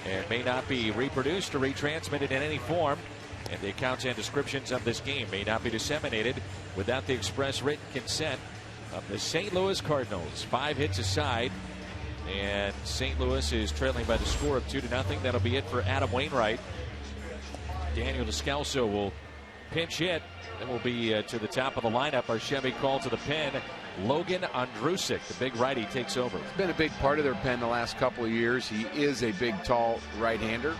and may not be reproduced or retransmitted in any form. And the accounts and descriptions of this game may not be disseminated without the express written consent of the St. Louis Cardinals. 5 hits aside, and St. Louis is trailing by the score of 2-0. That'll be it for Adam Wainwright. Daniel Descalso will pinch hit. Then we'll be to the top of the lineup. Our Chevy call to the pen Logan Andrusic, the big righty, takes over. It's been a big part of their pen the last couple of years. He is a big, tall right-hander.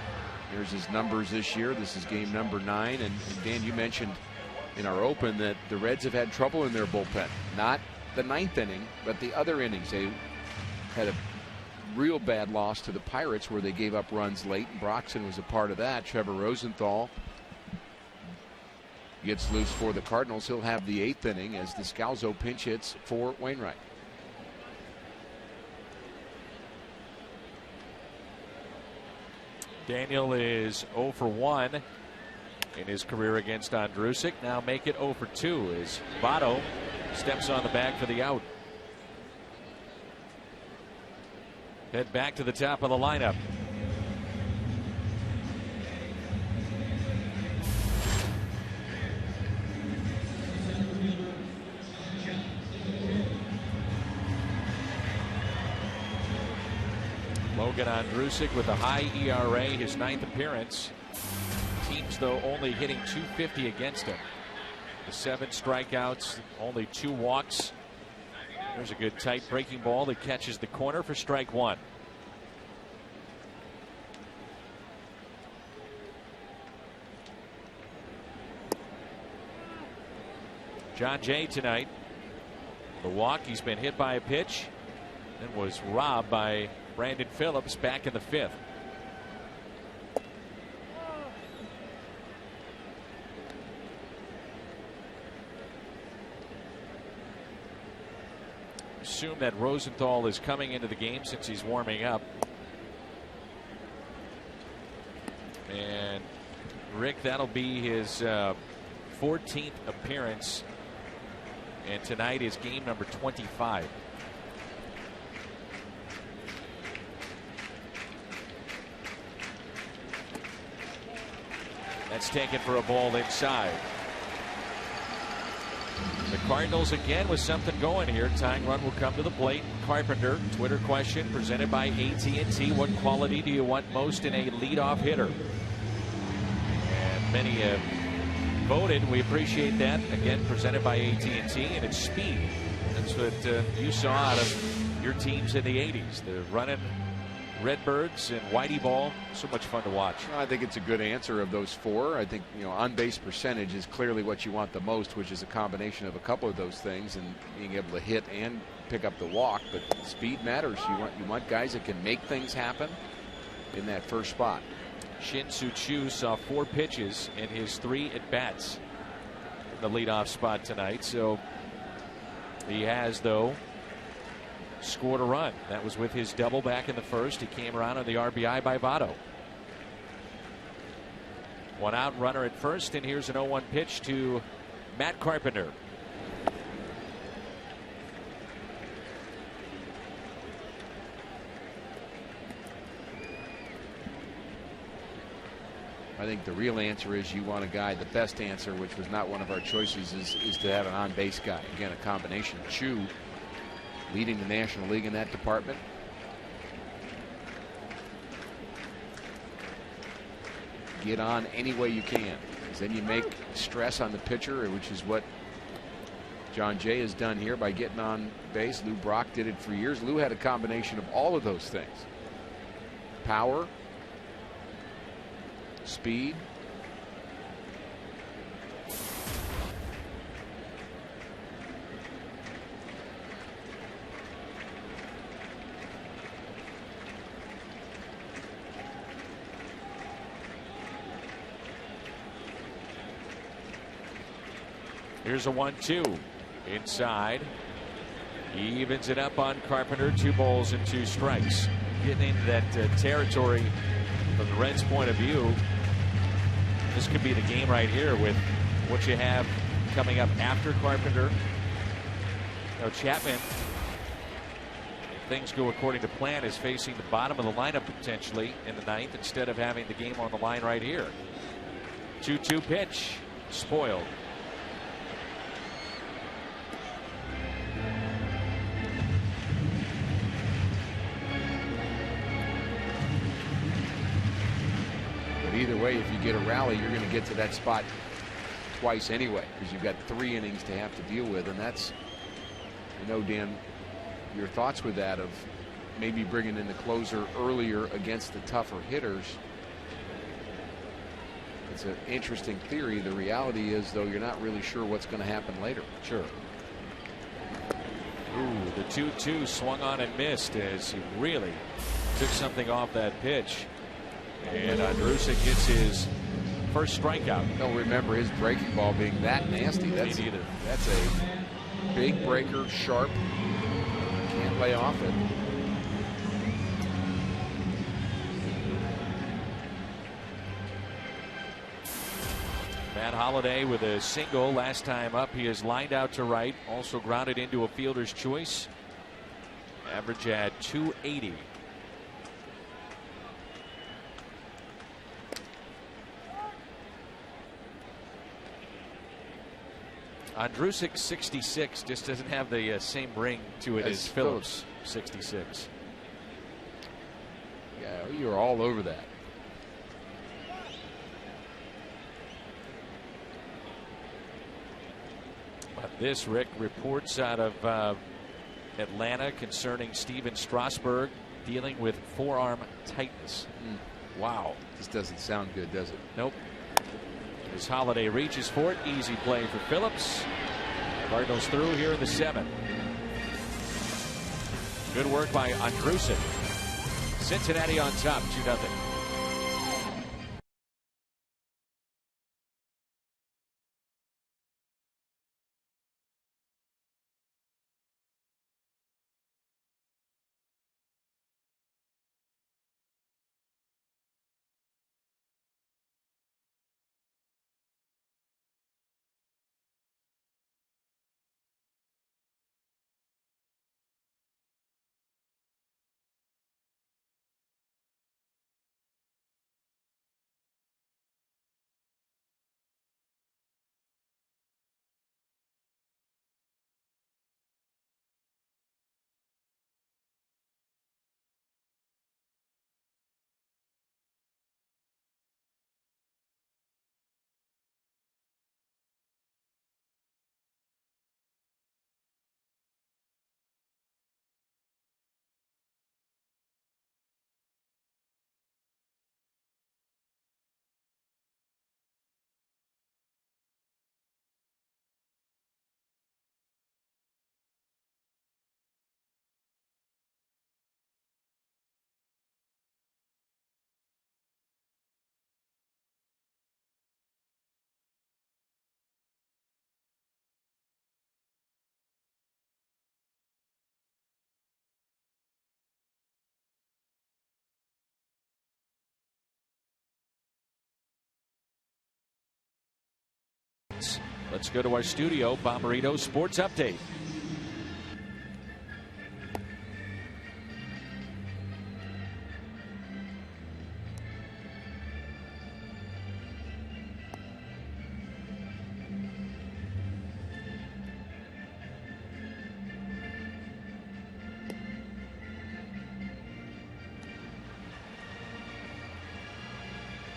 Here's his numbers this year. This is game number 9. And Dan, you mentioned in our open that the Reds have had trouble in their bullpen. Not the 9th inning, but the other innings. They had a real bad loss to the Pirates where they gave up runs late. Broxton was a part of that. Trevor Rosenthal gets loose for the Cardinals. He'll have the 8th inning as Descalzo pinch hits for Wainwright. Daniel is 0 for 1 in his career against Andrusic. Now make it 0 for 2 as Votto steps on the bag for the out. Head back to the top of the lineup. Logan Andrusic with a high ERA, his 9th appearance. Teams, though, only hitting .250 against him. The 7 strikeouts, only 2 walks. There's a good tight breaking ball that catches the corner for strike 1. John Jay tonight. The walk, he's been hit by a pitch and was robbed by Brandon Phillips back in the 5th. Assume that Rosenthal is coming into the game since he's warming up. And Rick, that'll be his 14th appearance. And tonight is game number 25. That's taken for a ball inside. The Cardinals again with something going here. Tying run will come to the plate. Carpenter, Twitter question presented by AT&T. What quality do you want most in a leadoff hitter? And many have voted. We appreciate that. Again, presented by AT&T, and it's speed. That's what you saw out of your teams in the 80s. The running Redbirds and Whitey ball. So much fun to watch. I think it's a good answer of those 4. I think, on base percentage is clearly what you want the most, which is a combination of a couple of those things and being able to hit and pick up the walk. But speed matters. You want guys that can make things happen in that first spot. Shin-Soo Choo saw 4 pitches in his 3 at-bats in the leadoff spot tonight. So he has, though, scored a run. That was with his double back in the 1st. He came around on the RBI by Votto. 1 out, runner at 1st, and here's an 0-1 pitch to Matt Carpenter. I think the real answer is you want a guy. The best answer, which was not one of our choices, is to have an on-base guy. Again, a combination. Choo leading the National League in that department. Get on any way you can, because then you make stress on the pitcher, which is what John Jay has done here by getting on base. Lou Brock did it for years. Lou had a combination of all of those things. Power, speed, here's a 1-2 inside. He evens it up on Carpenter. 2 balls and 2 strikes. Getting into that territory from the Reds' point of view. This could be the game right here with what you have coming up after Carpenter. Chapman, if things go according to plan, is facing the bottom of the lineup potentially in the 9th instead of having the game on the line right here. 2-2 pitch. Spoiled. either way, if you get a rally, you're going to get to that spot twice anyway, because you've got 3 innings to have to deal with, and that's I know, Dan, your thoughts with that of maybe bringing in the closer earlier against the tougher hitters. It's an interesting theory. The reality is, though, you're not really sure what's going to happen later. Sure. Ooh, the 2-2 swung on and missed as he really took something off that pitch. And Andrusik gets his first strikeout. Don't remember his breaking ball being that nasty. That's a big breaker, sharp. Can't lay off it. Matt Holliday with a single last time up. He is lined out to right, also grounded into a fielder's choice. Average at 280. Andrusik 66 just doesn't have the same ring to it as Phillips 66. Yeah, you're all over that. This, Rick, reports out of Atlanta concerning Steven Strasburg dealing with forearm tightness. Wow. This doesn't sound good, does it? Nope. As Holliday reaches for it, easy play for Phillips. Cardinals through here in the 7th. Good work by Andrusik. Cincinnati on top, 2-0. Let's go to our studio. Bomberito Sports Update.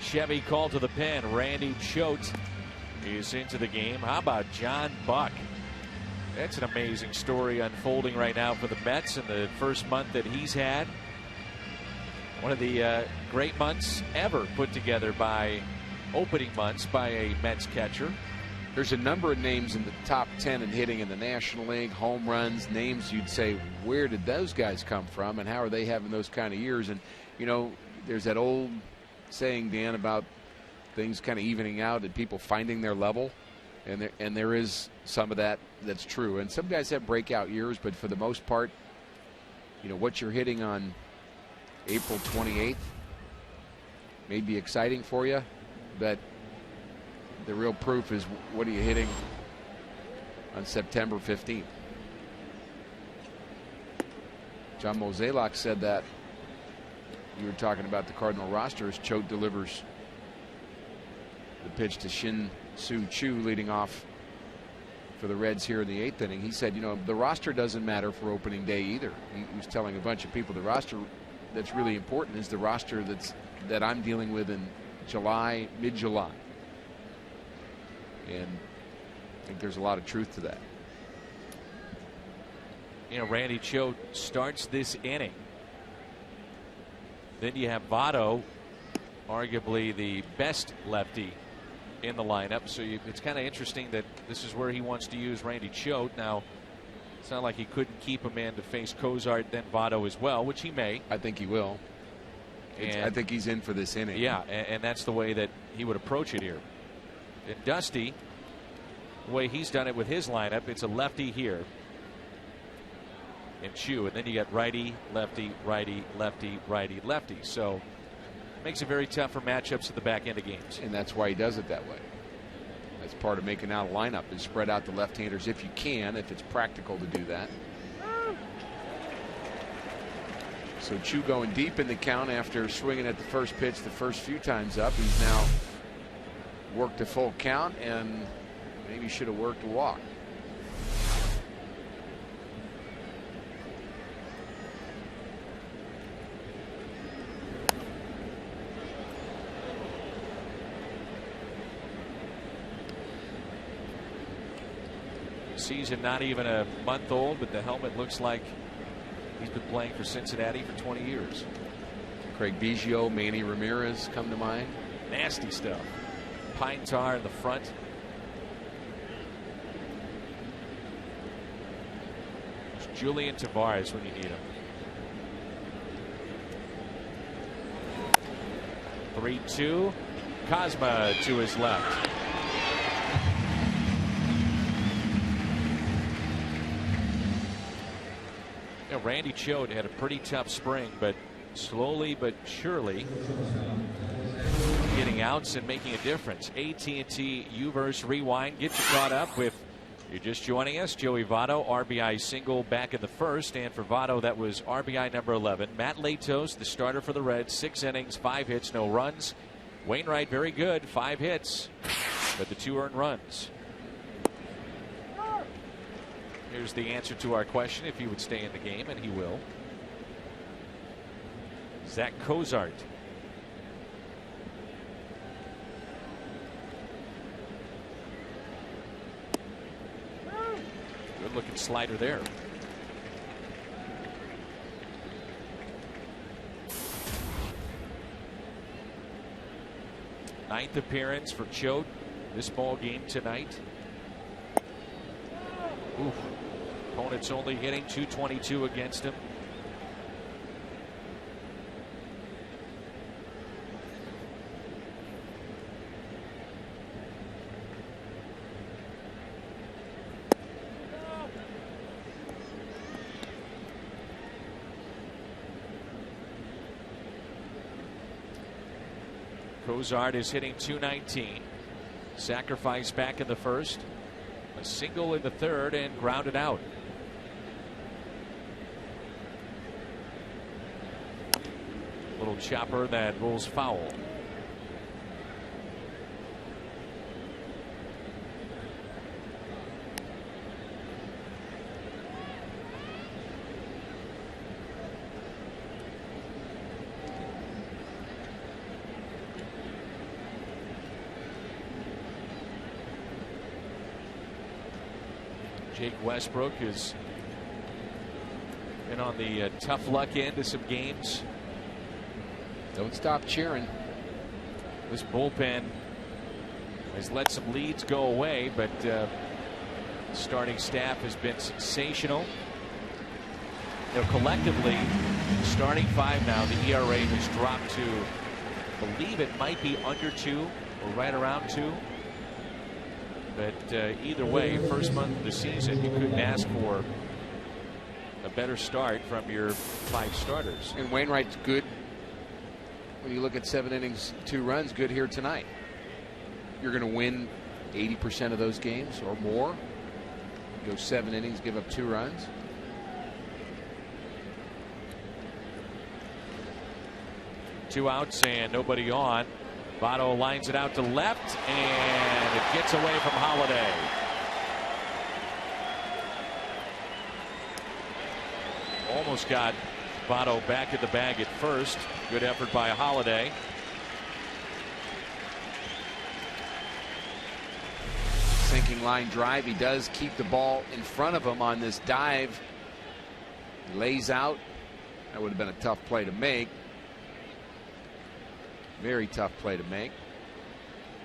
Chevy called to the pen. Randy Choate is into the game. How about John Buck? That's an amazing story unfolding right now for the Mets in the first month that he's had. One of the great months ever put together by opening months by a Mets catcher. There's a number of names in the top 10 in hitting in the National League, home runs, names you'd say, where did those guys come from and how are they having those kind of years? And, you know, there's that old saying, Dan, about things kind of evening out and people finding their level, and there is some of that that's true. And some guys have breakout years, but for the most part, you know, what you're hitting on April 28th may be exciting for you, but the real proof is what are you hitting on September 15th. John Mozeliak said that. You were talking about the Cardinal roster as Choate delivers the pitch to Shin-Soo Choo leading off for the Reds here in the 8th inning. He said, you know, the roster doesn't matter for opening day either. He was telling a bunch of people the roster that's really important is the roster that I'm dealing with in July, mid-July. And I think there's a lot of truth to that. Randy Choate starts this inning. Then you have Votto, arguably the best lefty in the lineup. So it's kind of interesting that this is where he wants to use Randy Choate. Now, it's not like he couldn't keep him in to face Cozart, then Votto as well, which he may. I think he will. I think he's in for this inning. Yeah, and that's the way that he would approach it here. And Dusty, the way he's done it with his lineup, it's a lefty here and Chu, and then you got righty, lefty, righty, lefty, righty, lefty. So it makes it very tough for matchups at the back end of games. And that's why he does it that way. That's part of making out a lineup, is spread out the left-handers if you can, if it's practical to do that. So Chu going deep in the count after swinging at the first pitch the first few times up. He's now worked a full count and maybe should have worked a walk. Season not even a month old, but the helmet looks like he's been playing for Cincinnati for 20 years. Craig Biggio, Manny Ramirez come to mind. Nasty stuff. Pine tar in the front. It's Julian Tavares when you need him. 3-2. Cosma to his left. Randy Choate had a pretty tough spring, but slowly but surely getting outs and making a difference. AT&T Uverse Rewind. Get you caught up with, you're just joining us, Joey Votto, RBI single back in the first, and for Votto that was RBI number 11. Matt Latos, the starter for the Reds, 6 innings, 5 hits, no runs. Wainwright very good, 5 hits, but the 2 earned runs. Here's the answer to our question, if he would stay in the game, and he will. Zach Cozart. Good looking slider there. Ninth appearance for Choate this ball game tonight. Oof. Opponent's only hitting .222 against him. Cozart is hitting .219. Sacrifice back in the first. A single in the third and grounded out. Little chopper that rolls foul. Jake Westbrook has been on the tough luck end of some games. Don't stop cheering. This bullpen has let some leads go away, but the starting staff has been sensational. Collectively, starting 5 now, the ERA has dropped to, I believe it might be under 2 or right around 2. But either way, first month of the season, you couldn't ask for a better start from your 5 starters. And Wainwright's good. When you look at 7 innings, 2 runs, good here tonight. You're going to win 80% of those games or more. Go 7 innings, give up 2 runs. Two outs and nobody on. Votto lines it out to left, and it gets away from Holiday. Almost got Votto back in the bag at first. Good effort by Holiday. Sinking line drive. He does keep the ball in front of him on this dive He lays out. That would have been a tough play to make. Very tough play to make.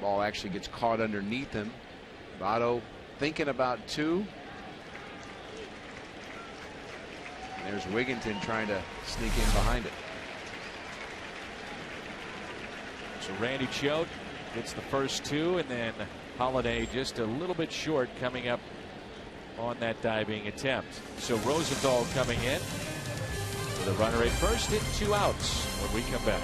Ball actually gets caught underneath him. Votto thinking about two. And there's Wigginton trying to sneak in behind it. So Randy Choate gets the first two, and then Holiday just a little bit short coming up on that diving attempt. So Rosenthal coming in with a runner at first and 2 outs when we come back.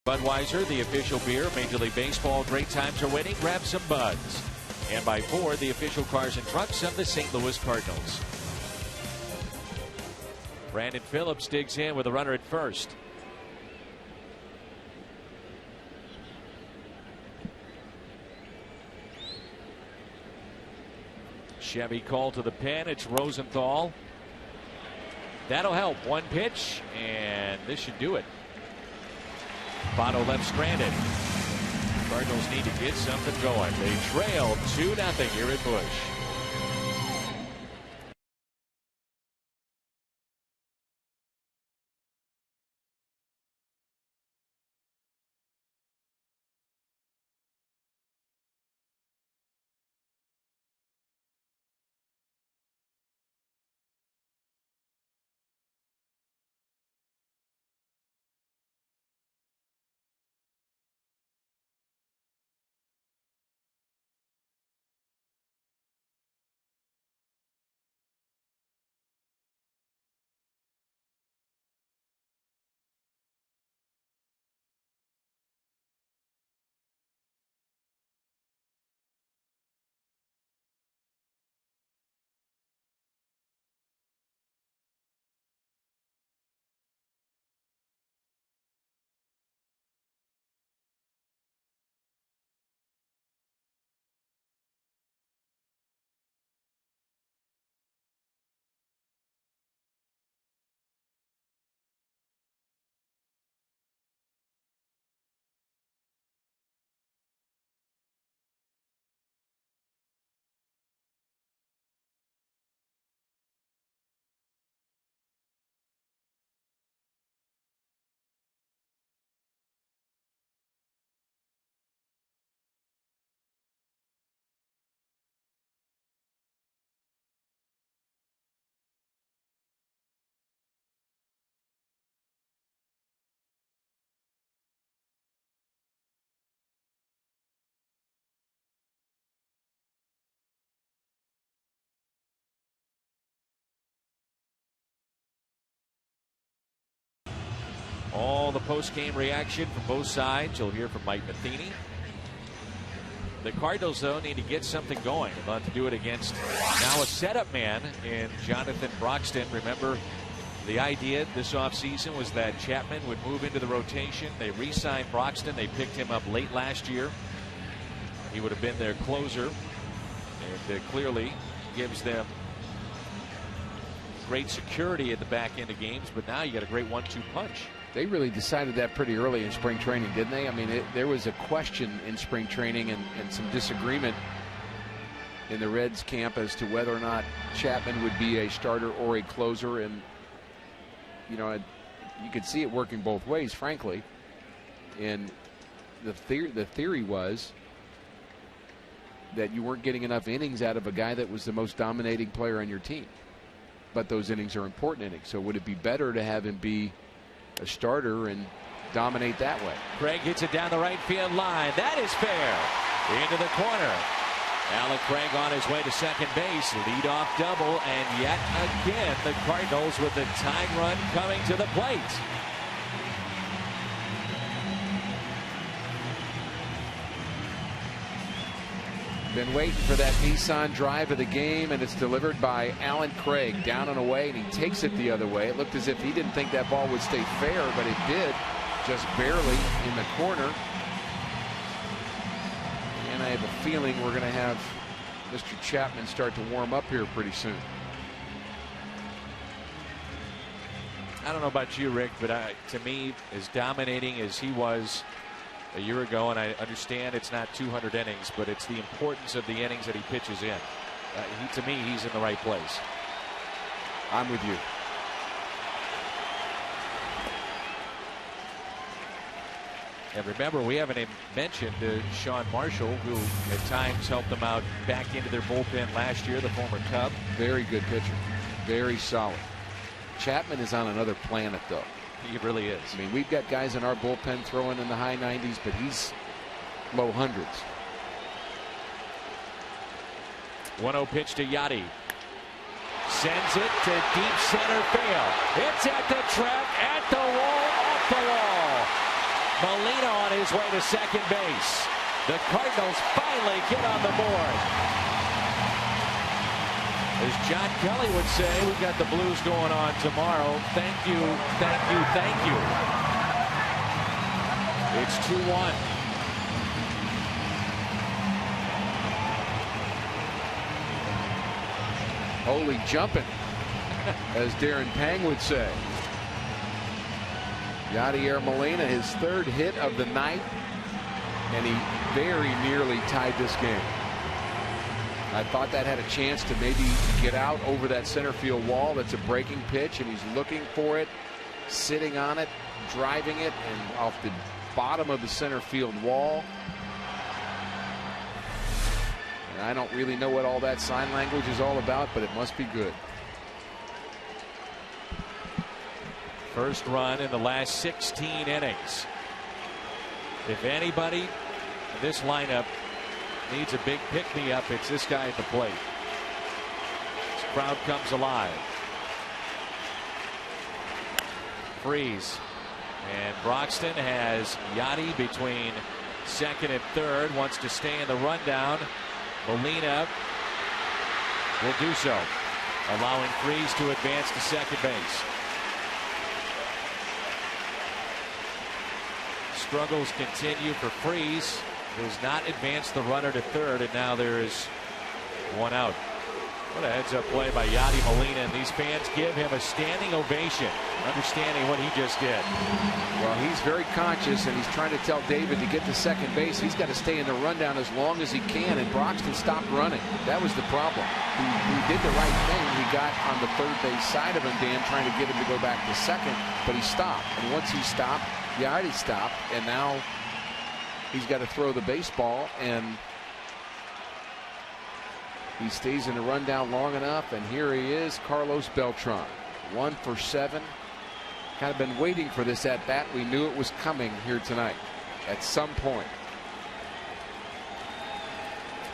Budweiser, the official beer of Major League Baseball. Great times are waiting. Grab some buds. And by Ford, the official cars and trucks of the St. Louis Cardinals. Brandon Phillips digs in with a runner at first. Chevy called to the pen. It's Rosenthal. That'll help. One pitch, and this should do it. Votto left stranded. Cardinals need to get something going. They trail 2-0 here at Busch. All the post-game reaction from both sides. You'll hear from Mike Matheny. The Cardinals, though, need to get something going. They'll have to do it against now a setup man in Jonathan Broxton. Remember, The idea this offseason was that Chapman would move into the rotation. They re-signed Broxton. They picked him up late last year. He would have been their closer, and clearly gives them great security at the back end of games. But now you got a great 1-2 punch. They really decided that pretty early in spring training, didn't they? I mean, there was a question in spring training and some disagreement in the Reds camp as to whether or not Chapman would be a starter or a closer. And, you know, you could see it working both ways, frankly. And the theory was that you weren't getting enough innings out of a guy that was the most dominating player on your team. But those innings are important innings. So would it be better to have him be a starter and dominate that way? Craig hits it down the right field line. That is fair. Into the corner. Alan Craig on his way to second base. Leadoff double, and yet again the Cardinals with the tying run coming to the plate. Been waiting for that Nissan drive of the game, and it's delivered by Alan Craig down and away, and he takes it the other way. It looked as if he didn't think that ball would stay fair, but it did, just barely in the corner. And I have a feeling we're going to have Mr. Chapman start to warm up here pretty soon. I don't know about you, Rick, but to me, as dominating as he was a year ago, and I understand it's not 200 innings, but it's the importance of the innings that he pitches in. To me, he's in the right place. I'm with you. And remember, we haven't even mentioned Sean Marshall, who at times helped them out back into their bullpen last year, the former Cub. Very good pitcher. Very solid. Chapman is on another planet, though. He really is. I mean, we've got guys in our bullpen throwing in the high 90s, but he's low hundreds. 1-0 pitch to Yachty. Sends it to deep center field. It's at the track, at the wall, off the wall. Molina on his way to second base. The Cardinals finally get on the board. As John Kelly would say, we've got the Blues going on tomorrow. Thank you, thank you, thank you. It's 2-1. Holy jumping, as Darren Pang would say. Yadier Molina, his third hit of the night, and he very nearly tied this game. I thought that had a chance to maybe get out over that center field wall. That's a breaking pitch, and he's looking for it, sitting on it, driving it, and off the bottom of the center field wall. And I don't really know what all that sign language is all about, but it must be good. First run in the last 16 innings. If anybody in this lineup needs a big pick-me-up, it's this guy at the plate. This crowd comes alive. Freeze. And Broxton has Yachty between second and third. Wants to stay in the rundown. Molina will do so, allowing Freeze to advance to second base. Struggles continue for Freeze, who has not advanced the runner to third, and now there is one out. What a heads-up play by Yachty Molina, and these fans give him a standing ovation, understanding what he just did. Well, he's very conscious, and he's trying to tell David to get to second base. He's got to stay in the rundown as long as he can, and Broxton stopped running. That was the problem. He did the right thing. He got on the third base side of him, Dan, trying to get him to go back to second, but he stopped. And once he stopped, Yachty stopped, and now he's got to throw the baseball, and he stays in the rundown long enough, and here he is, Carlos Beltran. 1 for 7. Kind of been waiting for this at bat. We knew it was coming here tonight at some point.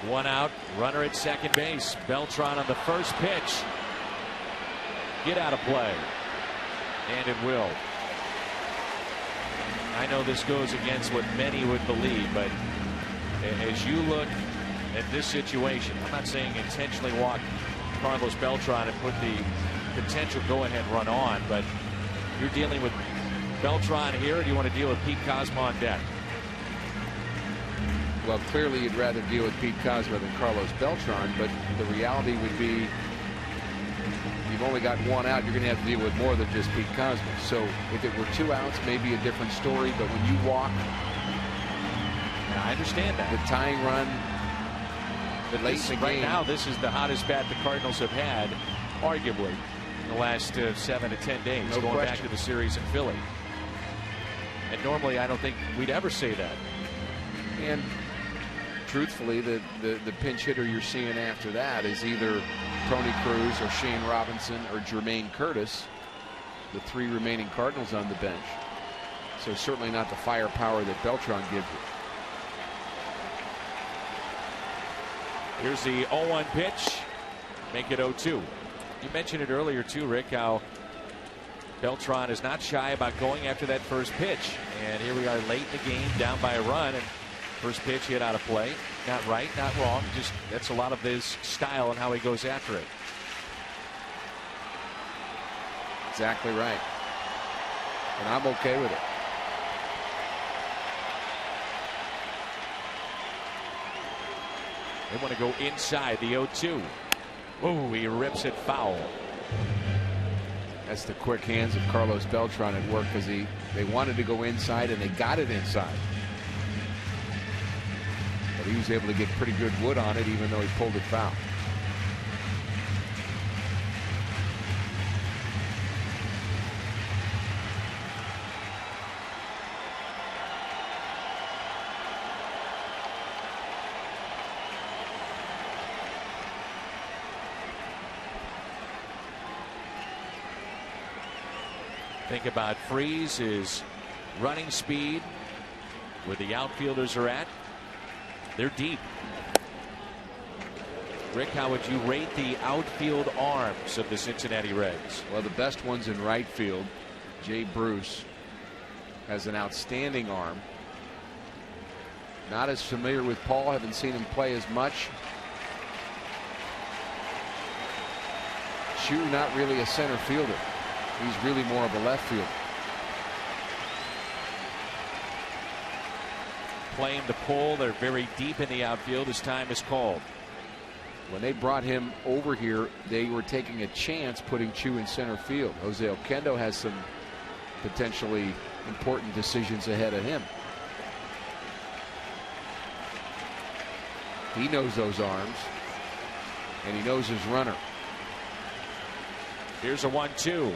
One out, runner at second base. Beltran on the first pitch. Get out of play. And it will. I know this goes against what many would believe, but as you look at this situation, I'm not saying intentionally walk Carlos Beltran and put the potential go-ahead run on, but you're dealing with Beltran here, or do you want to deal with Pete Kozma on deck? Well, clearly you'd rather deal with Pete Kozma than Carlos Beltran, but the reality would be you've only got one out. You're going to have to deal with more than just Pete Kozma. So if it were 2 outs, maybe a different story, but when you walk, I understand that. The tying run late in the right game. Now, this is the hottest bat the Cardinals have had, arguably, in the last 7 to 10 days, no going question. back to the series in Philly. And normally, I don't think we'd ever say that. And truthfully, the pinch hitter you're seeing after that is either Tony Cruz or Shane Robinson or Jermaine Curtis, the 3 remaining Cardinals on the bench. So certainly not the firepower that Beltran gives you. Here's the 0-1 pitch. Make it 0-2. You mentioned it earlier too, Rick, how Beltran is not shy about going after that first pitch. And here we are late in the game, down by a run, and first pitch hit out of play. Not right, not wrong. Just that's a lot of his style and how he goes after it. Exactly right. And I'm okay with it. They want to go inside the 0-2. Whoa, he rips it foul. That's the quick hands of Carlos Beltran at work, because they wanted to go inside and they got it inside. But he was able to get pretty good wood on it, even though he pulled it foul. Think about Freeze's running speed, where the outfielders are at. They're deep. Rick, how would you rate the outfield arms of the Cincinnati Reds? Well, the best one's in right field. Jay Bruce has an outstanding arm. Not as familiar with Paul, haven't seen him play as much. Chu, not really a center fielder. He's really more of a left fielder. Playing the pull. They're very deep in the outfield as time is called. When they brought him over here, they were taking a chance putting Chu in center field. Jose Oquendo has some potentially important decisions ahead of him. He knows those arms, and he knows his runner. Here's a 1-2.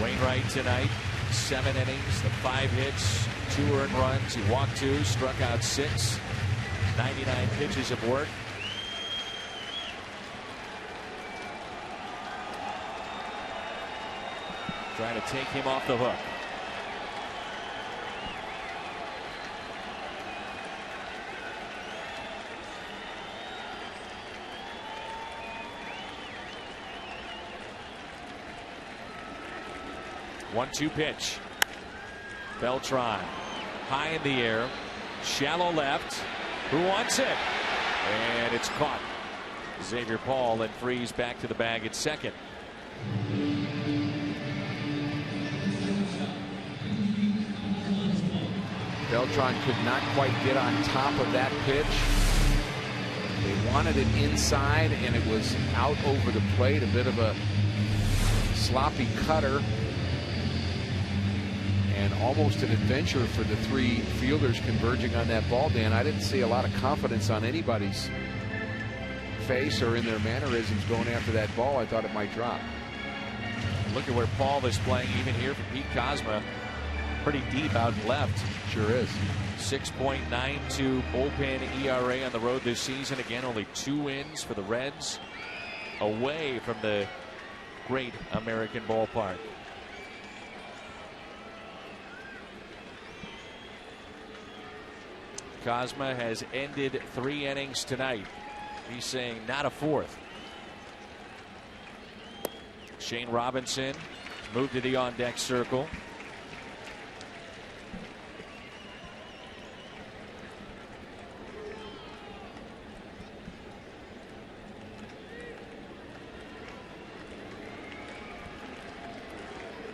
Wainwright tonight, 7 innings, the 5 hits, 2 earned runs. He walked 2, struck out 6, 99 pitches of work. Trying to take him off the hook. One-two pitch. Beltran high in the air, shallow left. Who wants it? And it's caught. Xavier Paul and Freeze back to the bag at second. Beltran could not quite get on top of that pitch. They wanted it inside, and it was out over the plate. A bit of a sloppy cutter. And almost an adventure for the 3 fielders converging on that ball, Dan. I didn't see a lot of confidence on anybody's face or in their mannerisms going after that ball. I thought it might drop. Look at where Paul is playing, even here for Pete Kozma. Pretty deep out left. Sure is. 6.92 bullpen ERA on the road this season. Again, only 2 wins for the Reds away from the great American ballpark. Kozma has ended 3 innings tonight. He's saying not a 4th. Shane Robinson moved to the on-deck circle.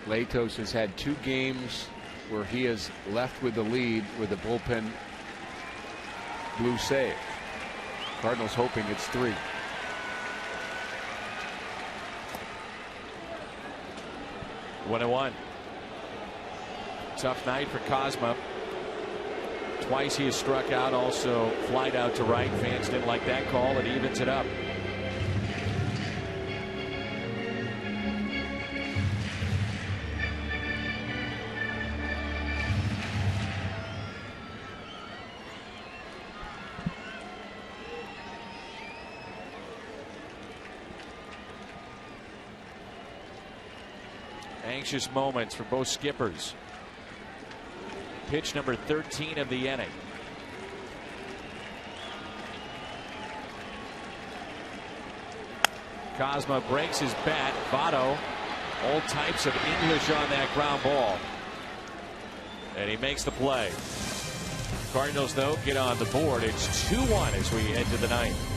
Latos has had 2 games where he has left with the lead with a bullpen blue save. Cardinals hoping it's 3. One and one. Tough night for Cosma. Twice he has struck out, also flied out to right. Fans didn't like that call. It evens it up. Anxious moments for both skippers. Pitch number 13 of the inning. Cosma breaks his bat. Votto, all types of English on that ground ball. And he makes the play. Cardinals, though, get on the board. It's 2-1 as we head to the ninth.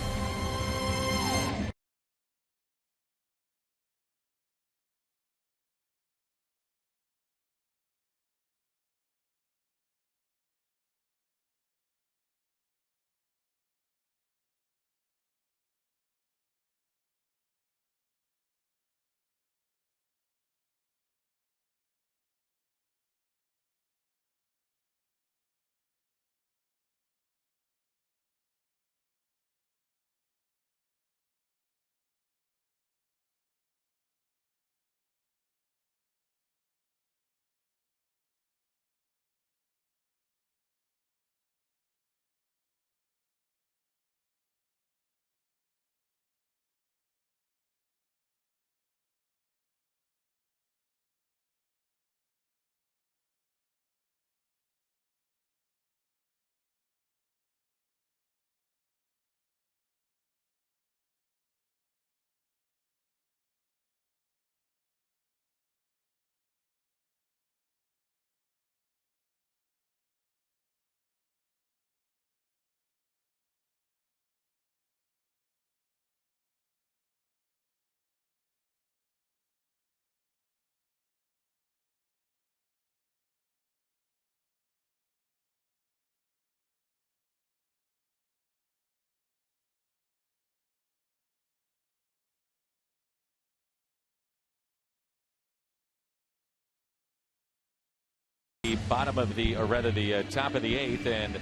The bottom of the, or rather the top of the 8th, and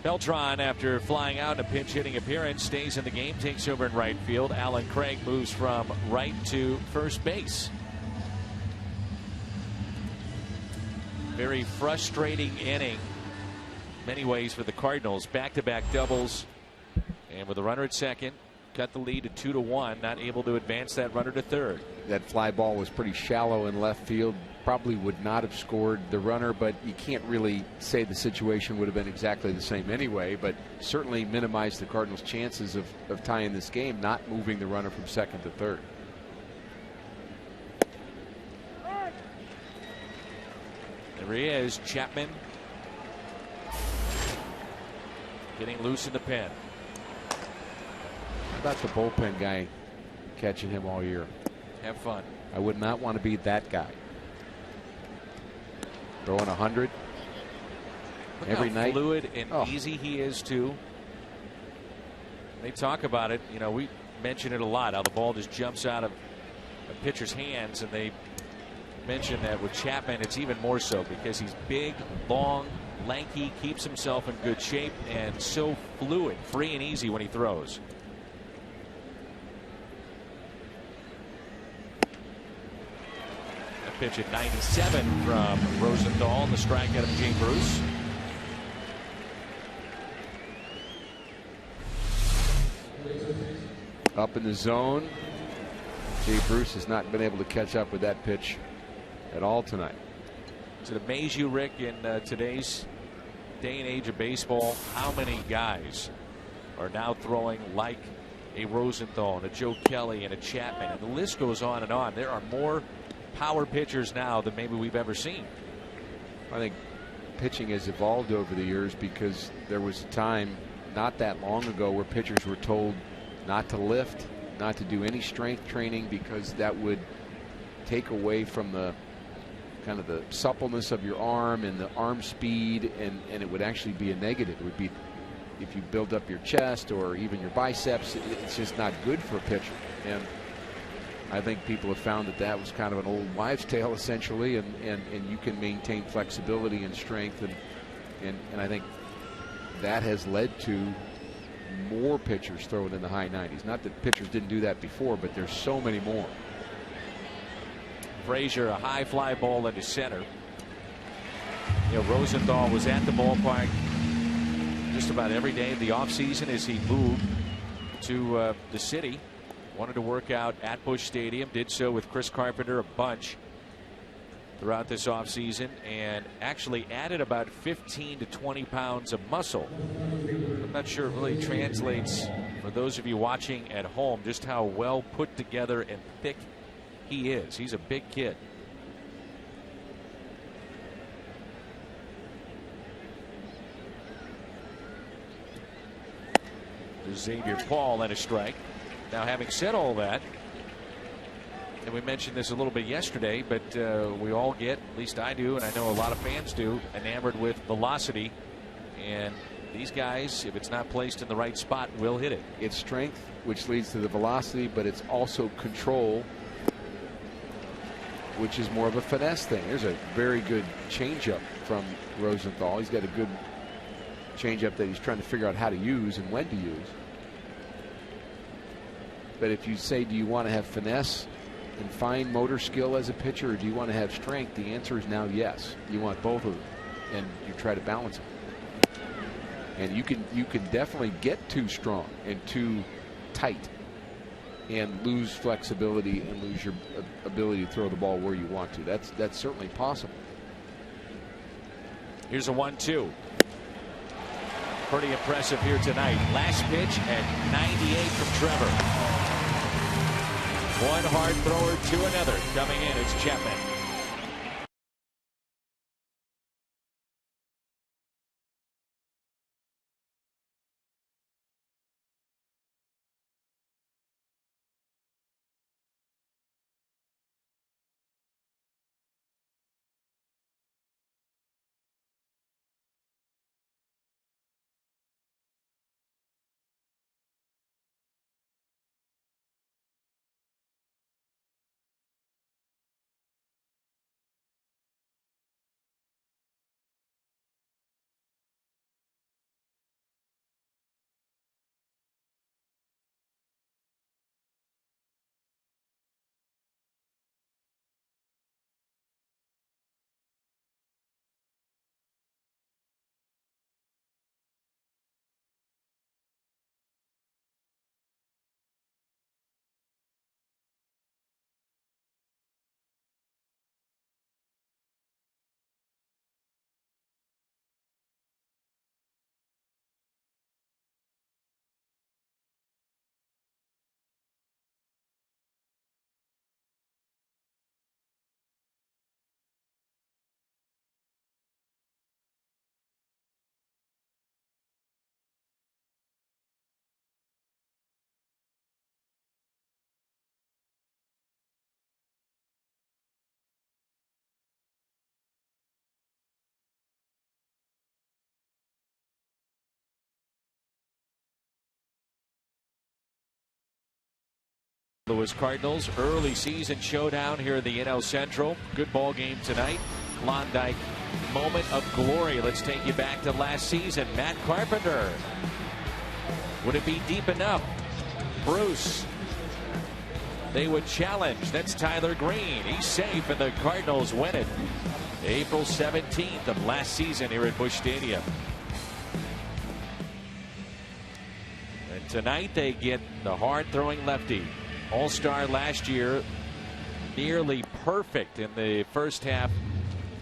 Beltran, after flying out in a pinch hitting appearance, stays in the game, takes over in right field. Alan Craig moves from right to first base. Very frustrating inning, many ways for the Cardinals. Back-to-back doubles, and with a runner at second, cut the lead to 2-1, not able to advance that runner to third. That fly ball was pretty shallow in left field. Probably would not have scored the runner, but you can't really say the situation would have been exactly the same anyway, but certainly minimized the Cardinals' chances of tying this game, not moving the runner from second to third. There he is, Chapman, getting loose in the pen. How about the bullpen guy catching him all year? Have fun. I would not want to be that guy. Throwing 100 every night. Fluid and easy he is too. They talk about it. You know, we mention it a lot, how the ball just jumps out of a pitcher's hands, and they mention that with Chapman it's even more so because he's big, long, lanky, keeps himself in good shape, and so fluid, free and easy when he throws. Pitch at 97 from Rosenthal, and the strikeout of Jay Bruce. Up in the zone. Jay Bruce has not been able to catch up with that pitch at all tonight. Does it amaze you, Rick, in today's day and age of baseball, how many guys are now throwing like a Rosenthal and a Joe Kelly and a Chapman, and the list goes on and on. There are more power pitchers now than maybe we've ever seen. I think pitching has evolved over the years because there was a time not that long ago where pitchers were told not to lift, not to do any strength training, because that would take away from the kind of the suppleness of your arm and the arm speed, and it would actually be a negative. It would be if you build up your chest or even your biceps, it's just not good for a pitcher. And I think people have found that that was kind of an old wives' tale essentially, and you can maintain flexibility and strength, and I think that has led to more pitchers throwing in the high 90s. Not that pitchers didn't do that before, but there's so many more. Frazier, a high fly ball into center. You know, Rosenthal was at the ballpark just about every day of the offseason as he moved to the city. Wanted to work out at Busch Stadium. Did so with Chris Carpenter a bunch throughout this offseason, and actually added about 15 to 20 pounds of muscle. I'm not sure it really translates for those of you watching at home just how well put together and thick he is. He's a big kid. Xavier Paul and a strike. Now, having said all that, and we mentioned this a little bit yesterday, but we all get, at least I do, and I know a lot of fans do, enamored with velocity. And these guys, if it's not placed in the right spot, will hit it. It's strength, which leads to the velocity, but it's also control, which is more of a finesse thing. There's a very good changeup from Rosenthal. He's got a good changeup that he's trying to figure out how to use and when to use. But if you say, do you want to have finesse and fine motor skill as a pitcher, or do you want to have strength? The answer is now yes. You want both of them, and you try to balance them. And you can definitely get too strong and too tight and lose flexibility and lose your ability to throw the ball where you want to. That's certainly possible. Here's a 1-2. Pretty impressive here tonight. Last pitch at 98 from Trevor. One hard thrower to another. Coming in, it's Chapman. Louis Cardinals early season showdown here in the NL Central. Good ball game tonight. Klondike moment of glory. Let's take you back to last season. Matt Carpenter. Would it be deep enough? Bruce. They would challenge. That's Tyler Green. He's safe, and the Cardinals win it. April 17th of last season here at Busch Stadium. And tonight they get the hard-throwing lefty. All-star last year, nearly perfect in the first half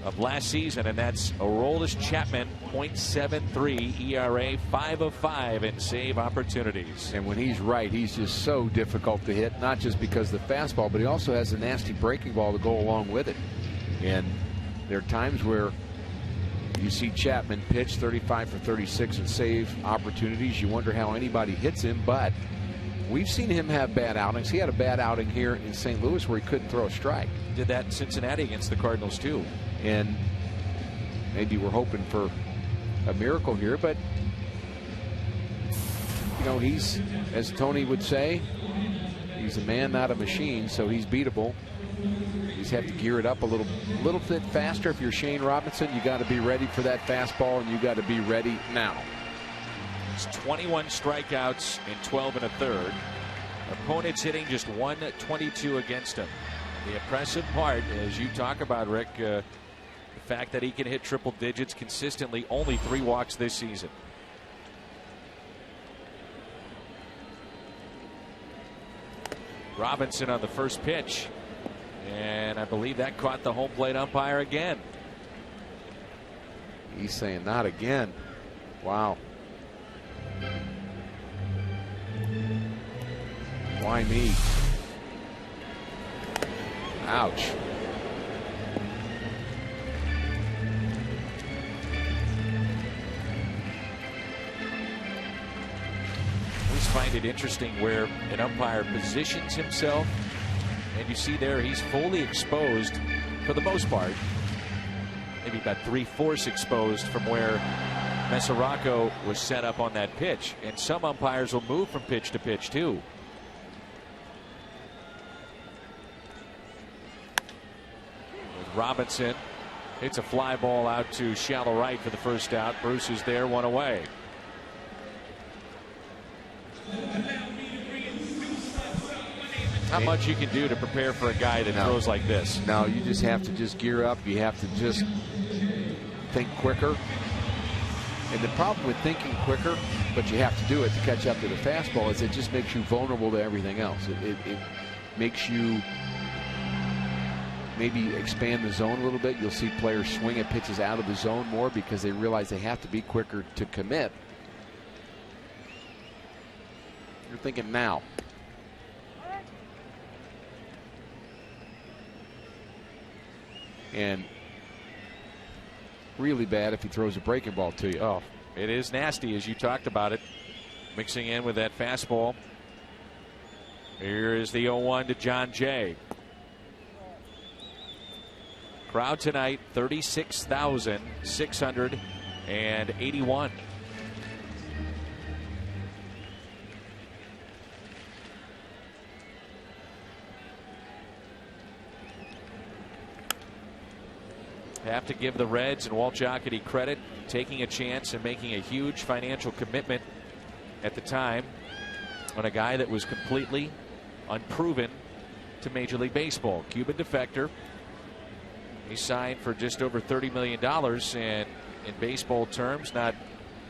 of last season, and that's Aroldis Chapman, .73 ERA, 5 of 5 in save opportunities. And when he's right, he's just so difficult to hit, not just because of the fastball, but he also has a nasty breaking ball to go along with it. And there are times where you see Chapman pitch 35 for 36 and save opportunities. You wonder how anybody hits him, but We've seen him have bad outings. He had a bad outing here in St. Louis where he couldn't throw a strike. Did that in Cincinnati against the Cardinals too. And maybe we're hoping for a miracle here, but you know, he's, as Tony would say, he's a man, not a machine, so he's beatable. You just have to gear it up a little bit faster. If you're Shane Robinson, you got to be ready for that fastball, and you got to be ready now. It's 21 strikeouts in 12 1/3. Opponents hitting just 122 against him. The impressive part, as you talk about, Rick, the fact that he can hit triple digits consistently, only 3 walks this season. Robinson on the first pitch, and I believe that caught the home plate umpire again. He's saying not again. Wow. Why me? Ouch. I always find it interesting where an umpire positions himself, and you see there he's fully exposed for the most part, maybe about 3/4 exposed from where Mesoraco was set up on that pitch. And some umpires will move from pitch to pitch too. Robinson hits a fly ball out to shallow right for the first out. Bruce is there, 1 away. Not much you can do to prepare for a guy that throws like this. No, you just have to just gear up. You have to just think quicker. And the problem with thinking quicker, but you have to do it to catch up to the fastball, is it just makes you vulnerable to everything else. It makes you maybe expand the zone a little bit. You'll see players swing at pitches out of the zone more because they realize they have to be quicker to commit. You're thinking now. And really bad if he throws a breaking ball to you. Oh, it is nasty, as you talked about it. Mixing in with that fastball. Here is the 0-1 to John Jay. Crowd tonight, 36,681. Have to give the Reds and Walt Jocketty credit, taking a chance and making a huge financial commitment at the time on a guy that was completely unproven to Major League Baseball. Cuban defector. He signed for just over $30 million, and in baseball terms, not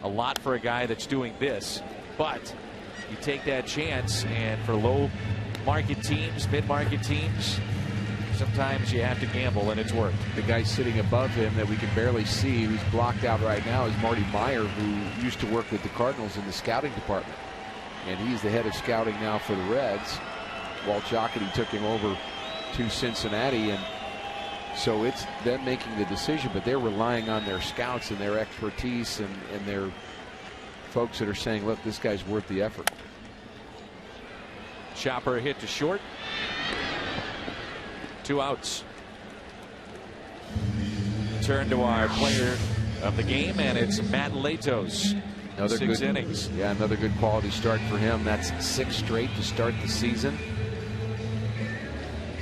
a lot for a guy that's doing this. But you take that chance, and for low market teams, mid-market teams, sometimes you have to gamble, and it's worked. The guy sitting above him that we can barely see, who's blocked out right now, is Marty Meyer, who used to work with the Cardinals in the scouting department. And he's the head of scouting now for the Reds. Walt Jocketty took him over to Cincinnati, and so it's them making the decision, but they're relying on their scouts and their expertise and their folks that are saying, look, this guy's worth the effort. Chopper hit to short. 2 outs. Turn to our player of the game, and it's Matt Latos. Another 6 good innings. Yeah, another good quality start for him. That's 6 straight to start the season.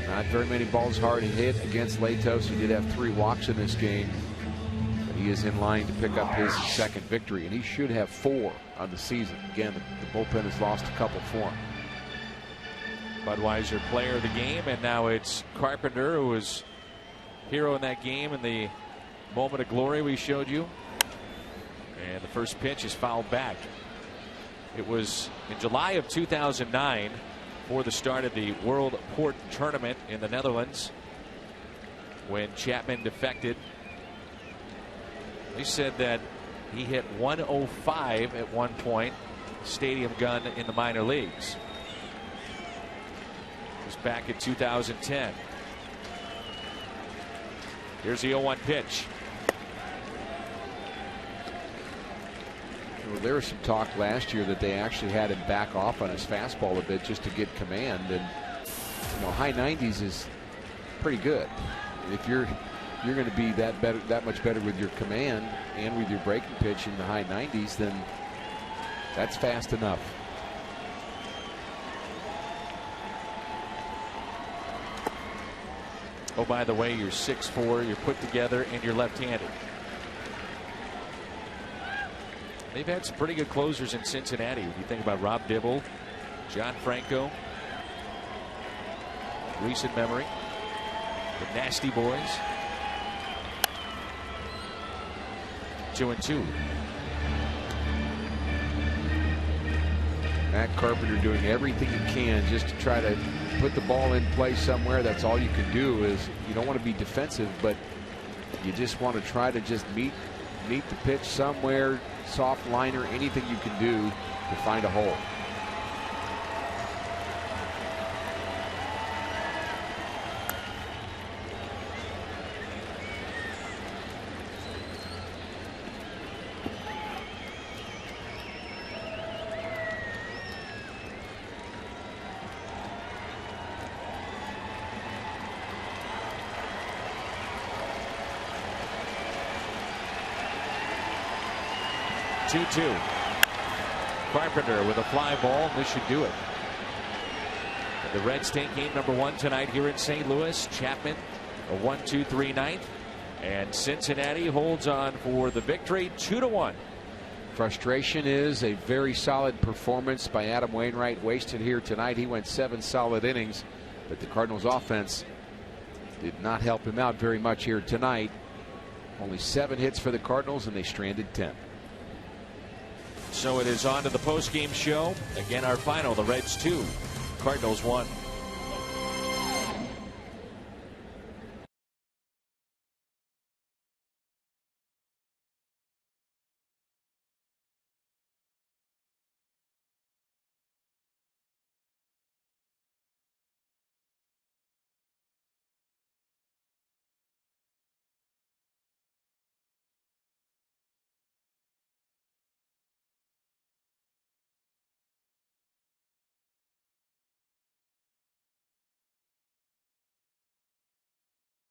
Not very many balls hard hit against Latos. He did have 3 walks in this game, but he is in line to pick up his 2nd victory, and he should have 4 on the season. Again, the bullpen has lost a couple for him. Budweiser player of the game, and now it's Carpenter who was hero in that game in the moment of glory we showed you. And the first pitch is fouled back. It was in July of 2009 for the start of the World Port Tournament in the Netherlands when Chapman defected. They said that he hit 105 at one point, stadium gun in the minor leagues. It was back in 2010. Here's the 0-1 pitch. Well, there was some talk last year that they actually had him back off on his fastball a bit just to get command, and high 90s is pretty good. If you're going to be that much better with your command and with your breaking pitch in the high 90s, then that's fast enough. Oh, by the way, you're 6'4", you're put together, and you're left-handed. They've had some pretty good closers in Cincinnati. If you think about Rob Dibble, John Franco, recent memory, the Nasty Boys. 2-2. Matt Carpenter doing everything he can just to try to put the ball in play somewhere. That's all you can do. Is you don't want to be defensive, but you just want to try to just meet the pitch somewhere, soft liner, anything you can do to find a hole. Carpenter with a fly ball. This should do it. The Reds take game number 1 tonight here in St. Louis. Chapman a 1-2-3 ninth, and Cincinnati holds on for the victory 2-1. Frustration is a very solid performance by Adam Wainwright. Wasted here tonight. He went 7 solid innings, but the Cardinals offense did not help him out very much here tonight. Only 7 hits for the Cardinals, and they stranded 10. So it is on to the post-game show. Again, our final, the Reds 2, Cardinals 1.